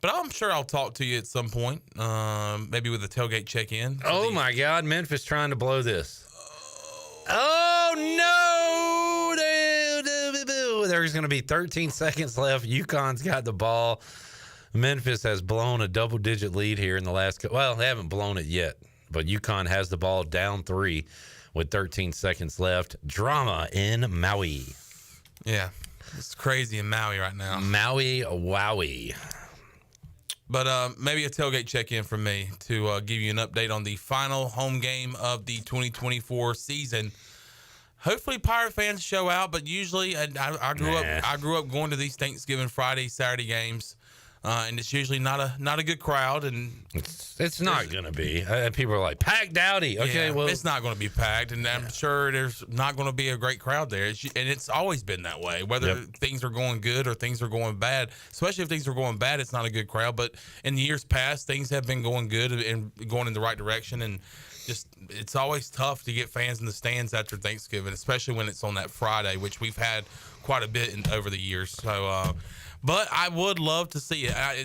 But I'm sure I'll talk to you at some point, maybe with a tailgate check-in. Oh, my God. Memphis trying to blow this. Oh, no. There's going to be 13 seconds left. UConn's got the ball. Memphis has blown a double-digit lead here in the last – well, they haven't blown it yet, but UConn has the ball down 3 with 13 seconds left. Drama in Maui. Yeah, it's crazy in Maui right now. Maui, wowie. But maybe a tailgate check-in from me to give you an update on the final home game of the 2024 season. Hopefully, Pirate fans show out, but usually I grew up going to these Thanksgiving, Friday, Saturday games, and it's usually not a good crowd. And it's not going to be. People are like, packed Dowdy. Okay, yeah, well, it's not going to be packed, and I'm sure there's not going to be a great crowd there. And it's always been that way, whether things are going good or things are going bad. Especially if things are going bad, it's not a good crowd. But in the years past, things have been going good and going in the right direction. And just it's always tough to get fans in the stands after Thanksgiving, especially when it's on that Friday, which we've had quite a bit over the years. So, but I would love to see it. I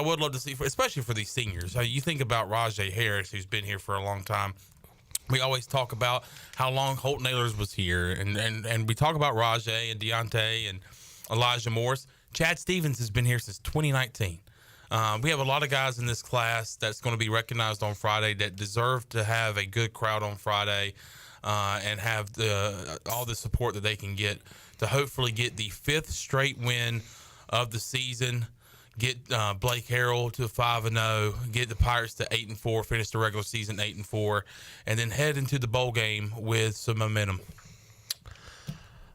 would love to see, especially for these seniors. You think about Rajay Harris, who's been here for a long time. We always talk about how long Holton Ahlers was here, and we talk about Rajay and Deontay and Elijah Morris. Chad Stevens has been here since 2019. We have a lot of guys in this class that's going to be recognized on Friday that deserve to have a good crowd on Friday and have all the support that they can get to hopefully get the 5th straight win of the season, get Blake Harrell to 5-0, get the Pirates to 8-4, finish the regular season 8-4, and then head into the bowl game with some momentum.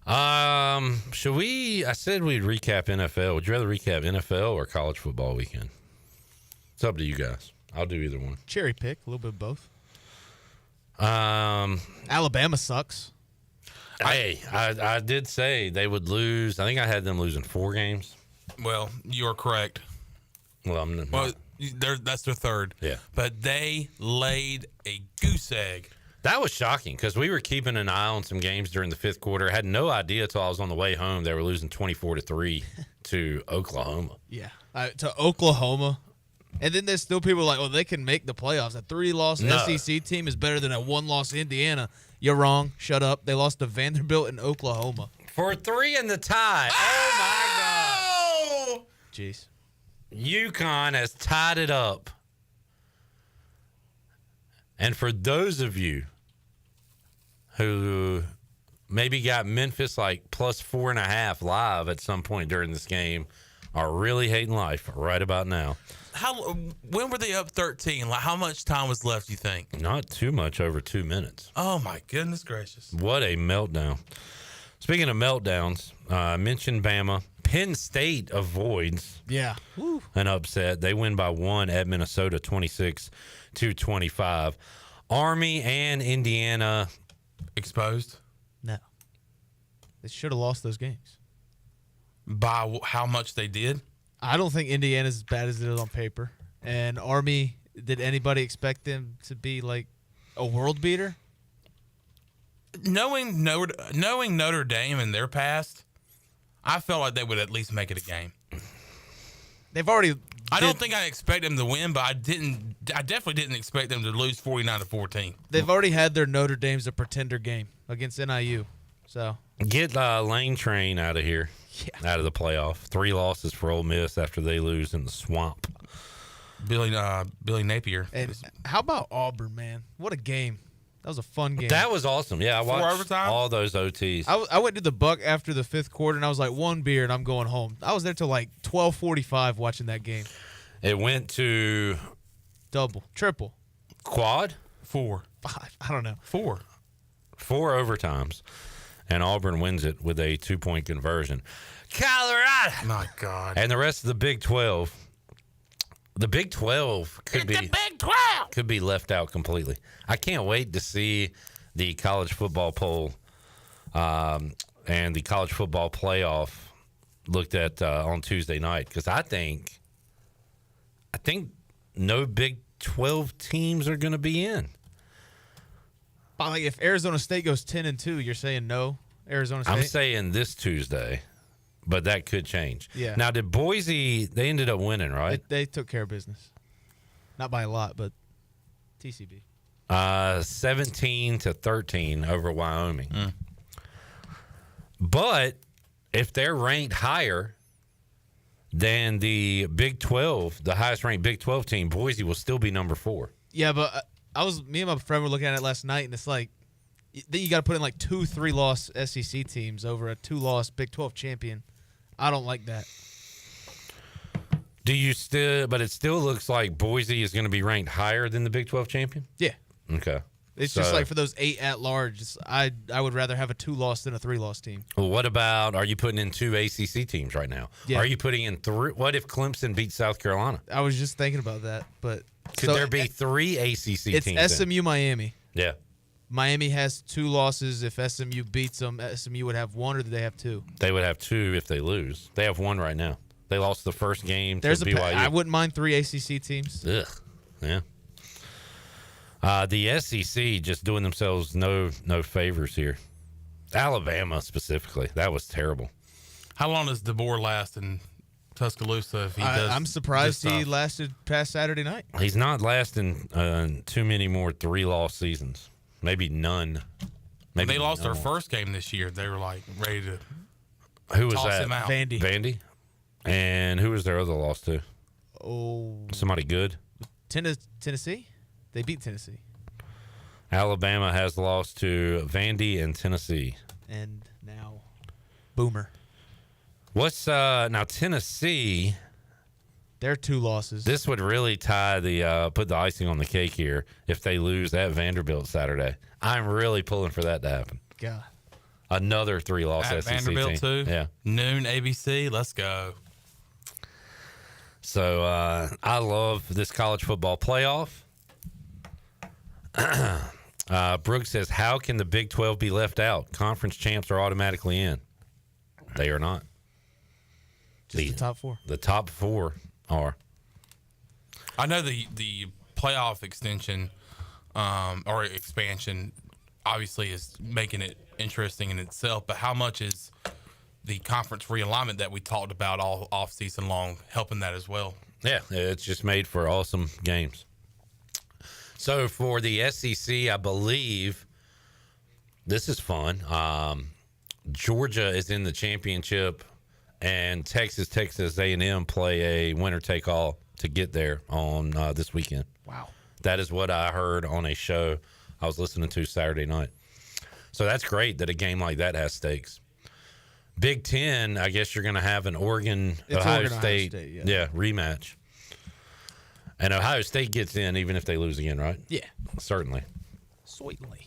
Should we? I said we'd recap NFL. Would you rather recap NFL or college football weekend? It's up to you guys. I'll do either one. Cherry pick, a little bit of both. Alabama sucks. Hey, I did say they would lose. I think I had them losing 4 games. Well, you're correct. Well, that's their third. Yeah. But they laid a goose egg. That was shocking because we were keeping an eye on some games during the 5th quarter. I had no idea until I was on the way home they were losing 24-3 to Oklahoma. Yeah, to Oklahoma. And then there's still people like, they can make the playoffs. A 3-loss SEC team is better than a 1-loss Indiana. You're wrong. Shut up. They lost to Vanderbilt in Oklahoma. For 3 in the tie. Oh, my God. Jeez. UConn has tied it up. And for those of you who maybe got Memphis like plus 4.5 live at some point during this game are really hating life right about now. When were they up 13? Like, how much time was left, you think? Not too much, over 2 minutes. Oh, my goodness gracious. What a meltdown. Speaking of meltdowns, I mentioned Bama. Penn State avoids an upset. They win by 1 at Minnesota, 26-25. Army and Indiana exposed? No. They should have lost those games. By how much they did? I don't think Indiana's as bad as it is on paper. And Army, did anybody expect them to be like a world beater? Knowing Notre Dame in their past, I felt like they would at least make it a game. They've already. I don't think I expect them to win, but I definitely didn't expect them to lose 49-14. They've already had their Notre Dame's a pretender game against NIU. So get Lane Train out of here, out of the playoff. 3 losses for Ole Miss after they lose in the swamp. Billy Napier. And how about Auburn, man? What a game. That was a fun game. That was awesome. Yeah, I watched all those OTs. I went to the Buck after the 5th quarter, and I was like, 1 beer, and I'm going home. I was there till like 12:45 watching that game. It went to double, triple, quad, 4, 5. I don't know. 4 overtimes, and Auburn wins it with a 2-point conversion. Colorado, my God, and the rest of the Big 12. The Big 12 could be left out completely. I can't wait to see the college football poll and the college football playoff looked at on Tuesday night, because I think no Big 12 teams are going to be in. Like if Arizona State goes 10-2, you're saying no Arizona State? I'm saying this Tuesday. But that could change. Yeah. Now, did Boise, they ended up winning, right? They took care of business. Not by a lot, but TCB. 17-13 over Wyoming. But if they're ranked higher than the Big 12, the highest ranked Big 12 team, Boise will still be number 4. Yeah, but me and my friend were looking at it last night, and it's like, then you got to put in like 2 3-loss SEC teams over a 2-loss Big 12 champion. I don't like that. But it still looks like Boise is going to be ranked higher than the Big 12 champion? Yeah. Okay. It's just like for those 8 at-large, I would rather have a 2-loss than a 3-loss team. Well, what about, are you putting in 2 ACC teams right now? Yeah. Are you putting in 3? What if Clemson beats South Carolina? I was just thinking about that. But could there be 3 ACC teams? It's SMU Miami. Yeah. Miami has 2 losses. If SMU beats them, SMU would have 1, or do they have 2? They would have 2 if they lose. They have 1 right now. They lost the first game to BYU. I wouldn't mind 3 ACC teams. Ugh. Yeah. The SEC just doing themselves no favors here. Alabama specifically. That was terrible. How long does DeBoer last in Tuscaloosa if he does? I'm surprised he lasted past Saturday night. He's not lasting too many more 3-loss seasons. Maybe none. Maybe they lost their first game this year. They were like ready to Who was toss that? him out. Vandy. And who was their other loss to? Oh. Somebody good? Tennessee? They beat Tennessee. Alabama has lost to Vandy and Tennessee. And now Boomer. What's now Tennessee? Their 2 losses. This would really tie put the icing on the cake here if they lose at Vanderbilt Saturday. I'm really pulling for that to happen. God. Another 3-loss At SEC Vanderbilt, team. too. Yeah. Noon ABC. Let's go. So I love this college football playoff. Brooks says, how can the Big 12 be left out? Conference champs are automatically in. They are not. Just the top 4. The top 4 are. I know the playoff extension or expansion obviously is making it interesting in itself, but how much is the conference realignment that we talked about all offseason long helping that as well? Yeah, it's just made for awesome games. So for the SEC, I believe this is fun. Georgia is in the championship, and Texas A&M play a winner-take-all to get there on this weekend. Wow. That is what I heard on a show I was listening to Saturday night. So that's great that a game like that has stakes. Big Ten, I guess you're going to have an Ohio State rematch. And Ohio State gets in even if they lose again, right? Yeah. Certainly. Sweetly.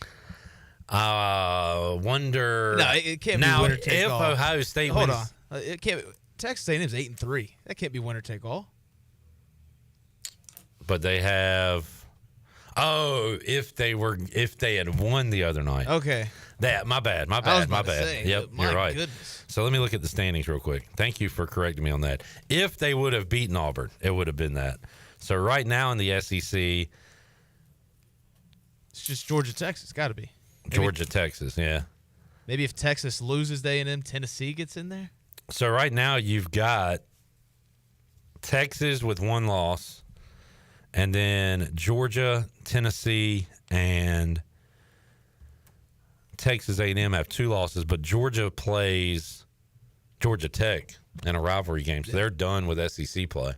Wonder. No, it can't now, be winner take if all. Ohio State Hold wins. on. It can't. Texas A&M's 8-3. That can't be winner take all. But they have. Oh, if they had won the other night. Okay. My bad. Say, yep, my you're right. Goodness. So let me look at the standings real quick. Thank you for correcting me on that. If they would have beaten Auburn, it would have been that. So right now in the SEC, it's just Georgia, Texas. Got to be. Georgia, Texas, yeah. Maybe if Texas loses to A&M, Tennessee gets in there? So right now you've got Texas with 1 loss, and then Georgia, Tennessee, and Texas A&M have 2 losses, but Georgia plays Georgia Tech in a rivalry game, so they're done with SEC play.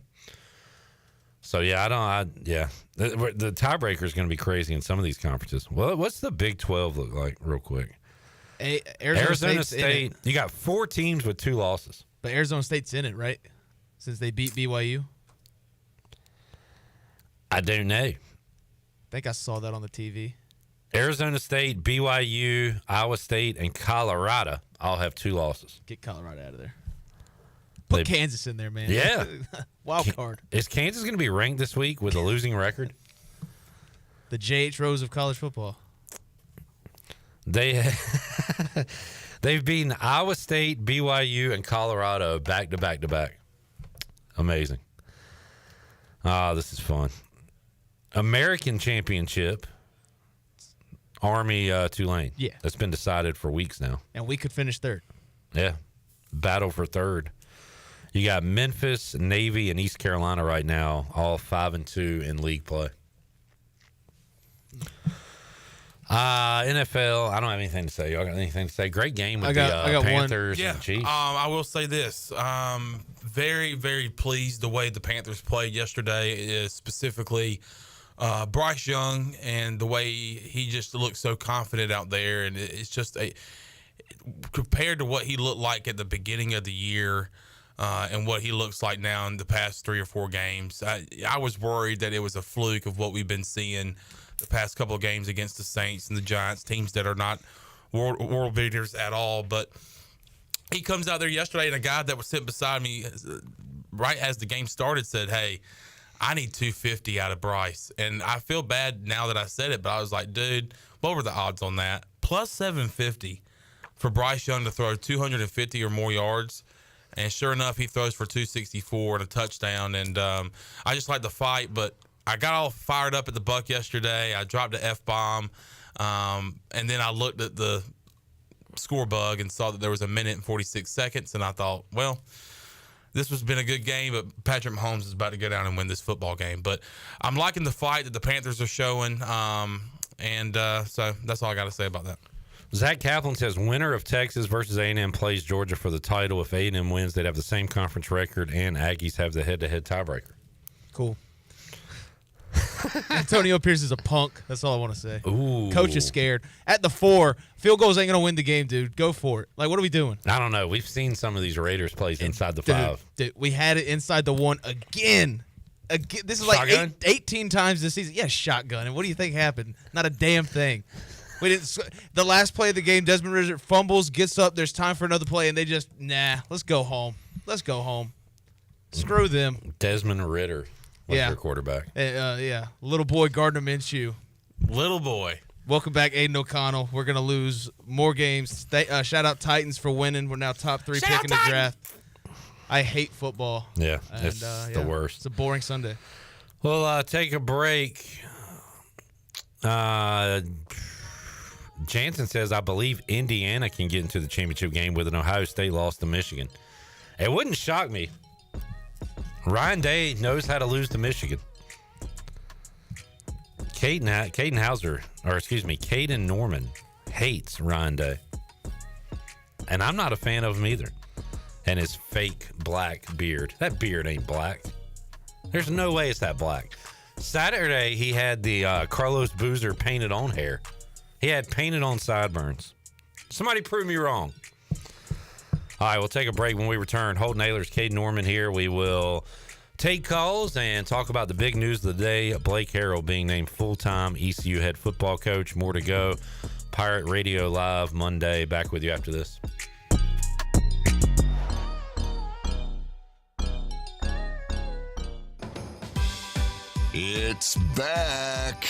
So the tiebreaker is going to be crazy in some of these conferences. Well, what's the Big 12 look like, real quick? Arizona State. You got 4 teams with 2 losses, but Arizona State's in it, right? Since they beat BYU. I don't know. I think I saw that on the TV. Arizona State, BYU, Iowa State, and Colorado all have 2 losses. Get Colorado out of there. Put Kansas in there, man. Yeah. Wild card. Is Kansas going to be ranked this week with a losing record? The J.H. Rose of college football. They've beaten Iowa State, BYU, and Colorado back to back to back. Amazing. This is fun. American Championship, Army Tulane. Yeah. That's been decided for weeks now. And we could finish 3rd. Yeah. Battle for 3rd. You got Memphis, Navy, and East Carolina right now, all 5-2 in league play. NFL, I don't have anything to say. Y'all got anything to say? Great game with the Panthers and Chiefs. I will say this. Very, very pleased the way the Panthers played yesterday, is specifically Bryce Young and the way he just looked so confident out there. And it's just compared to what he looked like at the beginning of the year and what he looks like now in the past 3 or 4 games. I was worried that it was a fluke of what we've been seeing the past couple of games against the Saints and the Giants, teams that are not world beaters at all. But he comes out there yesterday, and a guy that was sitting beside me right as the game started said, hey, I need 250 out of Bryce. And I feel bad now that I said it, but I was like, dude, what were the odds on that? Plus 750 for Bryce Young to throw 250 or more yards. And sure enough, he throws for 264 and a touchdown. And I just like the fight, but I got all fired up at the Buck yesterday. I dropped an F-bomb, and then I looked at the score bug and saw that there was 1 minute and 46 seconds, and I thought, well, this has been a good game, but Patrick Mahomes is about to go down and win this football game. But I'm liking the fight that the Panthers are showing, and so that's all I got to say about that. Zach Kaplan says winner of Texas versus A&M plays Georgia for the title. If A&M wins, they'd have the same conference record, and Aggies have the head-to-head tiebreaker. Cool. Antonio Pierce is a punk. That's all I want to say. Ooh. Coach is scared. At the 4, field goals ain't going to win the game, dude. Go for it. Like, what are we doing? I don't know. We've seen some of these Raiders plays inside the 5. Dude, we had it inside the 1 again. This is like 18 times this season. Yeah, shotgun. And what do you think happened? Not a damn thing. We didn't. The last play of the game, Desmond Ridder fumbles, gets up. There's time for another play, and they just let's go home. Let's go home. Screw them. Desmond Ridder was their quarterback. Little boy Gardner Minshew. Little boy. Welcome back, Aiden O'Connell. We're gonna lose more games. Shout out Titans for winning. We're now top 3 pick in the draft. I hate football. Yeah, it's the worst. It's a boring Sunday. Well, take a break. Jansen says, I believe Indiana can get into the championship game with an Ohio State loss to Michigan. It wouldn't shock me. Ryan Day knows how to lose to Michigan. Caiden Norman hates Ryan Day. And I'm not a fan of him either. And his fake black beard. That beard ain't black. There's no way it's that black. Saturday, he had the Carlos Boozer painted on hair. He had painted on sideburns. Somebody prove me wrong. All right, we'll take a break. When we return, Holton Ahlers Caiden Norman here. We will take calls and talk about the big news of the day. Blake Harrell being named full-time ECU head football coach. More to go. Pirate Radio Live Monday. Back with you after this. It's back.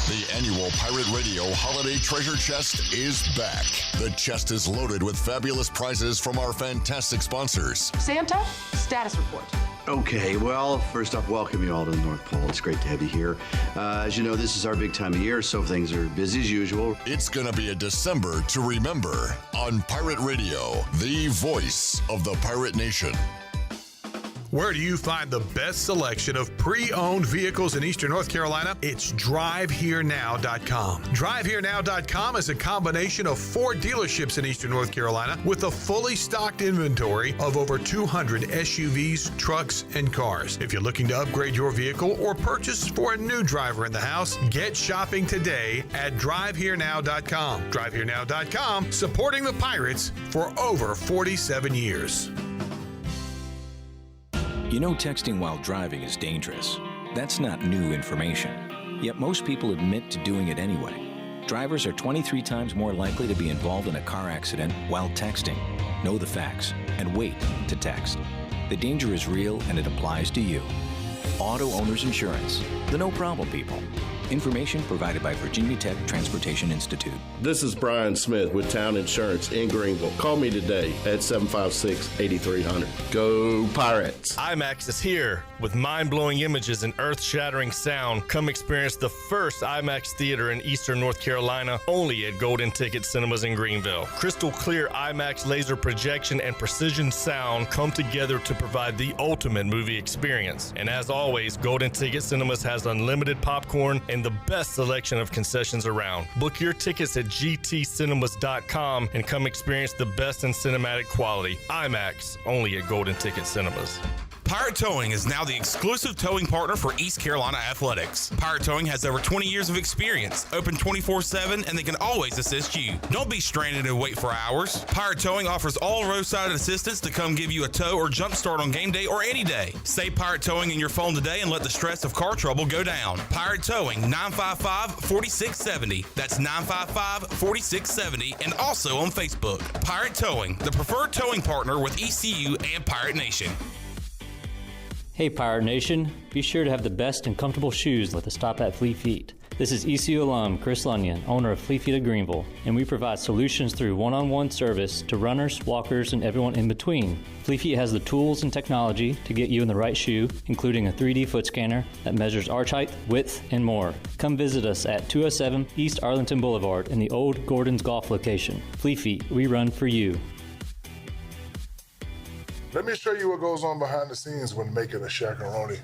The annual Pirate Radio Holiday Treasure Chest is back. The chest is loaded with fabulous prizes from our fantastic sponsors. Santa, status report. Okay, well, first off, welcome you all to the North Pole. It's great to have you here. As you know, this is our big time of year, so things are busy as usual. It's going to be a December to remember on Pirate Radio, the voice of the Pirate Nation. Where do you find the best selection of pre-owned vehicles in Eastern North Carolina? It's DriveHereNow.com. DriveHereNow.com is a combination of 4 dealerships in Eastern North Carolina with a fully stocked inventory of over 200 SUVs, trucks, and cars. If you're looking to upgrade your vehicle or purchase for a new driver in the house, get shopping today at DriveHereNow.com. DriveHereNow.com, supporting the Pirates for over 47 years. You know, texting while driving is dangerous. That's not new information. Yet most people admit to doing it anyway. Drivers are 23 times more likely to be involved in a car accident while texting. Know the facts and wait to text. The danger is real and it applies to you. Auto Owners Insurance, the no problem people. Information provided by Virginia Tech Transportation Institute. This is Brian Smith with Town Insurance in Greenville. Call me today at 756-8300. Go Pirates! IMAX is here with mind-blowing images and earth-shattering sound. Come experience the first IMAX theater in Eastern North Carolina, only at Golden Ticket Cinemas in Greenville. Crystal clear IMAX laser projection and precision sound come together to provide the ultimate movie experience. And as always, Golden Ticket Cinemas has unlimited popcorn and the best selection of concessions around. Book your tickets at gtcinemas.com and come experience the best in cinematic quality. IMAX, only at Golden Ticket Cinemas. Pirate Towing is now the exclusive towing partner for East Carolina Athletics. Pirate Towing has over 20 years of experience, open 24/7, and they can always assist you. Don't be stranded and wait for hours. Pirate Towing offers all roadside assistance to come give you a tow or jump start on game day or any day. Save Pirate Towing in your phone today and let the stress of car trouble go down. Pirate Towing, 955-4670. That's 955-4670, and also on Facebook. Pirate Towing, the preferred towing partner with ECU and Pirate Nation. Hey Pirate Nation, be sure to have the best and comfortable shoes with a stop at Fleet Feet. This is ECU alum Chris Lunyon, owner of Fleet Feet of Greenville, and we provide solutions through one-on-one service to runners, walkers, and everyone in between. Fleet Feet has the tools and technology to get you in the right shoe, including a 3D foot scanner that measures arch height, width, and more. Come visit us at 207 East Arlington Boulevard in the old Gordon's Golf location. Fleet Feet, we run for you. Let me show you what goes on behind the scenes when making a Shaq-a-Roni.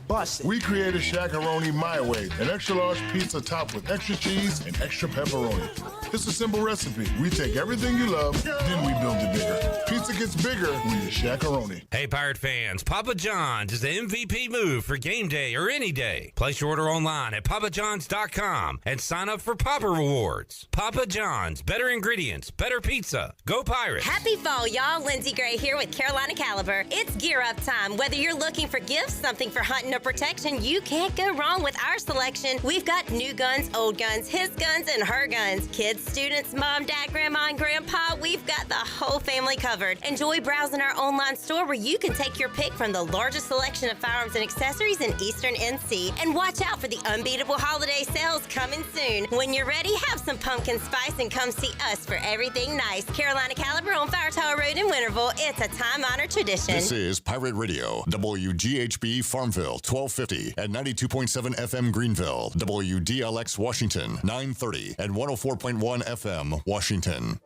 We created Shaq-a-Roni my way, an extra large pizza topped with extra cheese and extra pepperoni. It's a simple recipe. We take everything you love, then we build it bigger. Pizza gets bigger when you Shaq-a-Roni. Hey, Pirate fans, Papa John's is the MVP move for game day or any day. Place your order online at papajohns.com and sign up for Papa Rewards. Papa John's, better ingredients, better pizza. Go Pirates. Happy fall, y'all. Lindsey Gray here with Carolina Caliber. Outfitter. It's gear up time. Whether you're looking for gifts, something for hunting or protection, you can't go wrong with our selection. We've got new guns, old guns, his guns, and her guns. Kids, students, mom, dad, grandma, and grandpa, we've got the whole family covered. Enjoy browsing our online store where you can take your pick from the largest selection of firearms and accessories in Eastern NC. And watch out for the unbeatable holiday sales coming soon. When you're ready, have some pumpkin spice and come see us for everything nice. Carolina Caliber on Fire Tower Road in Winterville. It's a time-honored tradition. This is Pirate Radio, WGHB Farmville, 1250 and 92.7 FM Greenville, WDLX Washington, 930 and 104.1 FM Washington.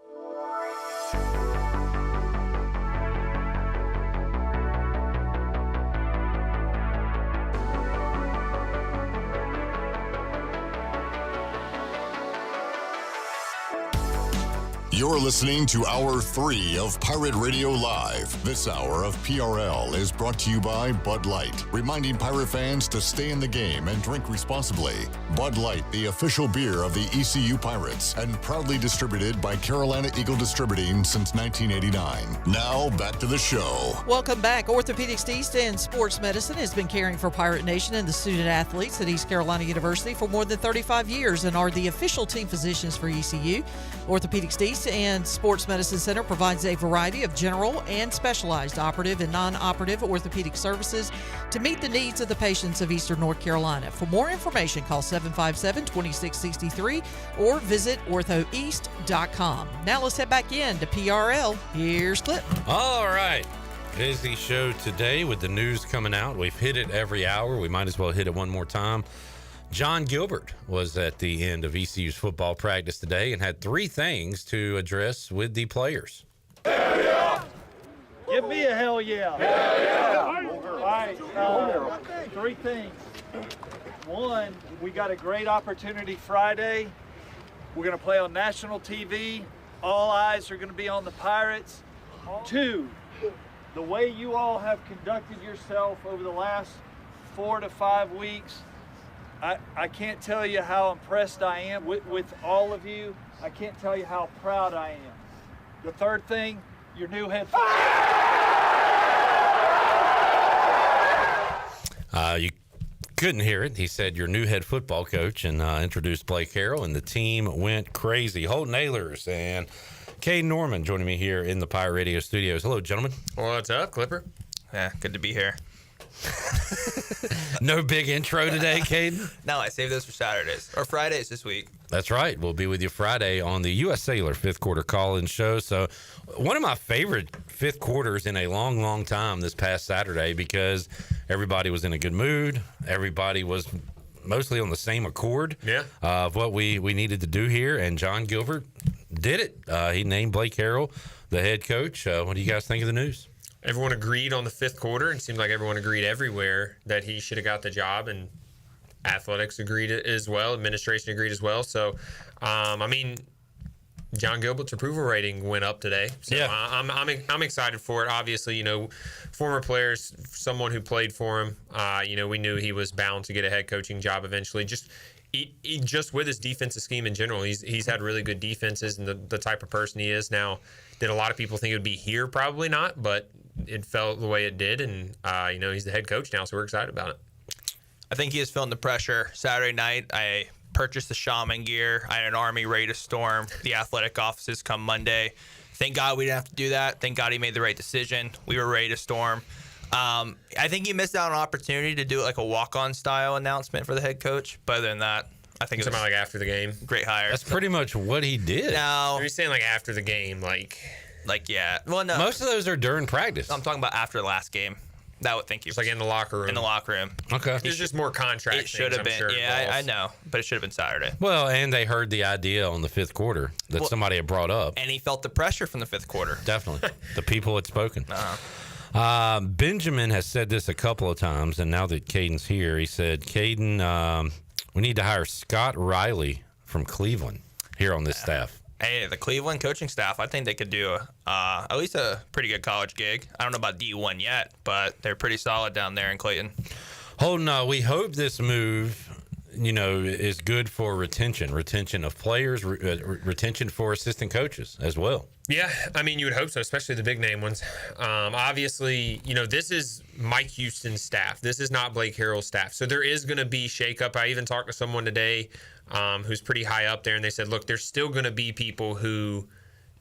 You're listening to Hour 3 of Pirate Radio Live. This hour of PRL is brought to you by Bud Light, reminding Pirate fans to stay in the game and drink responsibly. Bud Light, the official beer of the ECU Pirates, and proudly distributed by Carolina Eagle Distributing since 1989. Now, back to the show. Welcome back. Orthopedics East and Sports Medicine has been caring for Pirate Nation and the student athletes at East Carolina University for more than 35 years and are the official team physicians for ECU. Orthopedics East and Sports Medicine Center provides a variety of general and specialized operative and non-operative orthopedic services to meet the needs of the patients of Eastern North Carolina. For more information, call 757-2663 or visit orthoeast.com. Now let's head back in to PRL. Here's Clip. All right. Busy show today with the news coming out. We've hit it every hour. We might as well hit it one more time. John Gilbert was at the end of ECU's football practice today and had three things to address with the players. Hell yeah! Give me a hell yeah! Hell yeah! All right, three things. One, we got a great opportunity Friday. We're going to play on national TV. All eyes are going to be on the Pirates. Two, the way you all have conducted yourself over the last 4 to 5 weeks, I can't tell you how impressed I am with all of you. I can't tell you how proud I am. The third thing, your new head. You couldn't hear it. He said your new head football coach and introduced Blake Carroll, and the team went crazy. Holton Ahlers and Caiden Norman joining me here in the Pirate Radio studios. Hello, gentlemen. What's up, Clipper? Yeah, good to be here. No big intro today, Caiden? No, I saved those for Saturdays or Fridays this week. That's right. We'll be with you Friday on the U.S. Sailor fifth quarter call-in show. So one of my favorite fifth quarters in a long, long time this past Saturday because everybody was in a good mood. Everybody was mostly on the same accord of what we needed to do here. And John Gilbert did it. He named Blake Carroll the head coach. What do you guys think of the news? Everyone agreed on the fifth quarter, and it seemed like everyone agreed everywhere that he should have got the job, and athletics agreed as well, administration agreed as well. So, I mean, John Gilbert's approval rating went up today. So I'm excited for it. Obviously, you know, former players, someone who played for him, you know, we knew he was bound to get a head coaching job eventually. Just with his defensive scheme in general, he's had really good defenses, and the type of person he is now. Did a lot of people think it would be here? Probably not, but it felt the way it did, and you know, he's the head coach now, so we're excited about it. I think he is feeling the pressure. Saturday night, I purchased the Shaman gear. I had an Army ready to storm the athletic offices come Monday. Thank God we didn't have to do that. Thank God he made the right decision. We were ready to storm. I think he missed out on an opportunity to do like a walk-on style announcement for the head coach, but other than that, I think it's like after the game. Great hire. That's pretty much what he did. No, you're saying like after the game, like yeah. Well, no. Most of those are during practice. I'm talking about after the last game. That would thank you. It's like in the locker room. In the locker room. Okay. There's just more contract. It should have been. Sure, yeah, I know, but it should have been Saturday. Well, and they heard the idea on the fifth quarter that somebody had brought up, and he felt the pressure from the fifth quarter. Definitely, the people had spoken. Benjamin has said this a couple of times, and now that Caiden's here, he said, "Caiden, we need to hire Scott Riley from Cleveland here on this staff." Hey, the Cleveland coaching staff, I think they could do at least a pretty good college gig. I don't know about D1 yet, but they're pretty solid down there in Clayton. Holden, we hope this move is good for retention of players, retention for assistant coaches as well. Yeah, I mean, you would hope so, especially the big name ones. Obviously, this is Mike Houston's staff. This is not Blake Harrell's staff. So there is going to be shakeup. I even talked to someone today who's pretty high up there, and they said, look, there's still going to be people who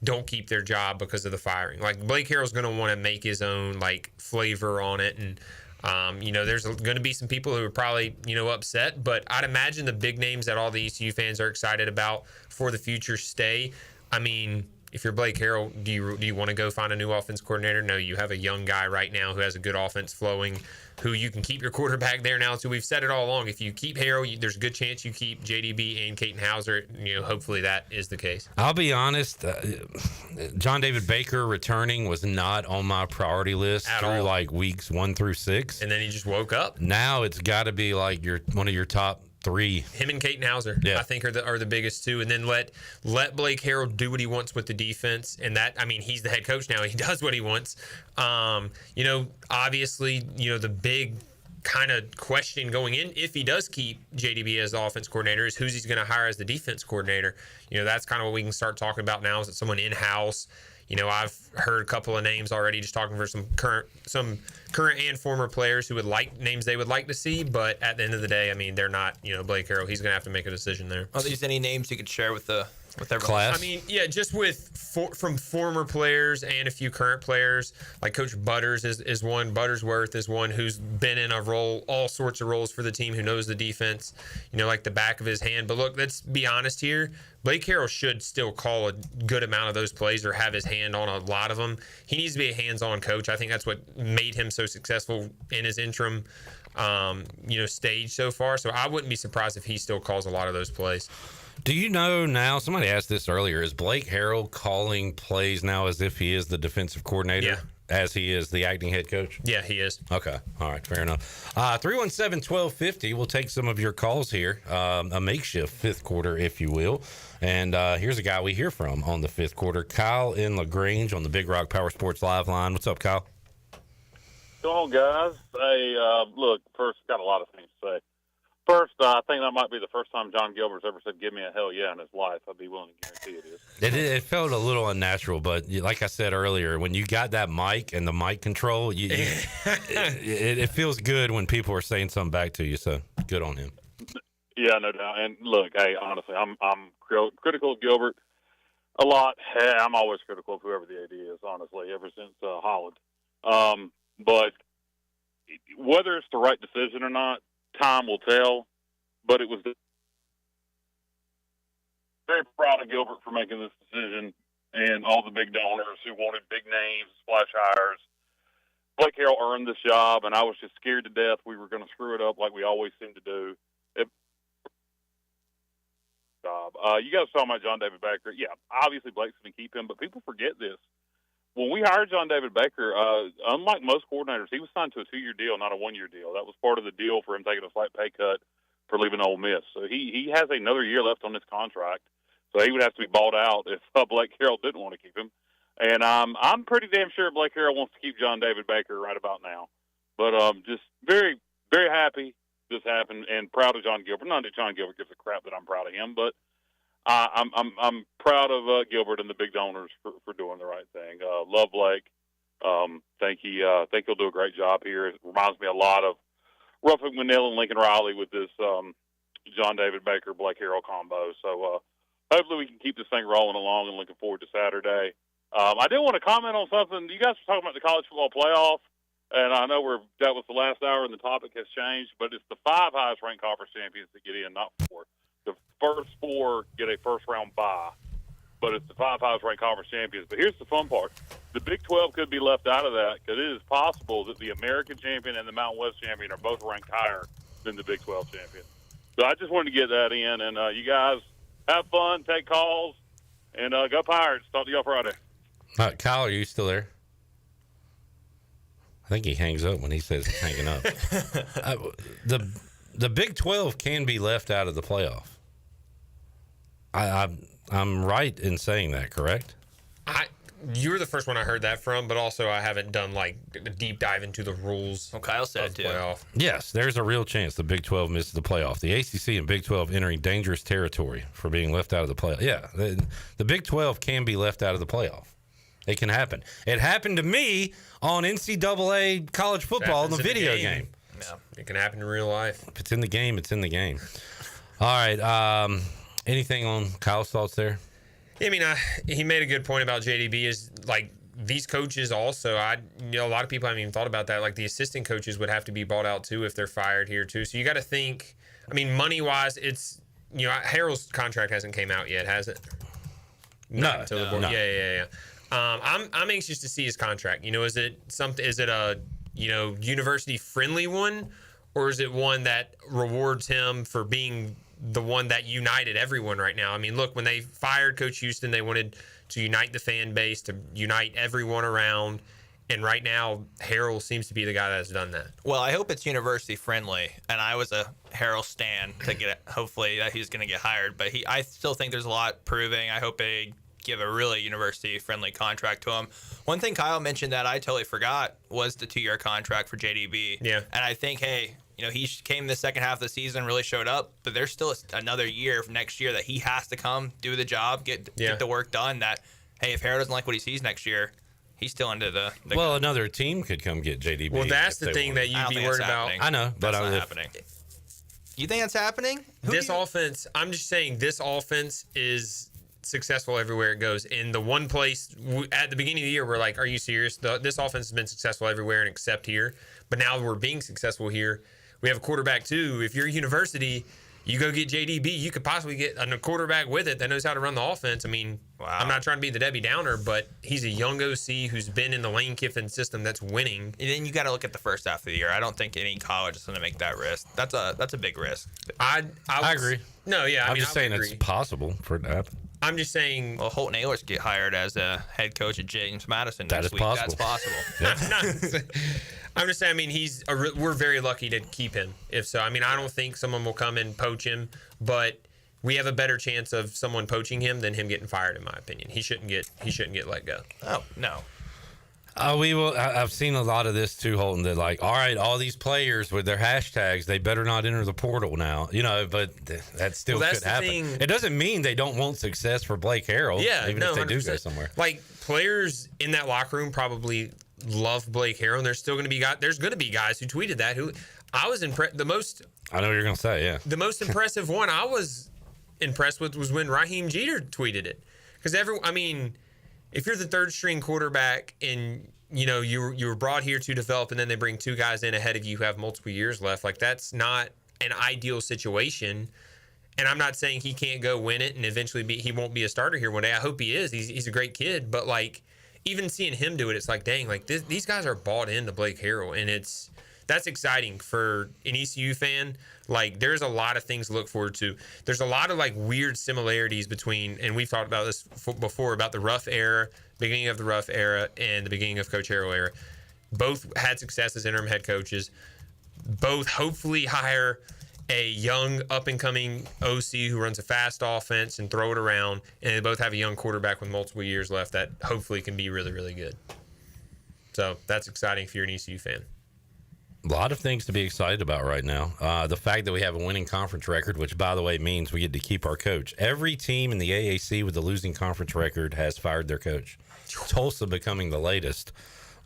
don't keep their job because of the firing. Like, Blake Harrell's going to want to make his own, flavor on it. And, there's going to be some people who are probably, upset. But I'd imagine the big names that all the ECU fans are excited about for the future stay. I mean, if you're Blake Harrell, do you want to go find a new offense coordinator? No, you have a young guy right now who has a good offense flowing, who you can keep your quarterback there now. So we've said it all along. If you keep Harrell, there's a good chance you keep JDB and Caden Hauser. Hopefully that is the case. I'll be honest, John David Baker returning was not on my priority list through weeks 1 through 6. And then he just woke up. Now it's got to be one of your top 3. Him and Caden Hauser, I think, are the biggest two. And then let Blake Harrell do what he wants with the defense. And that, I mean, he's the head coach now. He does what he wants. Obviously, the big kind of question going in, if he does keep JDB as the offense coordinator, is who's he's going to hire as the defense coordinator. That's kind of what we can start talking about now. Is it someone in-house? I've heard a couple of names already, just talking for some current and former players who would like names they would like to see. But at the end of the day, I mean, they're not, Blake Harrell. He's going to have to make a decision there. Are there any names you could share with everyone? Class? I mean, yeah, just from former players and a few current players, like Coach Butters is one. Buttersworth is one who's been in a role, all sorts of roles for the team, who knows the defense, like the back of his hand. But look, let's be honest here. Blake Harrell should still call a good amount of those plays or have his hand on a lot of them. He needs to be a hands-on coach. I think that's what made him so successful in his interim, stage so far. So I wouldn't be surprised if he still calls a lot of those plays. Do you know now, somebody asked this earlier, is Blake Harrell calling plays now as if he is the defensive coordinator? Yeah. As he is the acting head coach? Yeah, he is. Okay. All right. Fair enough. 317-1250. We'll take some of your calls here. A makeshift fifth quarter, if you will. And here's a guy we hear from on the fifth quarter, Kyle in LaGrange on the Big Rock Power Sports Live line. What's up, Kyle? Go on, guys. Hey, look, first, got a lot of things to say. First, I think that might be the first time John Gilbert's ever said, give me a hell yeah in his life. I'd be willing to guarantee it is. It felt a little unnatural, but like I said earlier, when you got that mic and the mic control, it feels good when people are saying something back to you, so good on him. Yeah, no doubt. And look, hey, honestly, I'm critical of Gilbert a lot. Hey, I'm always critical of whoever the AD is, honestly, ever since Holland. But whether it's the right decision or not, time will tell, but it was very proud of Gilbert for making this decision and all the big donors who wanted big names, splash hires. Blake Harrell earned this job, and I was just scared to death we were going to screw it up like we always seem to do. You guys talking about John David Baker. Yeah, obviously Blake's going to keep him, but people forget this. When we hired John David Baker, unlike most coordinators, he was signed to a 2-year deal, not a 1-year deal. That was part of the deal for him taking a slight pay cut for leaving Ole Miss. So he has another year left on his contract. So he would have to be bought out if Blake Harrell didn't want to keep him. And I'm pretty damn sure Blake Harrell wants to keep John David Baker right about now. But just very, very happy this happened and proud of John Gilbert. Not that John Gilbert gives a crap that I'm proud of him, but I'm proud of Gilbert and the big donors for doing the right thing. Love Blake. Think he'll do a great job here. It reminds me a lot of Ruffin McNeil and Lincoln Riley with this John David Baker Blake Harrell combo. So hopefully we can keep this thing rolling along and looking forward to Saturday. I did want to comment on something. You guys were talking about the college football playoff, and I know that was the last hour and the topic has changed, but it's the 5 highest ranked conference champions that get in, not 4. The first 4 get a first-round bye, but it's the 5 highest-ranked conference champions. But here's the fun part. The Big 12 could be left out of that because it is possible that the American champion and the Mountain West champion are both ranked higher than the Big 12 champion. So I just wanted to get that in. And you guys have fun, take calls, and go Pirates. Talk to y'all Friday. Kyle, are you still there? I think he hangs up when he says he's hanging up. The Big 12 can be left out of the playoff. I'm right in saying that, correct? You're the first one I heard that from, but also I haven't done like a deep dive into the rules. Well, Kyle said it too. Playoff. Yes, there's a real chance the Big 12 misses the playoff. The ACC and Big 12 entering dangerous territory for being left out of the playoff. Yeah, the Big 12 can be left out of the playoff. It can happen. It happened to me on NCAA college football in the video game. Yeah, it can happen in real life. If it's in the game, it's in the game. All right. Anything on Kyle's thoughts there? I mean, he made a good point about JDB is like these coaches also, a lot of people haven't even thought about that. Like the assistant coaches would have to be bought out too if they're fired here too. So you got to think, I mean, money-wise, it's, Harrell's contract hasn't came out yet, has it? No. Until the board. No. Yeah. I'm anxious to see his contract. Is it a, university-friendly one, or is it one that rewards him for being the one that united everyone right now? I mean, look, when they fired Coach Houston, they wanted to unite the fan base, to unite everyone around. And right now, Harrell seems to be the guy that's done that. Well, I hope it's university friendly. And I was a Harrell stan to get hopefully that he's going to get hired. But I still think there's a lot proving. I hope they give a really university friendly contract to him. One thing Kyle mentioned that I totally forgot was the 2-year contract for JDB. Yeah. And I think, hey, he came the second half of the season, really showed up, but there's still another year next year that he has to come, do the job, get the work done. That, hey, if Harrell doesn't like what he sees next year, he's still into the well, another team could come get JDB. Well, that's the thing that you'd be worried about. I know, but that's not happening. You think that's happening? Offense, I'm just saying this offense is successful everywhere it goes. In the one place at the beginning of the year, we're like, are you serious? This offense has been successful everywhere and except here. But now we're being successful here. We have a quarterback too. If you're a university, you go get JDB, you could possibly get a quarterback with it that knows how to run the offense. I mean, I'm not trying to be the Debbie Downer, but he's a young OC who's been in the Lane Kiffin system that's winning. And then you got to look at the first half of the year. I don't think any college is going to make that risk. That's a big risk. I agree. No, yeah. I'm just saying it's possible for it to happen. I'm just saying. Well, Holton Ahlers get hired as a head coach at James Madison next week. Possible. That's possible. I'm just saying. I mean, we're very lucky to keep him. If so, I mean, I don't think someone will come and poach him, but we have a better chance of someone poaching him than him getting fired, in my opinion. He shouldn't get let go. Oh no. We will. I've seen a lot of this too, Holton. That like, all right, all these players with their hashtags, they better not enter the portal now. But that still could happen. It doesn't mean they don't want success for Blake Harrell. Yeah, even if they do go somewhere. Like players in that locker room probably love Blake Harrell. And there's still going to be guys. There's going to be guys who tweeted that. Who I was impressed. I know what you're going to say. Yeah. The most impressive one I was impressed with was when Raheem Jeter tweeted it, because if you're the third string quarterback and you were brought here to develop, and then they bring 2 guys in ahead of you who have multiple years left, like that's not an ideal situation. And I'm not saying he can't go win it and eventually he won't be a starter here one day. I hope he is. He's a great kid, but like even seeing him do it, it's like, dang, like these guys are bought into Blake Harrell, and that's exciting for an ECU fan. Like, there's a lot of things to look forward to. There's a lot of like weird similarities between, and we've talked about this before, about the Ruff era, beginning of the Ruff era, and the beginning of Coach Harrell era. Both had success as interim head coaches. Both hopefully hire a young up-and-coming OC who runs a fast offense and throw it around, and they both have a young quarterback with multiple years left that hopefully can be really, really good. So that's exciting if you're an ECU fan. A lot of things to be excited about right now. The fact that we have a winning conference record, which, by the way, means we get to keep our coach. Every team in the AAC with a losing conference record has fired their coach. Tulsa becoming the latest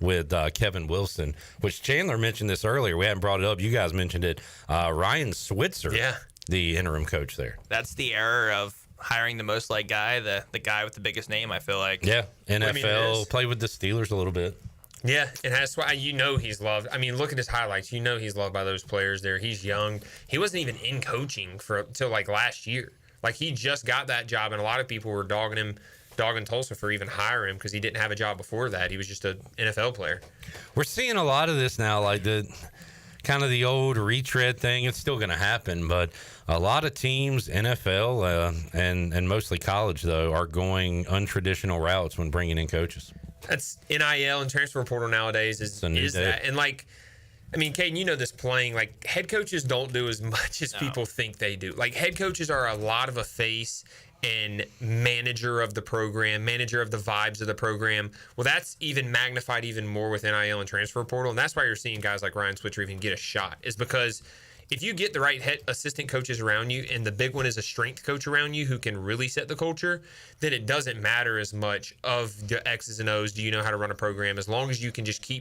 with Kevin Wilson, which Chandler mentioned this earlier. We hadn't brought it up. You guys mentioned it. Ryan Switzer, the interim coach there. That's the error of hiring the most like guy, the guy with the biggest name, I feel like. Yeah, NFL, played with the Steelers a little bit. Yeah, and that's why he's loved. I mean, look at his highlights. He's loved by those players there. He's young. He wasn't even in coaching till like last year. Like, he just got that job, and a lot of people were dogging Tulsa for even hiring him because he didn't have a job before that. He was just an NFL player. We're seeing a lot of this now, like the kind of the old retread thing. It's still going to happen, but a lot of teams, NFL and mostly college, though, are going untraditional routes when bringing in coaches. That's NIL and transfer portal nowadays is that. And like, I mean, Caden, you know this playing, like head coaches don't do as much as people think they do. Like head coaches are a lot of a face and manager of the program, manager of the vibes of the program. Well, that's even magnified even more with NIL and transfer portal. And that's why you're seeing guys like Ryan Switzer even get a shot, is because if you get the right head assistant coaches around you, and the big one is a strength coach around you who can really set the culture, then it doesn't matter as much of the X's and O's. Do you know how to run a program? As long as you can just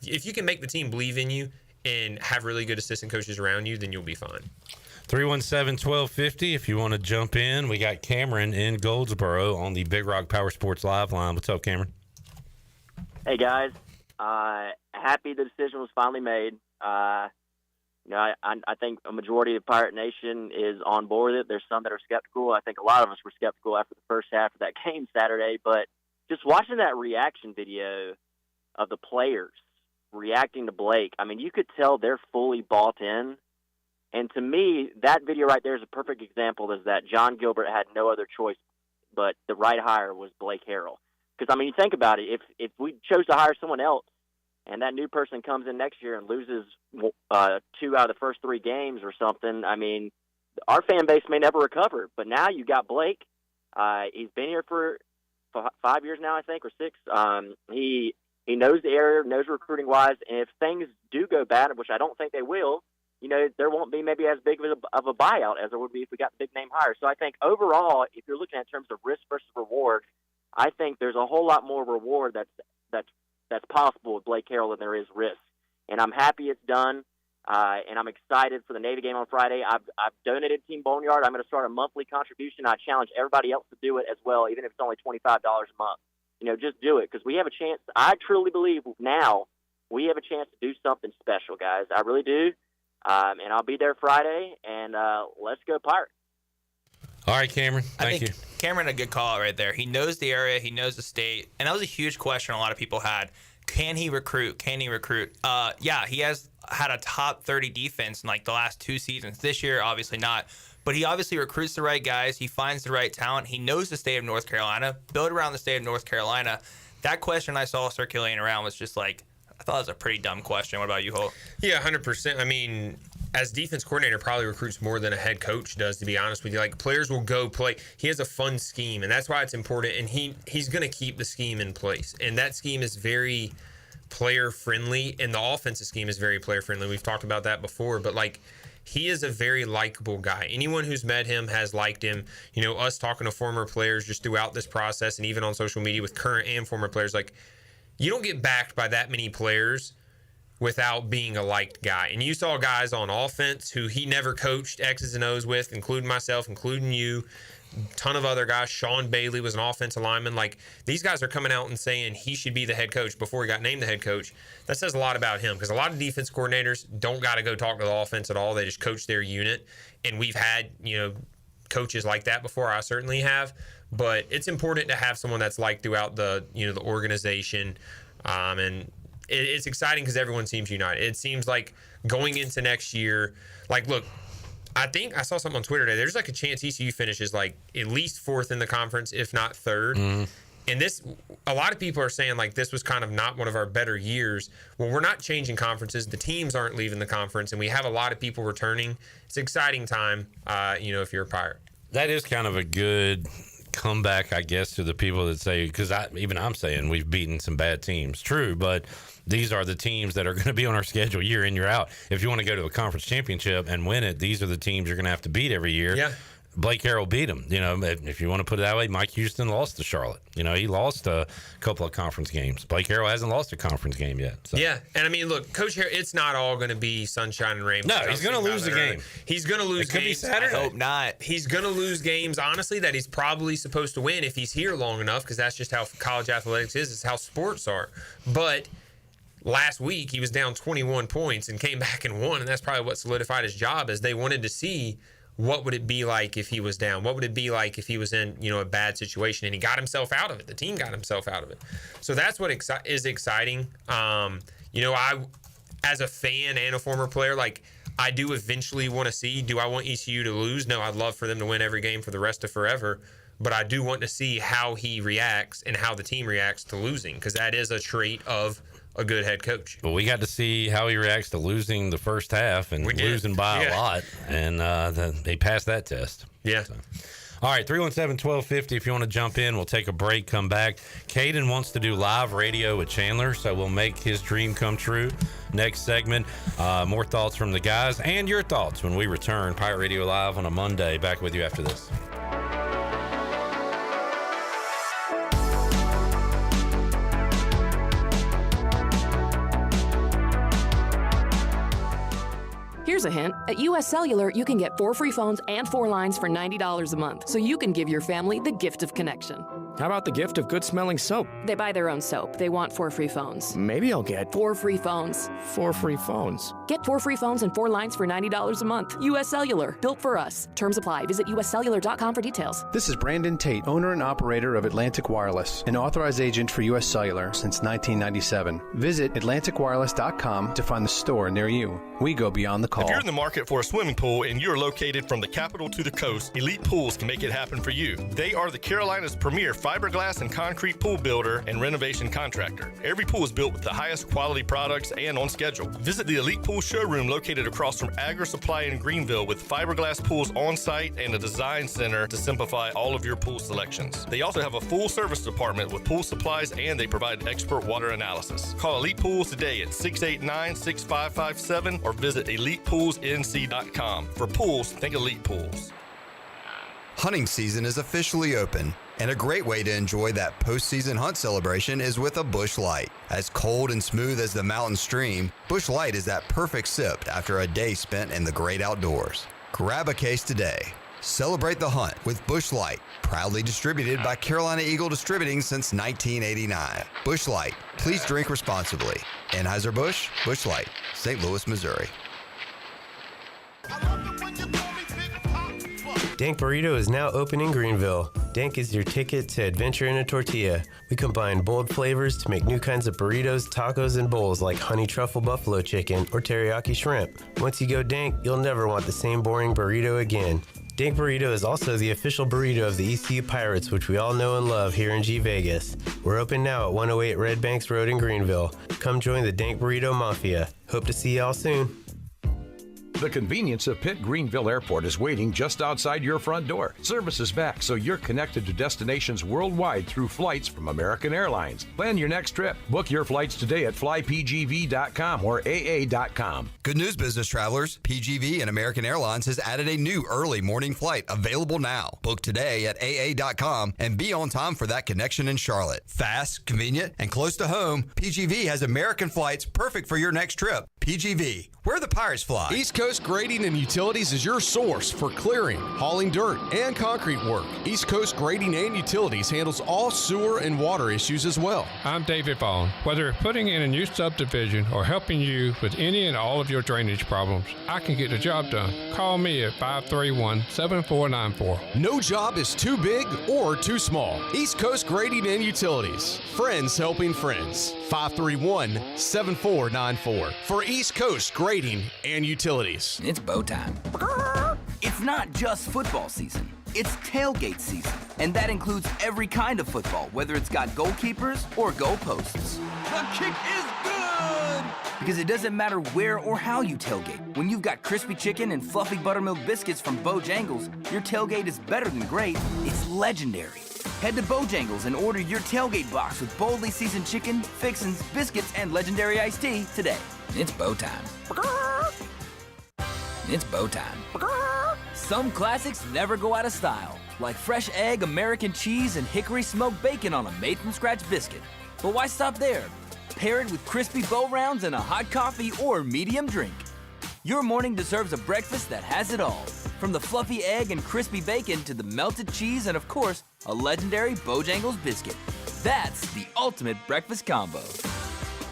if you can make the team believe in you and have really good assistant coaches around you, then you'll be fine. 317-1250 if you want to jump in. We got Cameron in Goldsboro on the Big Rock Power Sports Live line. What's up, Cameron? Hey, guys. Happy the decision was finally made. I think a majority of Pirate Nation is on board with it. There's some that are skeptical. I think a lot of us were skeptical after the first half of that game Saturday. But just watching that reaction video of the players reacting to Blake, I mean, you could tell they're fully bought in. And to me, that video right there is a perfect example, is that John Gilbert had no other choice, but the right hire was Blake Harrell. Because, I mean, you think about it, if we chose to hire someone else and that new person comes in next year and loses 2 out of the first 3 games or something, I mean, our fan base may never recover. But now you got Blake. He's been here for 5 years now, I think, or 6. He knows the area, knows recruiting-wise, and if things do go bad, which I don't think they will, there won't be maybe as big of a buyout as there would be if we got big name hires. So I think overall, if you're looking at terms of risk versus reward, I think there's a whole lot more reward that's possible with Blake Harrell than there is risk. And I'm happy it's done, and I'm excited for the Navy game on Friday. I've donated Team Boneyard. I'm going to start a monthly contribution. I challenge everybody else to do it as well, even if it's only $25 a month. Just do it, because we have a chance. I truly believe now we have a chance to do something special, guys. I really do. And I'll be there Friday, and let's go Pirates. All right, Cameron. Thank you. Cameron, a good call out right there. He knows the area. He knows the state. And that was a huge question a lot of people had. Can he recruit? Yeah, he has had a top 30 defense in like the last 2 seasons. This year, obviously not. But he obviously recruits the right guys. He finds the right talent. He knows the state of North Carolina. Build around the state of North Carolina. That question I saw circulating around was just like, I thought it was a pretty dumb question. What about you, Holt? Yeah, 100%. I mean, as defense coordinator, probably recruits more than a head coach does, to be honest with you. Like, players will go play. He has a fun scheme, and that's why it's important. And he's going to keep the scheme in place. And that scheme is very player-friendly, and the offensive scheme is very player-friendly. We've talked about that before. But, like, he is a very likable guy. Anyone who's met him has liked him. Us talking to former players just throughout this process, and even on social media with current and former players, like, you don't get backed by that many players without being a liked guy. And you saw guys on offense who he never coached X's and O's with, including myself, including you, a ton of other guys. Sean Bailey was an offensive lineman. Like, these guys are coming out and saying he should be the head coach before he got named the head coach. That says a lot about him, because a lot of defense coordinators don't got to go talk to the offense at all. They just coach their unit. And we've had, coaches like that before. I certainly have. But it's important to have someone that's liked throughout the the organization, and it's exciting because everyone seems united. It seems like going into next year, like, look, I think I saw something on Twitter today. There's like a chance ECU finishes like at least 4th in the conference, if not 3rd. Mm-hmm. And this, a lot of people are saying like this was kind of not one of our better years. Well, we're not changing conferences. The teams aren't leaving the conference, and we have a lot of people returning. It's an exciting time, if you're a Pirate. That is kind of a good comeback, I guess, to the people that say, because I'm saying we've beaten some bad teams. True, but these are the teams that are going to be on our schedule year in, year out. If you want to go to a conference championship and win it, these are the teams you're going to have to beat every year. Yeah. Blake Harrell beat him. If you want to put it that way, Mike Houston lost to Charlotte. He lost a couple of conference games. Blake Harrell hasn't lost a conference game yet. So. Yeah, and I mean, look, Coach Harrell, it's not all going to be sunshine and rainbows. No, he's going to lose the game. He's going to lose games. It could be Saturday. I hope not. He's going to lose games, honestly, that he's probably supposed to win if he's here long enough, because that's just how college athletics is. It's how sports are. But last week, he was down 21 points and came back and won, and that's probably what solidified his job, as they wanted to see what would it be like if he was down? What would it be like if he was in, a bad situation? And he got himself out of it. The team got himself out of it. So that's what is exciting. I, as a fan and a former player, like, I do eventually want to see, do I want ECU to lose? No, I'd love for them to win every game for the rest of forever. But I do want to see how he reacts and how the team reacts to losing, because that is a trait of a good head coach. Well, we got to see how he reacts to losing the first half and losing by a lot, and he passed that test. Yeah. So. All right, 317-1250 if you want to jump in. We'll take a break, come back. Caiden wants to do live radio with Chandler, so we'll make his dream come true. Next segment, more thoughts from the guys and your thoughts when we return. Pirate Radio Live on a Monday. Back with you after this. Here's a hint. At U.S. Cellular, you can get 4 free phones and 4 lines for $90 a month, so you can give your family the gift of connection. How about the gift of good-smelling soap? They buy their own soap. They want 4 free phones. Maybe I'll get 4 free phones. 4 free phones. Get 4 free phones and 4 lines for $90 a month. U.S. Cellular. Built for us. Terms apply. Visit uscellular.com for details. This is Brandon Tate, owner and operator of Atlantic Wireless, an authorized agent for U.S. Cellular since 1997. Visit atlanticwireless.com to find the store near you. We go beyond the call. If you're in the market for a swimming pool and you're located from the capital to the coast, Elite Pools can make it happen for you. They are the Carolina's premier fiberglass and concrete pool builder and renovation contractor. Every pool is built with the highest quality products and on schedule. Visit the Elite Pool showroom located across from Agri Supply in Greenville with fiberglass pools on site and a design center to simplify all of your pool selections. They also have a full service department with pool supplies and they provide expert water analysis. Call Elite Pools today at 689-6557 or visit elitepoolsnc.com. For pools, think Elite Pools. Hunting season is officially open, and a great way to enjoy that postseason hunt celebration is with a Busch Light. As cold and smooth as the mountain stream, Busch Light is that perfect sip after a day spent in the great outdoors. Grab a case today. Celebrate the hunt with Busch Light, proudly distributed by Carolina Eagle Distributing since 1989. Busch Light, please drink responsibly. Anheuser-Busch, Busch Light, St. Louis, Missouri. Dank Burrito is now open in Greenville. Dank is your ticket to adventure in a tortilla. We combine bold flavors to make new kinds of burritos, tacos, and bowls like honey truffle buffalo chicken or teriyaki shrimp. Once you go Dank, you'll never want the same boring burrito again. Dank Burrito is also the official burrito of the ECU Pirates, which we all know and love here in G Vegas. We're open now at 108 Red Banks Road in Greenville. Come join the Dank Burrito Mafia. Hope to see y'all soon. The convenience of Pitt Greenville Airport is waiting just outside your front door. Service is back, so you're connected to destinations worldwide through flights from American Airlines. Plan your next trip. Book your flights today at flypgv.com or aa.com. Good news, business travelers. PGV and American Airlines has added a new early morning flight available now. Book today at aa.com and be on time for that connection in Charlotte. Fast, convenient, and close to home, PGV has American flights perfect for your next trip. PGV, where the Pirates fly. East Coast Grading and Utilities is your source for clearing, hauling dirt, and concrete work. East Coast Grading and Utilities handles all sewer and water issues as well. I'm David Vaughn. Whether putting in a new subdivision or helping you with any and all of your drainage problems, I can get the job done. Call me at 531-7494. No job is too big or too small. East Coast Grading and Utilities. Friends helping friends. 531-7494. For East Coast Grading and Utilities. It's bow time. It's not just football season. It's tailgate season. And that includes every kind of football, whether it's got goalkeepers or goalposts. The kick is good! Because it doesn't matter where or how you tailgate. When you've got crispy chicken and fluffy buttermilk biscuits from Bojangles, your tailgate is better than great. It's legendary. Head to Bojangles and order your tailgate box with boldly seasoned chicken, fixins, biscuits, and legendary iced tea today. It's bow time. It's bow time. Some classics never go out of style, like fresh egg, American cheese, and hickory smoked bacon on a made-from-scratch biscuit. But why stop there? Pair it with crispy bow rounds and a hot coffee or medium drink. Your morning deserves a breakfast that has it all. From the fluffy egg and crispy bacon to the melted cheese and, of course, a legendary Bojangles biscuit. That's the ultimate breakfast combo.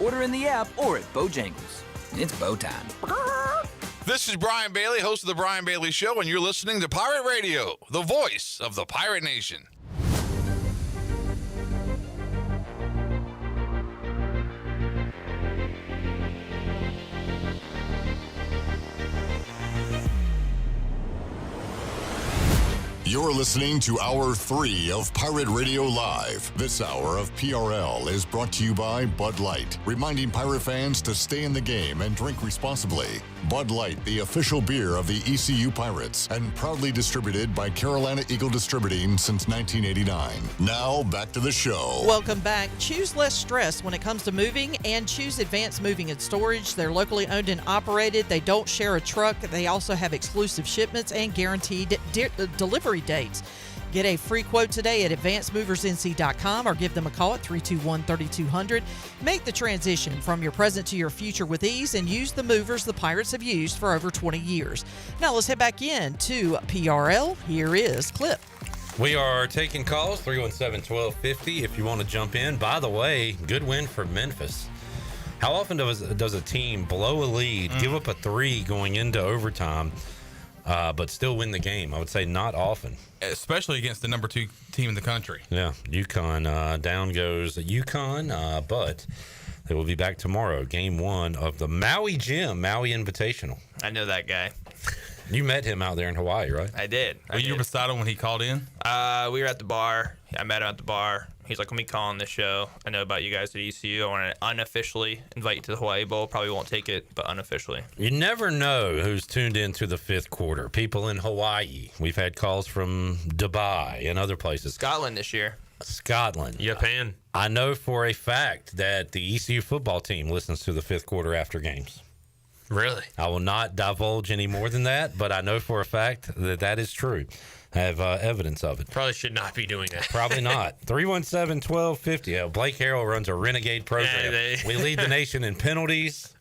Order in the app or at Bojangles. It's bow time. This is Brian Bailey, host of The Brian Bailey Show, and you're listening to Pirate Radio, the voice of the Pirate Nation. You're listening to Hour 3 of Pirate Radio Live. This hour of PRL is brought to you by Bud Light, reminding Pirate fans to stay in the game and drink responsibly. Bud Light, the official beer of the ECU Pirates, and proudly distributed by Carolina Eagle Distributing since 1989. Now, back to the show. Welcome back. Choose less stress when it comes to moving and choose Advanced Moving and Storage. They're locally owned and operated. They don't share a truck. They also have exclusive shipments and guaranteed delivery dates. Get a free quote today at advancedmoversnc.com or give them a call at 321-3200. Make the transition from your present to your future with ease and use the movers the Pirates have used for over 20 years. Now let's head back in to PRL. Here is Clip. We are taking calls, 317-1250 if you want to jump in. By the way, good win for Memphis. How often does a team blow a lead, give up a 3 going into overtime, but still win the game? I would say not often. Especially against the number 2 team in the country. Yeah, UConn. Down goes UConn, but they will be back tomorrow. Game 1 of the Maui Invitational. I know that guy. You met him out there in Hawaii, right? I did. Were you beside him when he called in? We were at the bar. I met him at the bar. He's like, let me call on this show. I know about you guys at ECU. I want to unofficially invite you to the Hawaii Bowl. Probably won't take it, but unofficially. You never know who's tuned into the 5th quarter. People in Hawaii. We've had calls from Dubai and other places. Scotland this year. Scotland. Japan. I know for a fact that the ECU football team listens to the 5th quarter after games. Really? I will not divulge any more than that, but I know for a fact that that is true. I have evidence of it. Probably should not be doing that. Probably not. 317-1250. Blake Harrell runs a renegade program. We lead the nation in penalties.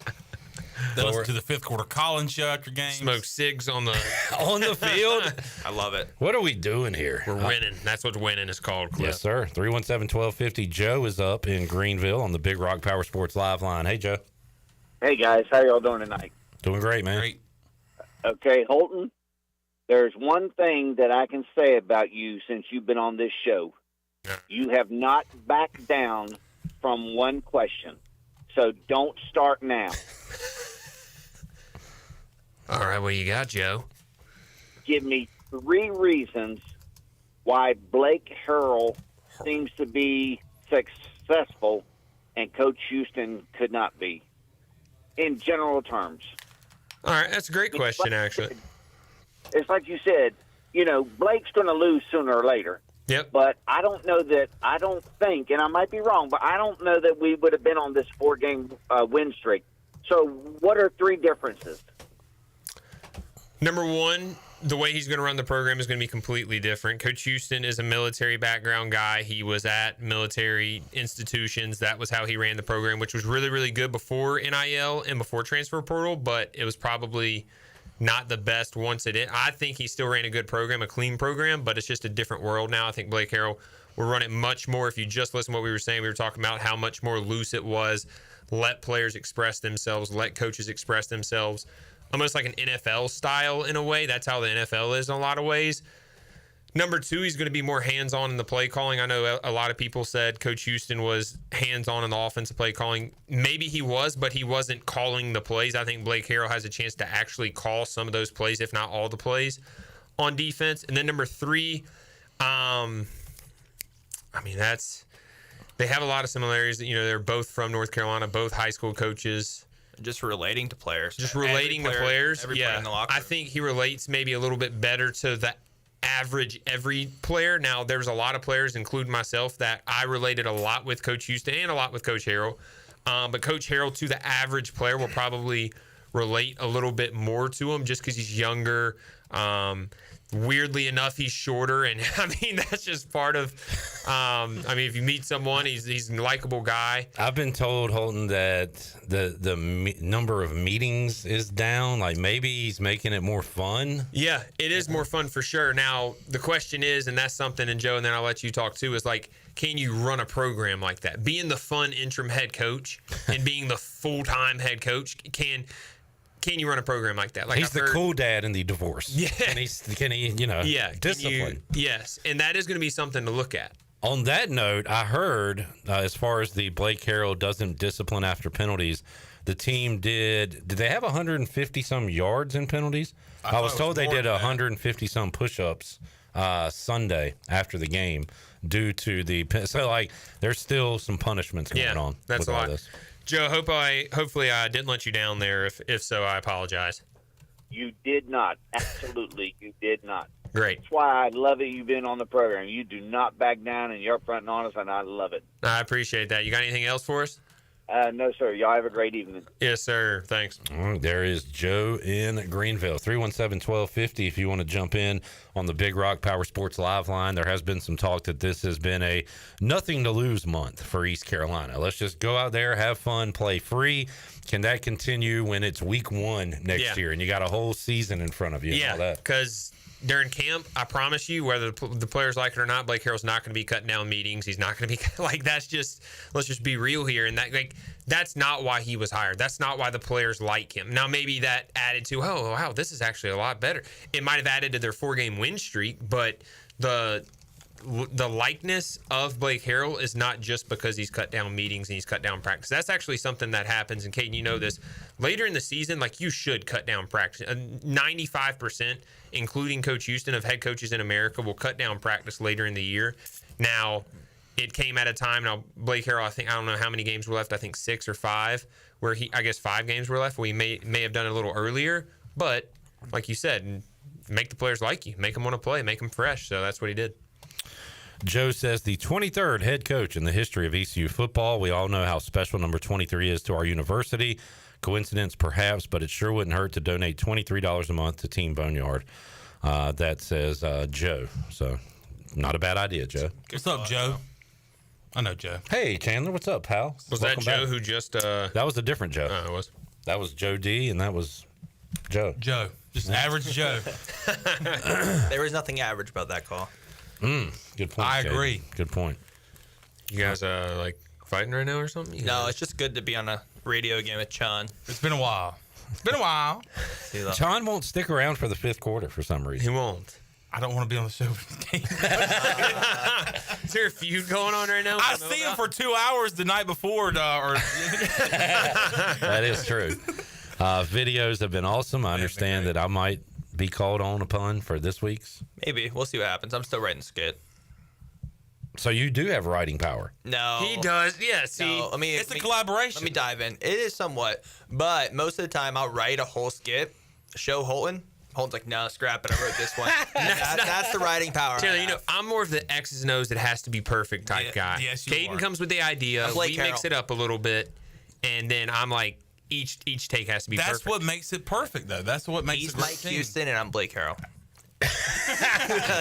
They listen to the 5th quarter call-in show after games. Smoke cigs on the on the field. I love it. What are we doing here? We're winning. That's what winning is called, Cliff. Yes, sir. 317-1250. Joe is up in Greenville on the Big Rock Power Sports Live line. Hey, Joe. Hey, guys. How y'all doing tonight? Doing great, man. Great. Okay, Holton, there's one thing that I can say about you since you've been on this show. You have not backed down from one question. So don't start now. All right, what you got, Joe? Give me 3 reasons why Blake Harrell seems to be successful and Coach Houston could not be, in general terms. All right, that's a great question, actually. It's like you said, Blake's going to lose sooner or later. Yep. But I don't think, and I might be wrong, but I don't know that we would have been on this 4-game win streak. So what are 3 differences? Number 1, the way he's going to run the program is going to be completely different. Coach Houston is a military background guy. He was at military institutions. That was how he ran the program, which was really, really good before NIL and before transfer portal, but it was probably not the best once it in. I think he still ran a good program, a clean program, but it's just a different world now. I think Blake Harrell will run it much more. If you just listen to what we were saying, we were talking about how much more loose it was. Let players express themselves, let coaches express themselves. Almost like an NFL style in a way. That's how the NFL is in a lot of ways. Number 2, he's going to be more hands-on in the play calling. I know a lot of people said Coach Houston was hands-on in the offensive play calling. Maybe he was, but he wasn't calling the plays. I think Blake Harrell has a chance to actually call some of those plays, if not all the plays, on defense. And then number 3, they have a lot of similarities. They're both from North Carolina, both high school coaches. Just relating to players. To players. Yeah. In the locker room. I think he relates maybe a little bit better to the average every player. Now, there's a lot of players, including myself, that I related a lot with Coach Houston and a lot with Coach Harrell. But Coach Harrell, to the average player, will probably relate a little bit more to him just because he's younger. Weirdly enough, he's shorter, and that's just part of. If you meet someone, he's a likable guy. I've been told, Holton, that the number of meetings is down. Like maybe he's making it more fun. Yeah, it is more fun for sure. Now the question is, and that's something, and Joe, and then I'll let you talk too, is like, can you run a program like that? Being the fun interim head coach and being the full-time head coach, can you run a program like that? Like he's the cool dad in the divorce. Yeah. Can he discipline? Yes, and that is going to be something to look at. On that note, I heard as far as the Blake Harrell doesn't discipline after penalties, the team did they have 150 some yards in penalties? I was told they did 150 some push-ups Sunday after the game due to there's still some punishments going on. That's with a all lot. this. Joe, hopefully I didn't let you down there. If so, I apologize. You did not. Absolutely, you did not. Great. That's why I love it. You've been on the program. You do not back down, and you're upfront and honest, and I love it. I appreciate that. You got anything else for us? No, sir. Y'all have a great evening. Yes, sir. Thanks. There is Joe in Greenville. 317-1250 if you want to jump in on the Big Rock Power Sports Live line. There has been some talk that this has been a nothing to lose month for East Carolina. Let's just go out there, have fun, play free. Can that continue when it's week 1 next year and you got a whole season in front of you? Yeah, and all that? because during camp, I promise you, whether the players like it or not, Blake Harrell's not going to be cutting down meetings. He's not going to be that's just, let's just be real here. And that's not why he was hired. That's not why the players like him. Now, maybe that added to, oh, wow, this is actually a lot better. It might have added to their 4-game win streak, but the likeness of Blake Harrell is not just because he's cut down meetings and he's cut down practice. That's actually something that happens, and Caden, you know this, later in the season, you should cut down practice. 95%, including Coach Houston, of head coaches in America will cut down practice later in the year. Now, it came at a time, now Blake Harrell, I don't know how many games were left, I think 6 or 5, where 5 games were left, where he may have done it a little earlier, but like you said, make the players like you, make them want to play, make them fresh, so that's what he did. Joe says the 23rd head coach in the history of ECU football. We all know how special number 23 is to our university. Coincidence, perhaps, but it sure wouldn't hurt to donate $23 a month to Team Boneyard. That says Joe. So, not a bad idea, Joe. What's up, Joe? I know Joe. Hey, Chandler. What's up, pal? Was Welcome that Joe back. who just... That was a different Joe. Oh, it was? That was Joe D, and that was Joe. Joe. Just average Joe. There was nothing average about that call. Good point. I Caden. agree. Good point. You guys fighting right now or something? No, it's just good to be on a radio game with Chun. It's been a while. John won't stick around for the 5th quarter for some reason. He won't. I don't want to be on the show for the game. Is there a feud going on right now? I see him for 2 hours the night before. That is true. Videos have been awesome. I understand that I might be called on upon for this week's. Maybe. We'll see what happens. I'm still writing skit. So you do have writing power. No. He does. Yeah, see. No, it's a collaboration. Let me dive in. It is somewhat. But most of the time, I'll write a whole skit, show Holton. Holton's like, no, scrap it. I wrote this one. That's the writing power. Taylor, I'm more of the X's and O's that has to be perfect type guy. Yes, you Caden are. comes with the idea. We Carroll. mix it up a little bit. And then I'm like, each take has to be perfect. That's what makes it perfect, though. That's what makes He's it great Mike team. Houston, and I'm Blake Harrell.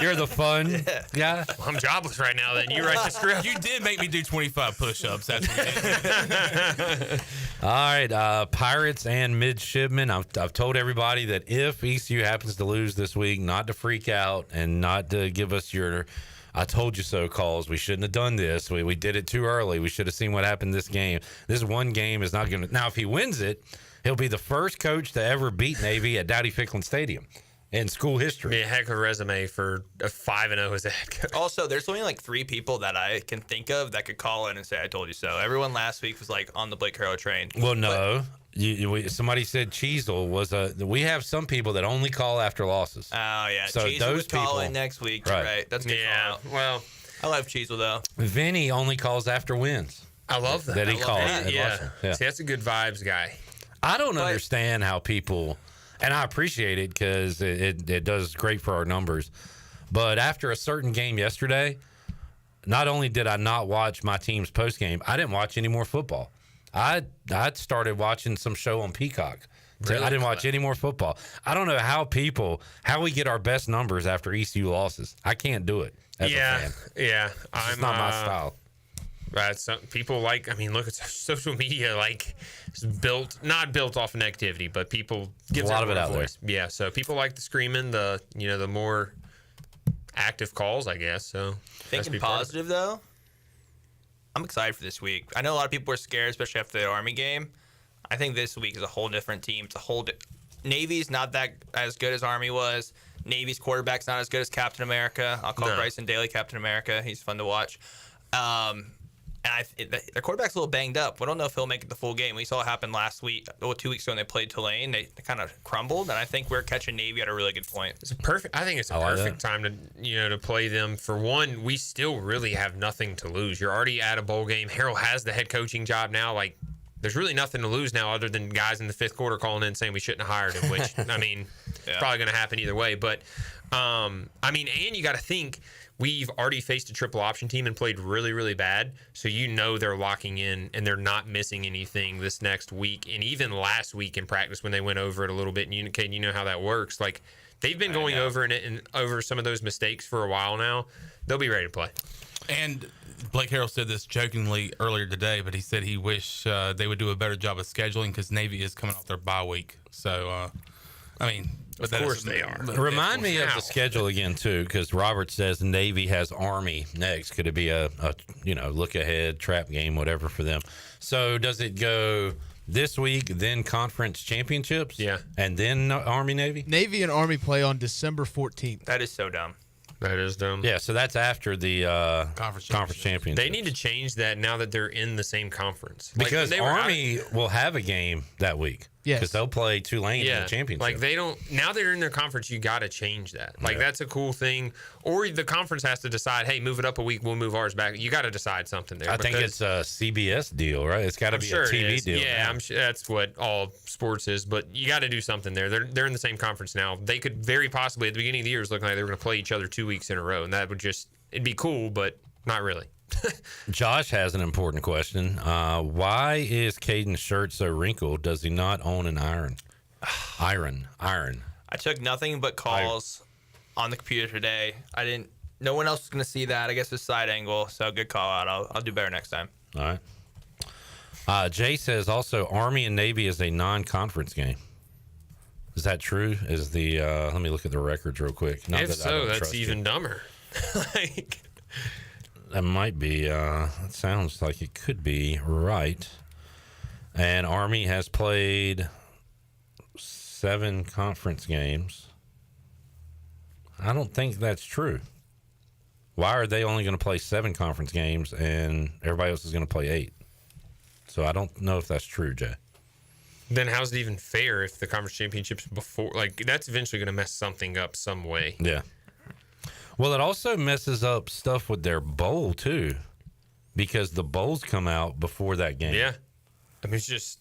You're the fun guy. Well, I'm jobless right now. Then you write the script. You did make me do 25 push-ups. That's what you did. All right, Pirates and midshipmen. I've told everybody that if ECU happens to lose this week, not to freak out and not to give us your "I told you so" calls. We shouldn't have done this. We did it too early. We should have seen what happened this game. This one game is not going to. Now, if he wins it, he'll be the first coach to ever beat Navy at Dowdy-Ficklen Stadium in school history. Be a heck of a resume for a 5-0 as a head coach. Also, there's only 3 people that I can think of that could call in and say, I told you so. Everyone last week was on the Blake Harrell train. Well, no. Somebody said Cheezel was we have some people that only call after losses. Oh, yeah. So Cheezel those would call people- in next week. Right. Right. That's a good call out. Well, I love Cheezel, though. Vinny only calls after wins. I love that. That he I love calls. that. Yeah. See, that's a good vibes guy. I don't understand how people, and I appreciate it because it does great for our numbers. But after a certain game yesterday, not only did I not watch my team's postgame, I didn't watch any more football. I started watching some show on Peacock. Really? I didn't watch any more football. I don't know how we get our best numbers after ECU losses. I can't do it as a fan. Yeah. It's not my style. People look at social media, it's not built off negativity, but people give a lot of it out voice. There. Yeah, so people like the screaming, the more active calls, I guess. So Thinking positive, though, I'm excited for this week. I know a lot of people were scared, especially after the Army game. I think this week is a whole different team. It's a whole Navy's not that as good as Army was. Navy's quarterback's not as good as Captain America. I'll call Bryson Daly Captain America. He's fun to watch. And their quarterback's a little banged up. We don't know if he'll make it the full game. We saw it happen last week, 2 weeks ago when they played Tulane. They kind of crumbled, and I think we're catching Navy at a really good point. I think it's a perfect time to play them. For one, we still really have nothing to lose. You're already at a bowl game. Harrell has the head coaching job now. Like, there's really nothing to lose now other than guys in the fifth quarter calling in saying we shouldn't have hired him, which, I mean, it's probably going to happen either way. But, and you got to think, we've already faced a triple option team and played really, really bad. So they're locking in and they're not missing anything this next week. And even last week in practice when they went over it a little bit, and you know how that works. Like, they've been going over it and over some of those mistakes for a while now. They'll be ready to play. And Blake Harrell said this jokingly earlier today, but he said he wished they would do a better job of scheduling because Navy is coming off their bye week. So, of course they are. Remind me of the schedule again, too, because Robert says Navy has Army next. Could it be a look ahead, trap game, whatever for them? So does it go this week, then conference championships? Yeah. And then Army, Navy? Navy and Army play on December 14th. That is so dumb. That is dumb. Yeah, so that's after the conference championship. They need to change that now that they're in the same conference. Because Army will have a game that week. Yes. Because they'll play Tulane in the championship. Like, they don't – now they're in their conference, you got to change that. Like, that's a cool thing. Or the conference has to decide, hey, move it up a week, we'll move ours back. You got to decide something there. I think it's a CBS deal, right? It's got to be a TV deal. Yeah, I'm sure that's what all sports is. But you got to do something there. They're in the same conference now. They could very possibly, at the beginning of the year, it was looking like they were going to play each other 2 weeks in a row. And that would just – it'd be cool, but not really. Josh has an important question. Why is Caiden's shirt so wrinkled? Does he not own an iron? Iron. I took nothing but calls on the computer today. No one else was going to see that. I guess it's side angle, so good call out. I'll do better next time. All right. Jay says also Army and Navy is a non-conference game. Is that true? Is the let me look at the records real quick. If so, that's even dumber. That might be. It sounds like it could be right. And Army has played 7 conference games. I don't think that's true. Why are they only going to play 7 conference games and everybody else is going to play 8? So I don't know if that's true, Jay. Then how's it even fair if the conference championships before? Like, that's eventually going to mess something up some way. Yeah. Well, it also messes up stuff with their bowl, too, because the bowls come out before that game. Yeah. I mean, it's just...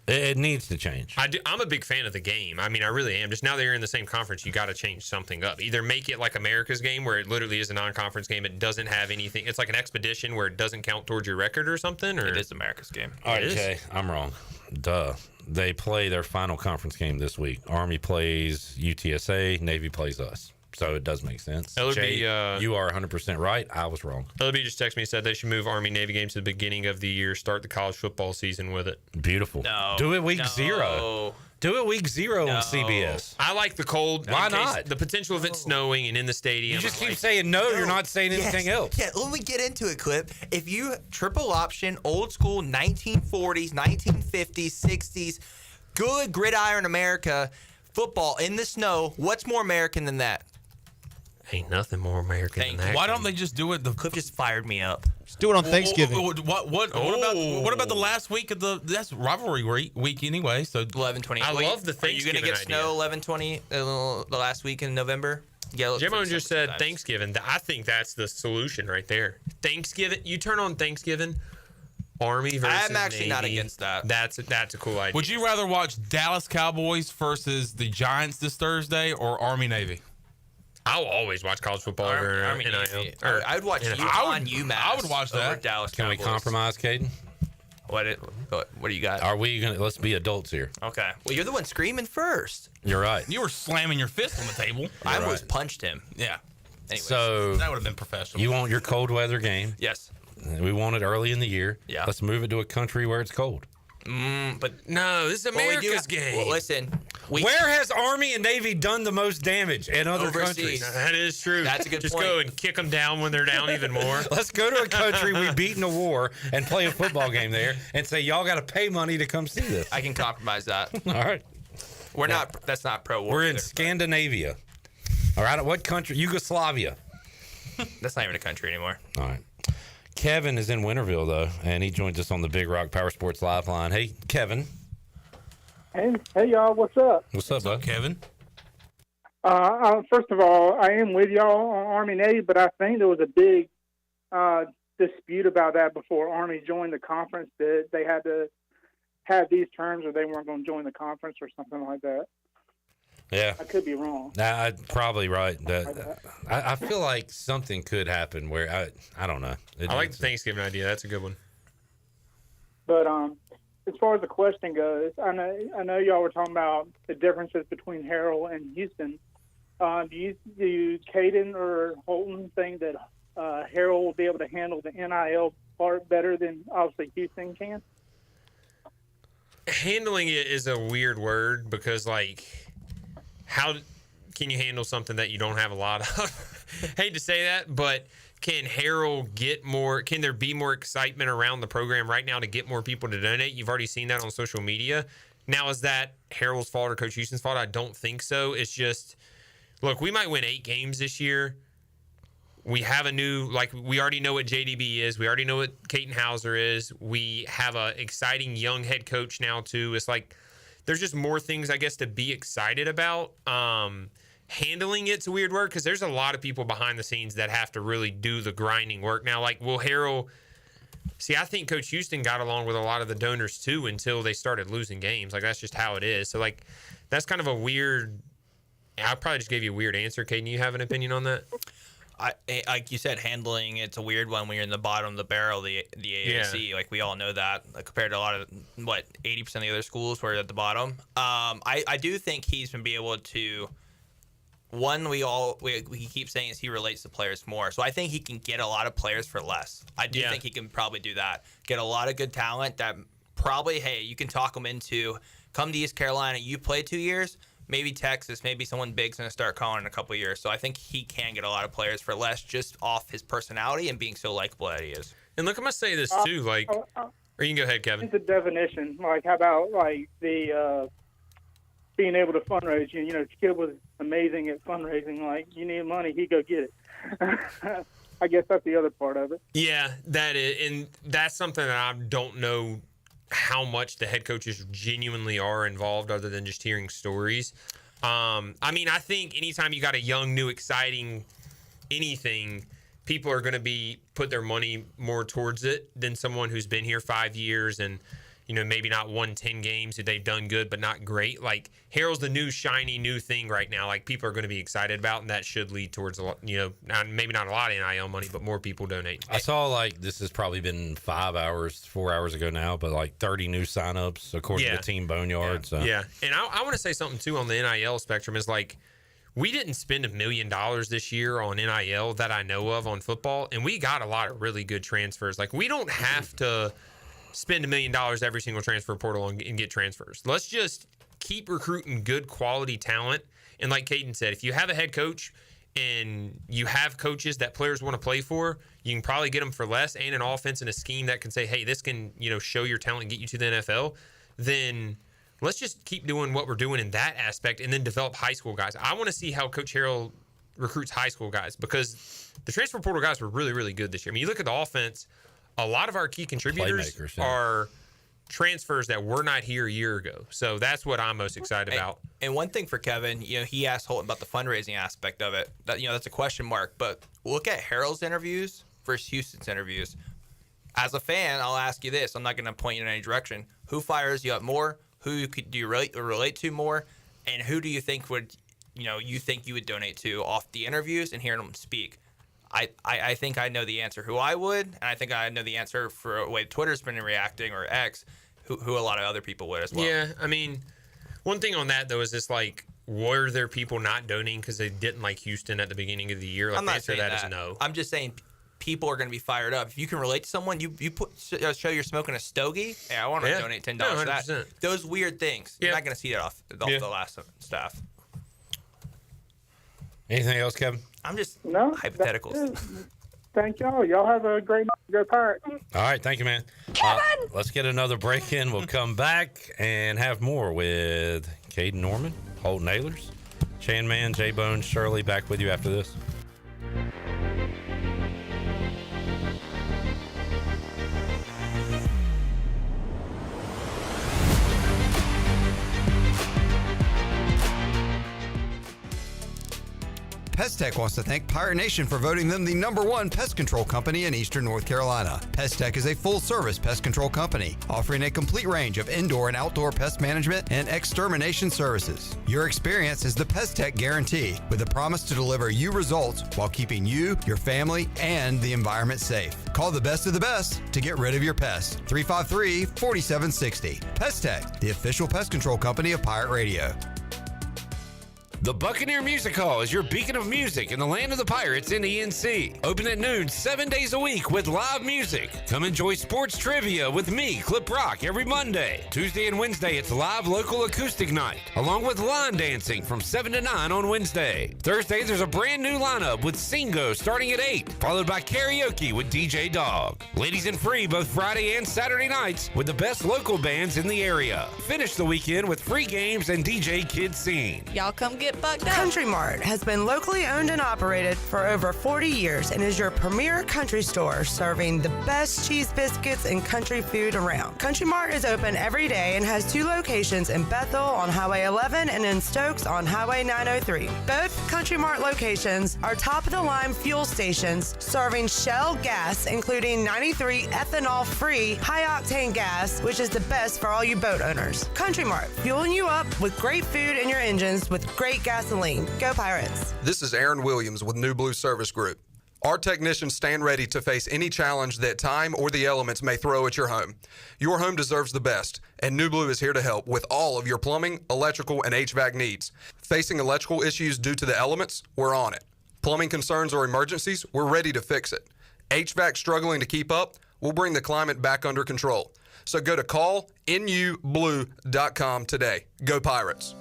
It needs to change. I'm a big fan of the game. I mean, I really am. Just now that you're in the same conference, you got to change something up. Either make it like America's game, where it literally is a non-conference game. It doesn't have anything. It's like an expedition where it doesn't count towards your record or something. Or it is America's game. All right, Jay, I'm wrong. Duh. They play their final conference game this week. Army plays UTSA. Navy plays us. So it does make sense. Ellerbe, Jay, you are 100% right. I was wrong. Ellerbe just texted me and said they should move Army-Navy games to the beginning of the year, start the college football season with it. Beautiful. No. Do it week 0. Do it week 0 on CBS. I like the cold. Why not? The potential of it snowing and in the stadium. You just keep saying no. You're not saying anything else. Yeah, let me get into it, Clip. If you triple option, old school 1940s, 1950s, 60s, good gridiron America football in the snow, what's more American than that? Ain't nothing more American than that. Why don't they just do it? Cliff just fired me up. Just do it on Thanksgiving. What about the last week of that's rivalry week anyway? So 11/20. I love the Thanksgiving. Are you going to get snow 11/20 the last week in November? Jimmo just said Thanksgiving. I think that's the solution right there. Thanksgiving. You turn on Thanksgiving. Army versus I'm actually Navy. not against that. That's a cool idea. Would you rather watch Dallas Cowboys versus the Giants this Thursday or Army Navy? I'll always watch college football over NIL. I would watch UMass. I would watch that. Over Dallas Can we Cowboys. compromise, Caden? What do you got? Are we gonna? Let's be adults here. Okay. Well, you're the one screaming first. You're right. You were slamming your fist on the table. I almost punched him. Yeah. Anyways, so that would have been professional. You want your cold weather game? Yes. We want it early in the year. Yeah. Let's move it to a country where it's cold. But no, this is America's game. Well, listen. Where has Army and Navy done the most damage in other Overseas. countries? That is true. That's a good Just point. go and kick them down when they're down even more. Let's go to a country we beat in a war and play a football game there and say, y'all got to pay money to come see this. I can compromise that. All right. We're not. That's not pro-war. We're in either. Scandinavia. All right. What country? Yugoslavia. That's not even a country anymore. All right. Kevin is in Winterville, though, and he joins us on the Big Rock Power Sports Live line. Hey, Kevin. Hey, y'all, what's up? What's up, bud? Kevin? First of all, I am with y'all on Army-Navy, but I think there was a big dispute about that before Army joined the conference, that they had to have these terms or they weren't going to join the conference or something like that. Yeah. I could be wrong. Nah, I'm probably right. I feel like something could happen where I don't know. I like the Thanksgiving idea. That's a good one. But as far as the question goes, I know y'all were talking about the differences between Harrell and Houston. Do Caiden or Holton think that Harrell will be able to handle the NIL part better than obviously Houston can? Handling it is a weird word because, like, how can you handle something that you don't have a lot of? Hate to say that, but can Harrell get more? Can there be more excitement around the program right now to get more people to donate? You've already seen that on social media. Now, is that Harrell's fault or Coach Houston's fault? I don't think so. It's just, look, we might win 8 games this year. We have we already know what JDB is. We already know what Caden Hauser is. We have a exciting young head coach now, too. It's like there's just more things, I guess, to be excited about. Handling it's a weird word because there's a lot of people behind the scenes that have to really do the grinding work. Now, like, will Harrell – see, I think Coach Houston got along with a lot of the donors, too, until they started losing games. Like, that's just how it is. So, like, that's kind of a weird – I probably just gave you a weird answer. Caden, you have an opinion on that? Like you said, handling it's a weird one when you're in the bottom of the barrel, the AAC. Like we all know that, compared to a lot of 80% of the other schools who are at the bottom. I do think he's been able to. One, we keep saying is he relates to players more, so I think he can get a lot of players for less. I do think he can probably do that. Get a lot of good talent that probably, hey, you can talk them into come to East Carolina. You play 2 years. Maybe Texas, maybe someone big's going to start calling in a couple of years. So I think he can get a lot of players for less just off his personality and being so likable that he is. And look, I'm going to say this too, like, or you can go ahead, Kevin. The definition, like, how about, like, the being able to fundraise? You know, Skip was amazing at fundraising. Like, you need money, he go get it. I guess that's the other part of it. Yeah, that is, and that's something that I don't know how much the head coaches genuinely are involved other than just hearing stories. I mean, I think anytime you got a young, new, exciting anything, people are going to put their money more towards it than someone who's been here 5 years and, you know, maybe not won 10 games that they've done good but not great. Like, Harrell's the new shiny new thing right now. Like, people are going to be excited about, and that should lead towards a lot, you know, maybe not a lot of NIL money, but more people donate. I saw, like, this has probably been 4 hours ago now, but like 30 new signups according to Team Boneyard. Yeah. So. Yeah. And I want to say something too on the NIL spectrum is, like, we didn't spend $1 million this year on NIL that I know of on football, and we got a lot of really good transfers. Like, we don't have to spend $1 million every single transfer portal and get transfers. Let's just keep recruiting good quality talent. And like Caden said, if you have a head coach and you have coaches that players want to play for, you can probably get them for less, and an offense and a scheme that can say, hey, this can, you know, show your talent and get you to the NFL, then let's just keep doing what we're doing in that aspect and then develop high school guys. I want to see how Coach Harrell recruits high school guys because the transfer portal guys were really, really good this year. I mean, you look at the offense, a lot of our key contributors are transfers that were not here a year ago. So that's what I'm most excited about. And one thing for Kevin, you know, he asked Holton about the fundraising aspect of it. That, you know, that's a question mark. But look at Harrell's interviews versus Houston's interviews. As a fan, I'll ask you this. I'm not going to point you in any direction. Who fires you up more? Who do you relate to more? And who do you think would, you know, you would donate to off the interviews and hearing them speak? I think I know the answer who I would, and I think I know the answer for the way Twitter's been reacting, or X, who a lot of other people would as well. Yeah, I mean, one thing on that, though, is this, like, were there people not donating because they didn't like Houston at the beginning of the year? Like, I'm not the answer to saying that is no. I'm just saying people are going to be fired up. If you can relate to someone, you show you're smoking a stogie, hey, I want to donate $10 to that. Those weird things. You're not going to see that off the last staff. Anything else, Kevin? I'm just hypotheticals. Thank y'all. Y'all have a great night. Go Pirates. All right. Thank you, man. Let's get another break in. We'll come back and have more with Caden Norman, Holton Ahlers, Chan Man, J Bones, Shirley, back with you after this. Pest Tech wants to thank Pirate Nation for voting them the #1 pest control company in Eastern North Carolina. Pest Tech is a full-service pest control company offering a complete range of indoor and outdoor pest management and extermination services. Your experience is the Pest Tech guarantee, with a promise to deliver you results while keeping you, your family, and the environment safe. Call the best of the best to get rid of your pests. 353-4760. Pest Tech, the official pest control company of Pirate Radio. The Buccaneer Music Hall is your beacon of music in the land of the Pirates in ENC. Open at noon 7 days a week with live music. Come enjoy sports trivia with me, Clip Rock, every Monday. Tuesday and Wednesday, it's live local acoustic night, along with line dancing from 7 to 9 on Wednesday. Thursday, there's a brand new lineup with Singo starting at 8, followed by karaoke with DJ Dog. Ladies and free both Friday and Saturday nights with the best local bands in the area. Finish the weekend with free games and DJ Kid Scene. Y'all come get bucked up. Country Mart has been locally owned and operated for over 40 years and is your premier country store serving the best cheese biscuits and country food around. Country Mart is open every day and has 2 locations in Bethel on Highway 11 and in Stokes on Highway 903. Both Country Mart locations are top-of-the-line fuel stations serving Shell gas, including 93 ethanol-free high-octane gas, which is the best for all you boat owners. Country Mart, fueling you up with great food in your engines with great gasoline. Go Pirates. This is Aaron Williams with New Blue Service Group. Our technicians stand ready to face any challenge that time or the elements may throw at your home. Your home deserves the best, and New Blue is here to help with all of your plumbing, electrical, and HVAC needs. Facing electrical issues due to the elements? We're on it. Plumbing concerns or emergencies? We're ready to fix it. HVAC struggling to keep up? We'll bring the climate back under control. So go to callnublue.com today. Go Pirates.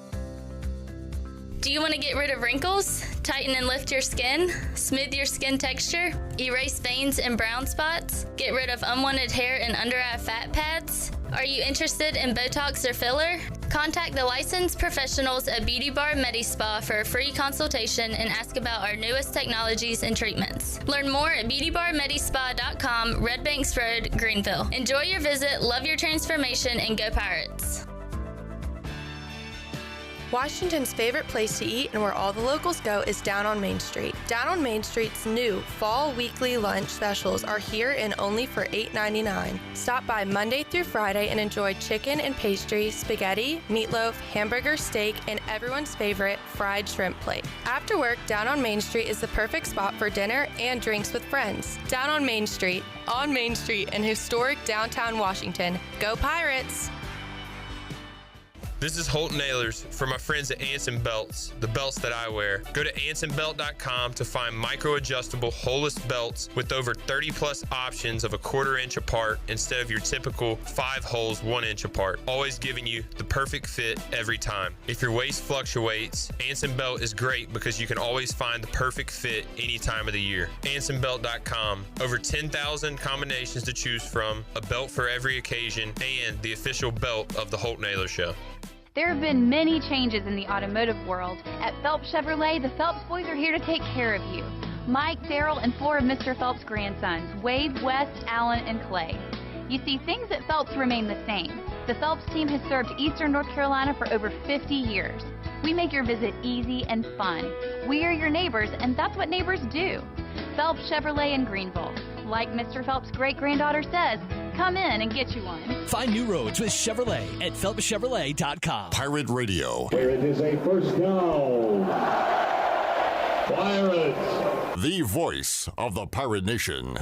Do you want to get rid of wrinkles, tighten and lift your skin, smooth your skin texture, erase veins and brown spots, get rid of unwanted hair and under-eye fat pads? Are you interested in Botox or filler? Contact the licensed professionals at Beauty Bar MediSpa for a free consultation and ask about our newest technologies and treatments. Learn more at beautybarmedispa.com, Red Banks Road, Greenville. Enjoy your visit, love your transformation, and go Pirates. Washington's favorite place to eat and where all the locals go is down on Main Street. Down on Main Street's new fall weekly lunch specials are here and only for $8.99. Stop by Monday through Friday and enjoy chicken and pastry, spaghetti, meatloaf, hamburger, steak, and everyone's favorite fried shrimp plate. After work, Down on Main Street is the perfect spot for dinner and drinks with friends. Down on Main Street in historic downtown Washington. Go Pirates! This is Holton Ahlers for my friends at Anson Belts, the belts that I wear. Go to ansonbelt.com to find micro-adjustable holeless belts with over 30-plus options of a 1/4 inch apart instead of your typical 5 holes 1 inch apart, always giving you the perfect fit every time. If your waist fluctuates, Anson Belt is great because you can always find the perfect fit any time of the year. ansonbelt.com, over 10,000 combinations to choose from, a belt for every occasion, and the official belt of the Holton Ahlers Show. There have been many changes in the automotive world. At Phelps Chevrolet, the Phelps boys are here to take care of you. Mike, Daryl, and 4 of Mr. Phelps' grandsons, Wade, West, Allen, and Clay. You see, things at Phelps remain the same. The Phelps team has served Eastern North Carolina for over 50 years. We make your visit easy and fun. We are your neighbors, and that's what neighbors do. Phelps Chevrolet in Greenville. Like Mr. Phelps' great-granddaughter says, come in and get you one. Find new roads with Chevrolet at PhelpsChevrolet.com. Pirate Radio. Here it is, a first down. Pirates. The voice of the Pirate Nation.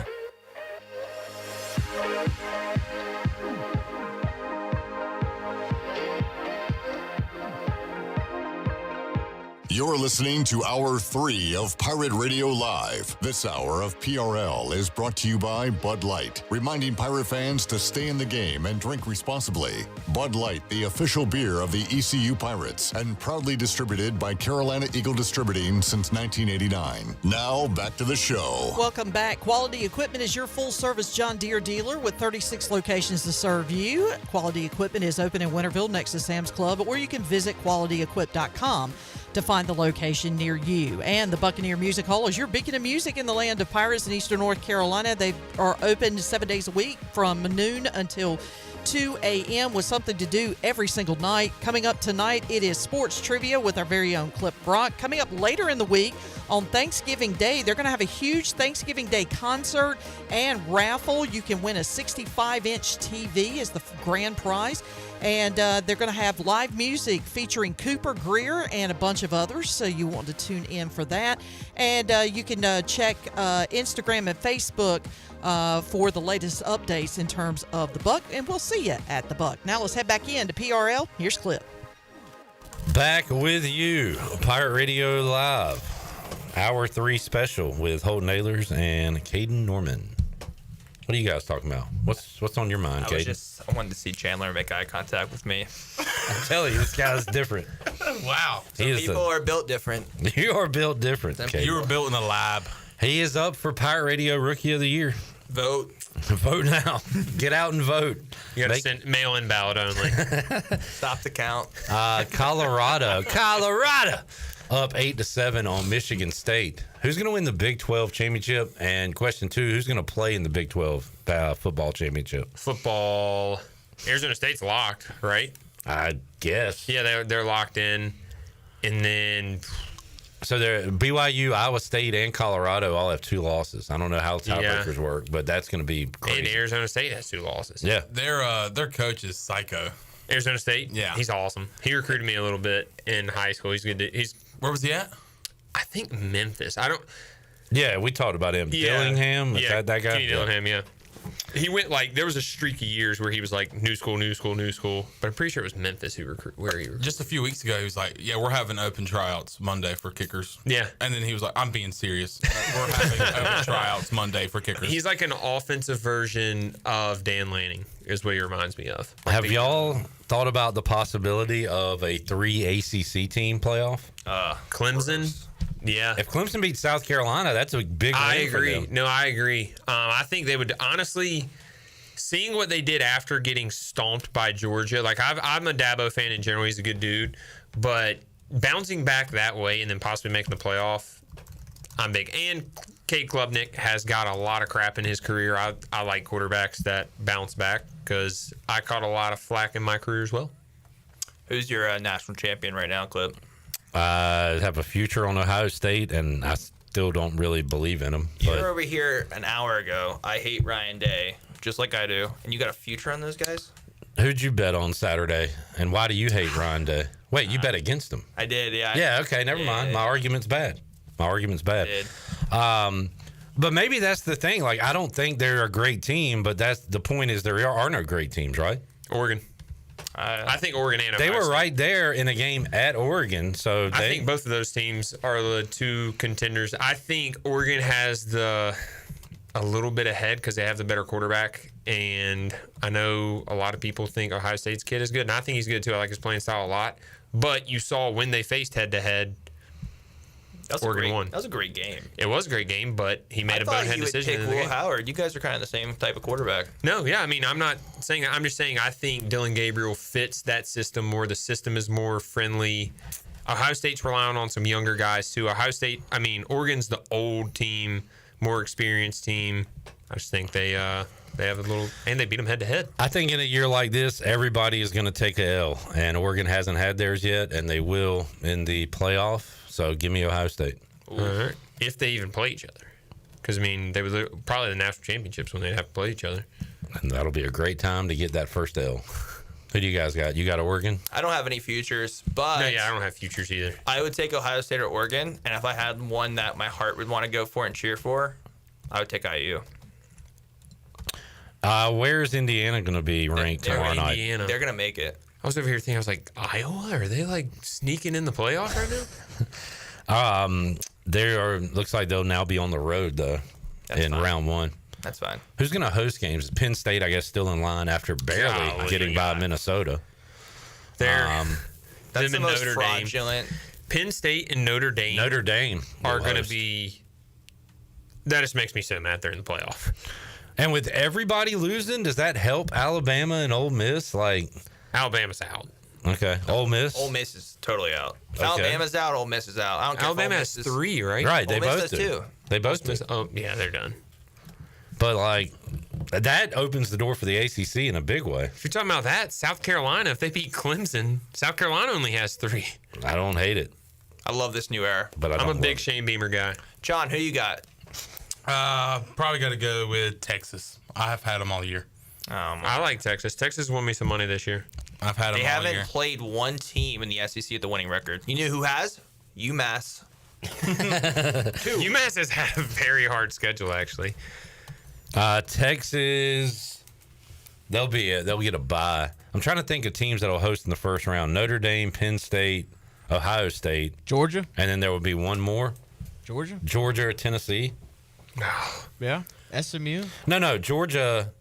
You're listening to Hour 3 of Pirate Radio Live. This hour of PRL is brought to you by Bud Light, reminding Pirate fans to stay in the game and drink responsibly. Bud Light, the official beer of the ECU Pirates, and proudly distributed by Carolina Eagle Distributing since 1989. Now, back to the show. Welcome back. Quality Equipment is your full-service John Deere dealer with 36 locations to serve you. Quality Equipment is open in Winterville next to Sam's Club, or you can visit qualityequip.com to find the location near you. And the Buccaneer Music Hall is your beacon of music in the land of pirates in Eastern North Carolina. They are open 7 days a week from noon until 2 a.m. with something to do every single night. Coming up tonight, it is sports trivia with our very own Clip Brock. Coming up later in the week, on Thanksgiving Day, they're going to have a huge Thanksgiving Day concert and raffle. You can win a 65-inch TV as the grand prize. And they're going to have live music featuring Cooper Greer and a bunch of others, so you want to tune in for that. And you can check Instagram and Facebook for the latest updates in terms of the Buck, and we'll see you at the Buck. Now let's head back in to PRL. Here's Clip. Back with you, Pirate Radio Live, Hour 3 special with Holton Ahlers and Caiden Norman. What are you guys talking about? What's on your mind, Caiden? I wanted to see Chandler make eye contact with me. I'm telling you, this guy's different. Wow. People are built different. You are built different, Caiden. You were built in a lab. He is up for Pirate Radio Rookie of the Year. Vote. Vote now. Get out and vote. You got to send mail-in ballot only. Stop the count. Colorado up 8-7 on Michigan State. Who's going to win the Big 12 championship? And question 2, who's going to play in the Big 12 football championship? Football. Arizona State's locked, right? I guess. Yeah, they're locked in. And then... So they're BYU, Iowa State, and Colorado all have 2 losses. I don't know how tiebreakers work, but that's going to be crazy. And Arizona State has 2 losses. Yeah. Their coach is psycho. Arizona State? Yeah. He's awesome. He recruited me a little bit in high school. He's good. Where was he at? I think Memphis. Yeah, we talked about him. Yeah. Dillingham? Yeah, That guy? Kenny Dillingham, yeah. He went there was a streak of years where he was like new school. But I'm pretty sure it was Memphis where he recruited. Just a few weeks ago, he was like, yeah, we're having open tryouts Monday for kickers. Yeah. And then he was like, I'm being serious. We're having open tryouts Monday for kickers. He's like an offensive version of Dan Lanning, is what he reminds me of. Have y'all thought about the possibility of a 3 ACC team playoff? Clemson? Yeah. If Clemson beats South Carolina, that's a big win. I agree. For them. No, I agree. I think they would honestly, seeing what they did after getting stomped by Georgia, like I'm a Dabo fan in general. He's a good dude. But bouncing back that way and then possibly making the playoff, I'm big. And Cade Klubnik has got a lot of crap in his career. I like quarterbacks that bounce back because I caught a lot of flack in my career as well. Who's your national champion right now, Clip? Have a future on Ohio State, and I still don't really believe in them. You were over here an hour ago. I hate Ryan Day, just like I do. And you got a future on those guys? Who'd you bet on Saturday, and why do you hate Ryan Day? Wait, you bet against him? I did, yeah. Yeah, okay, never mind. My argument's bad. I did. But maybe that's the thing. Like, I don't think they're a great team, but that's the point is there are no great teams, right? Oregon. I think Oregon and Ohio They were State. right there in a game at Oregon. So I think both of those teams are the 2 contenders. I think Oregon has a little bit ahead because they have the better quarterback. And I know a lot of people think Ohio State's kid is good. And I think he's good too. I like his playing style a lot. But you saw when they faced head-to-head, Oregon won. That was a great game. It was a great game, but he made a bonehead decision. I thought you would pick Will Howard. You guys are kind of the same type of quarterback. No, yeah. I mean, I'm not saying that. I'm just saying I think Dylan Gabriel fits that system more. The system is more friendly. Ohio State's relying on some younger guys, too. Oregon's the old team, more experienced team. I just think they have a little, and they beat them head-to-head. I think in a year like this, everybody is going to take a L, and Oregon hasn't had theirs yet, and they will in the playoff. So give me Ohio State. All right. If they even play each other. Because, they were probably the national championships when they'd have to play each other. And that'll be a great time to get that first L. Who do you guys got? You got Oregon? I don't have any futures, but... No, yeah, I don't have futures either. I would take Ohio State or Oregon, and if I had one that my heart would want to go for and cheer for, I would take IU. Where's Indiana going to be ranked tomorrow night? Indiana. They're going to make it. I was over here thinking, I was like, Iowa? Are they sneaking in the playoff right now? Looks like they'll now be on the road though. That's fine. Round 1. That's fine. Who's going to host games? Penn State, I guess, still in line after barely getting by Minnesota. That's the most Notre fraudulent. Dame. Penn State and Notre Dame are going to be. That just makes me so mad they're in the playoff. And with everybody losing, does that help Alabama and Ole Miss? Alabama's out. Okay. Ole Miss? Ole Miss is totally out. If Okay. Alabama's out, Ole Miss is out. I don't care. Alabama has 3, right? Right. They Ole Miss both does do. too. They both do. Oh, yeah, they're done. But That opens the door for the ACC in a big way. If you're talking about that, South Carolina, if they beat Clemson, South Carolina only has 3. I don't hate it. I love this new era. But I'm a big Shane Beamer guy. John, who you got? Probably got to go with Texas. I have had them all year. I like Texas. Texas won me some money this year. I've had them They all year. haven't played one team in the SEC with the winning record. You know who has? UMass. UMass has had a very hard schedule, actually. Texas, they'll get a bye. I'm trying to think of teams that'll host in the first round. Notre Dame, Penn State, Ohio State, Georgia, and then there will be one more. Georgia or Tennessee. Yeah, SMU. No, Georgia.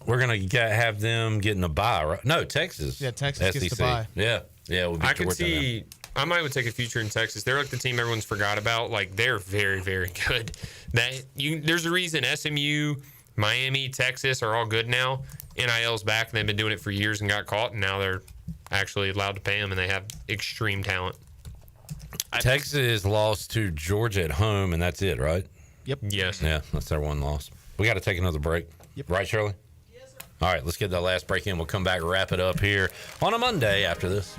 We're gonna have them getting a bye, right? No, Texas. Yeah, Texas gets the bye. Yeah. We'll be I could see. I might would take a future in Texas. They're like the team everyone's forgot about. Like they're very, very good. There's a reason SMU, Miami, Texas are all good now. NIL's back, and they've been doing it for years and got caught, and now they're actually allowed to pay them, and they have extreme talent. Texas lost to Georgia at home, and that's it, right? Yep. Yes. Yeah, that's their one loss. We got to take another break. Yep. Right, Shirley? Yes, sir. All right, let's get that last break in. We'll come back and wrap it up here on a Monday after this.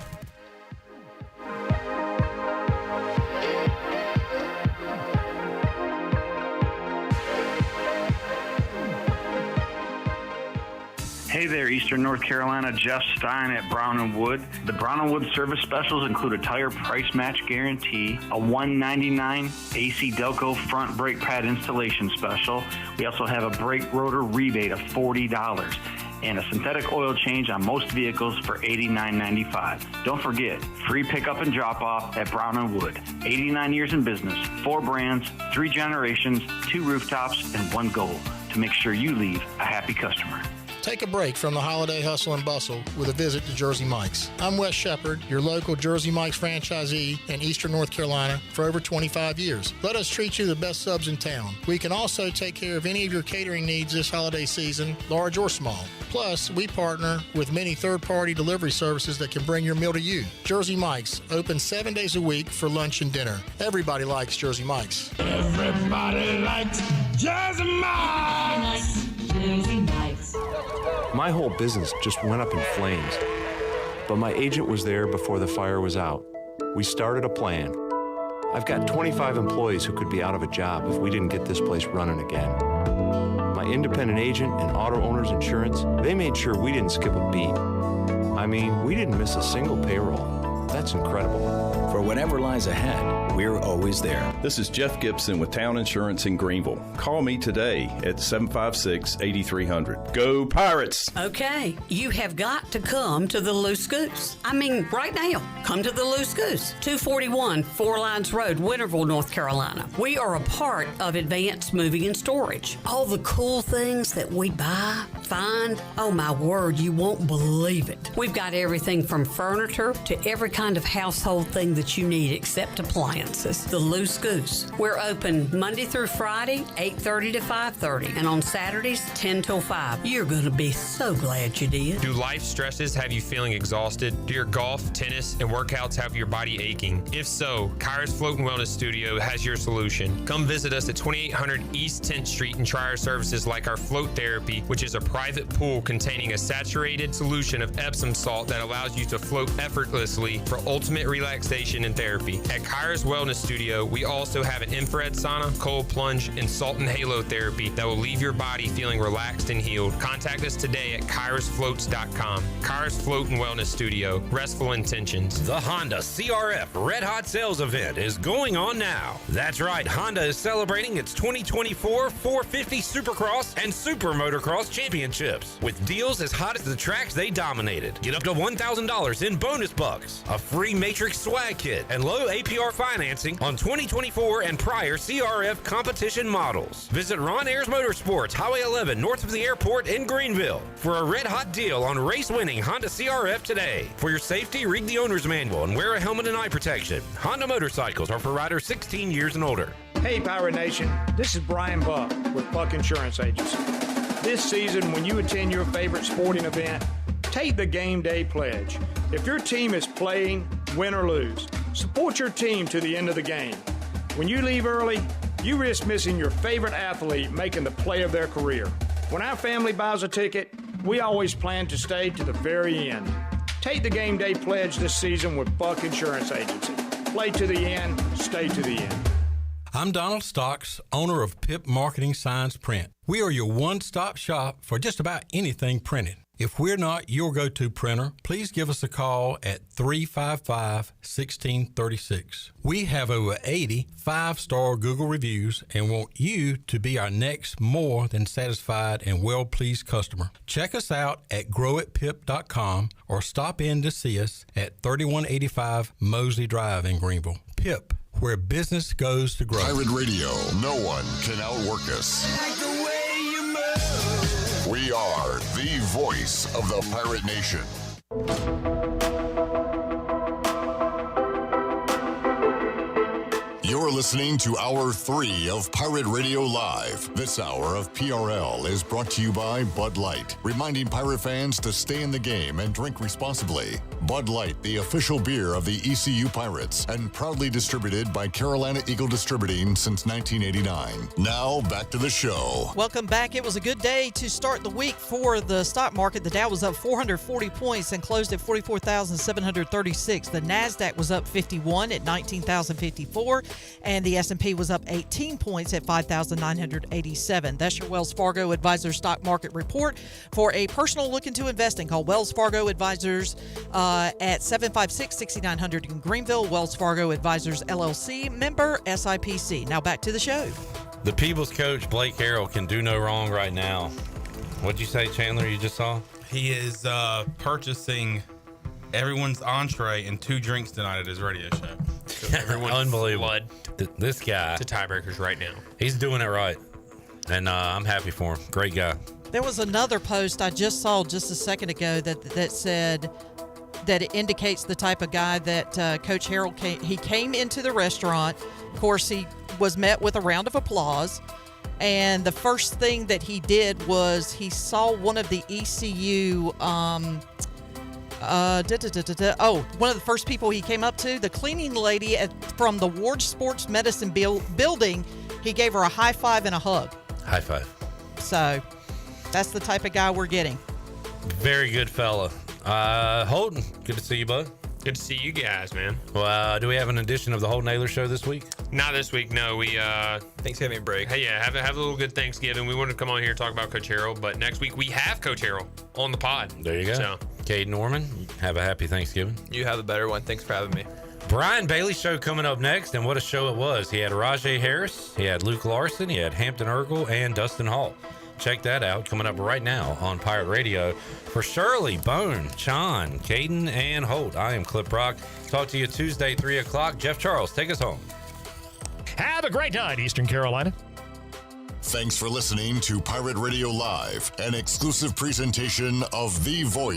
Hey there, Eastern North Carolina. Jeff Stein at Brown & Wood. The Brown & Wood service specials include a tire price match guarantee, a $199 AC Delco front brake pad installation special. We also have a brake rotor rebate of $40 and a synthetic oil change on most vehicles for $89.95. Don't forget, free pickup and drop-off at Brown & Wood. 89 years in business, 4 brands, 3 generations, 2 rooftops, and 1 goal: to make sure you leave a happy customer. Take a break from the holiday hustle and bustle with a visit to Jersey Mike's. I'm Wes Shepard, your local Jersey Mike's franchisee in Eastern North Carolina for over 25 years. Let us treat you the best subs in town. We can also take care of any of your catering needs this holiday season, large or small. Plus, we partner with many third-party delivery services that can bring your meal to you. Jersey Mike's, open 7 days a week for lunch and dinner. Everybody likes Jersey Mike's. Everybody likes Jersey Mike's. Jersey Mike's. My whole business just went up in flames, but my agent was there before the fire was out. We started a plan. I've got 25 employees who could be out of a job if we didn't get this place running again. My independent agent and auto owners insurance, they made sure we didn't skip a beat. I mean, we didn't miss a single payroll. That's incredible. For whatever lies ahead, we're always there. This is Jeff Gibson with Town Insurance in Greenville. Call me today at 756-8300. Go Pirates! Okay, you have got to come to the Loose Goose. I mean, right now, come to the Loose Goose, 241 Four Lines Road, Winterville, North Carolina. We are a part of Advanced Moving and Storage. All the cool things that we buy, find, oh my word, you won't believe it. We've got everything from furniture to every kind of household thing that you need except appliances. The Loose Goose. We're open Monday through Friday, 8:30 to 5:30, and on Saturdays, 10 till 5. You're going to be so glad you did. Do life stresses have you feeling exhausted? Do your golf, tennis, and workouts have your body aching? If so, Kyra's Float and Wellness Studio has your solution. Come visit us at 2800 East 10th Street and try our services like our float therapy, which is a private pool containing a saturated solution of Epsom salt that allows you to float effortlessly for ultimate relaxation and therapy. At Kyra's Wellness Studio, we also have an infrared sauna, cold plunge, and salt and halo therapy that will leave your body feeling relaxed and healed. Contact us today at kyrasfloats.com. Kyra's Float and Wellness Studio. Restful intentions. The Honda CRF Red Hot Sales event is going on now. That's right, Honda is celebrating its 2024 450 Supercross and Super Motocross Championships with deals as hot as the tracks they dominated. Get up to $1,000 in bonus bucks, a free Matrix swag kit, and low APR financing on 2024 and prior CRF competition models. Visit Ron Ayers Motorsports, Highway 11, north of the airport in Greenville, for a red-hot deal on race-winning Honda CRF today. For your safety, read the owner's manual and wear a helmet and eye protection. Honda motorcycles are for riders 16 years and older. Hey, Pirate Nation. This is Brian Buck with Buck Insurance Agency. This season, when you attend your favorite sporting event, take the game day pledge. If your team is playing, win or lose, support your team to the end of the game. When you leave early, you risk missing your favorite athlete making the play of their career. When our family buys a ticket, we always plan to stay to the very end. Take the game day pledge this season with Buck Insurance Agency. Play to the end, stay to the end. I'm Donald Stocks, owner of Pip Marketing Signs Print. We are your one-stop shop for just about anything printed. If we're not your go-to printer, please give us a call at 355-1636. We have over 80 five-star Google reviews and want you to be our next more than satisfied and well-pleased customer. Check us out at growatpip.com or stop in to see us at 3185 Mosley Drive in Greenville. Pip, where business goes to grow. Pirate Radio, no one can outwork us. We are the voice of the Pirate Nation. You're listening to Hour 3 of Pirate Radio Live. This hour of PRL is brought to you by Bud Light, reminding Pirate fans to stay in the game and drink responsibly. Bud Light, the official beer of the ECU Pirates, and proudly distributed by Carolina Eagle Distributing since 1989. Now, back to the show. Welcome back. It was a good day to start the week for the stock market. The Dow was up 440 points and closed at 44,736. The NASDAQ was up 51 at 19,054. And the S&P was up 18 points at 5,987. That's your Wells Fargo Advisors Stock Market Report. For a personal look into investing, call Wells Fargo Advisors at 756-6900 in Greenville. Wells Fargo Advisors, LLC, member SIPC. Now back to the show. The People's coach, Blake Harrell, can do no wrong right now. What'd you say, Chandler, you just saw? He is purchasing everyone's entree and 2 drinks tonight at his radio show. So Unbelievable. This guy. To tiebreakers right now. He's doing it right. And I'm happy for him. Great guy. There was another post I just saw just a second ago that said that it indicates the type of guy that Coach Harrell came into the restaurant. Of course, he was met with a round of applause. And the first thing that he did was he saw one of the ECU one of the first people he came up to, the cleaning lady from the Ward Sports Medicine building. He gave her a high five and a hug. High five. So that's the type of guy we're getting. Very good fella. Holton, good to see you, bud. Good to see you guys, man. Well, do we have an edition of the Holton Ahlers Show this week? Not this week, no. We Thanksgiving break. Hey, yeah, have a little good Thanksgiving. We wanted to come on here and talk about Coach Harrell, but next week we have Coach Harrell on the pod. There you go. So, Cade Norman, have a happy Thanksgiving. You have the better one. Thanks for having me. Brian Bailey's show coming up next, and what a show it was. He had Rajay Harris, he had Luke Larson, he had Hampton Ergel, and Dustin Hall. Check that out, coming up right now on Pirate Radio. For Shirley, Bone, Chon, Caden, and Holt, I am Clip Rock. Talk to you Tuesday, 3 o'clock. Jeff Charles, take us home. Have a great night, Eastern Carolina. Thanks for listening to Pirate Radio Live, an exclusive presentation of The Voice.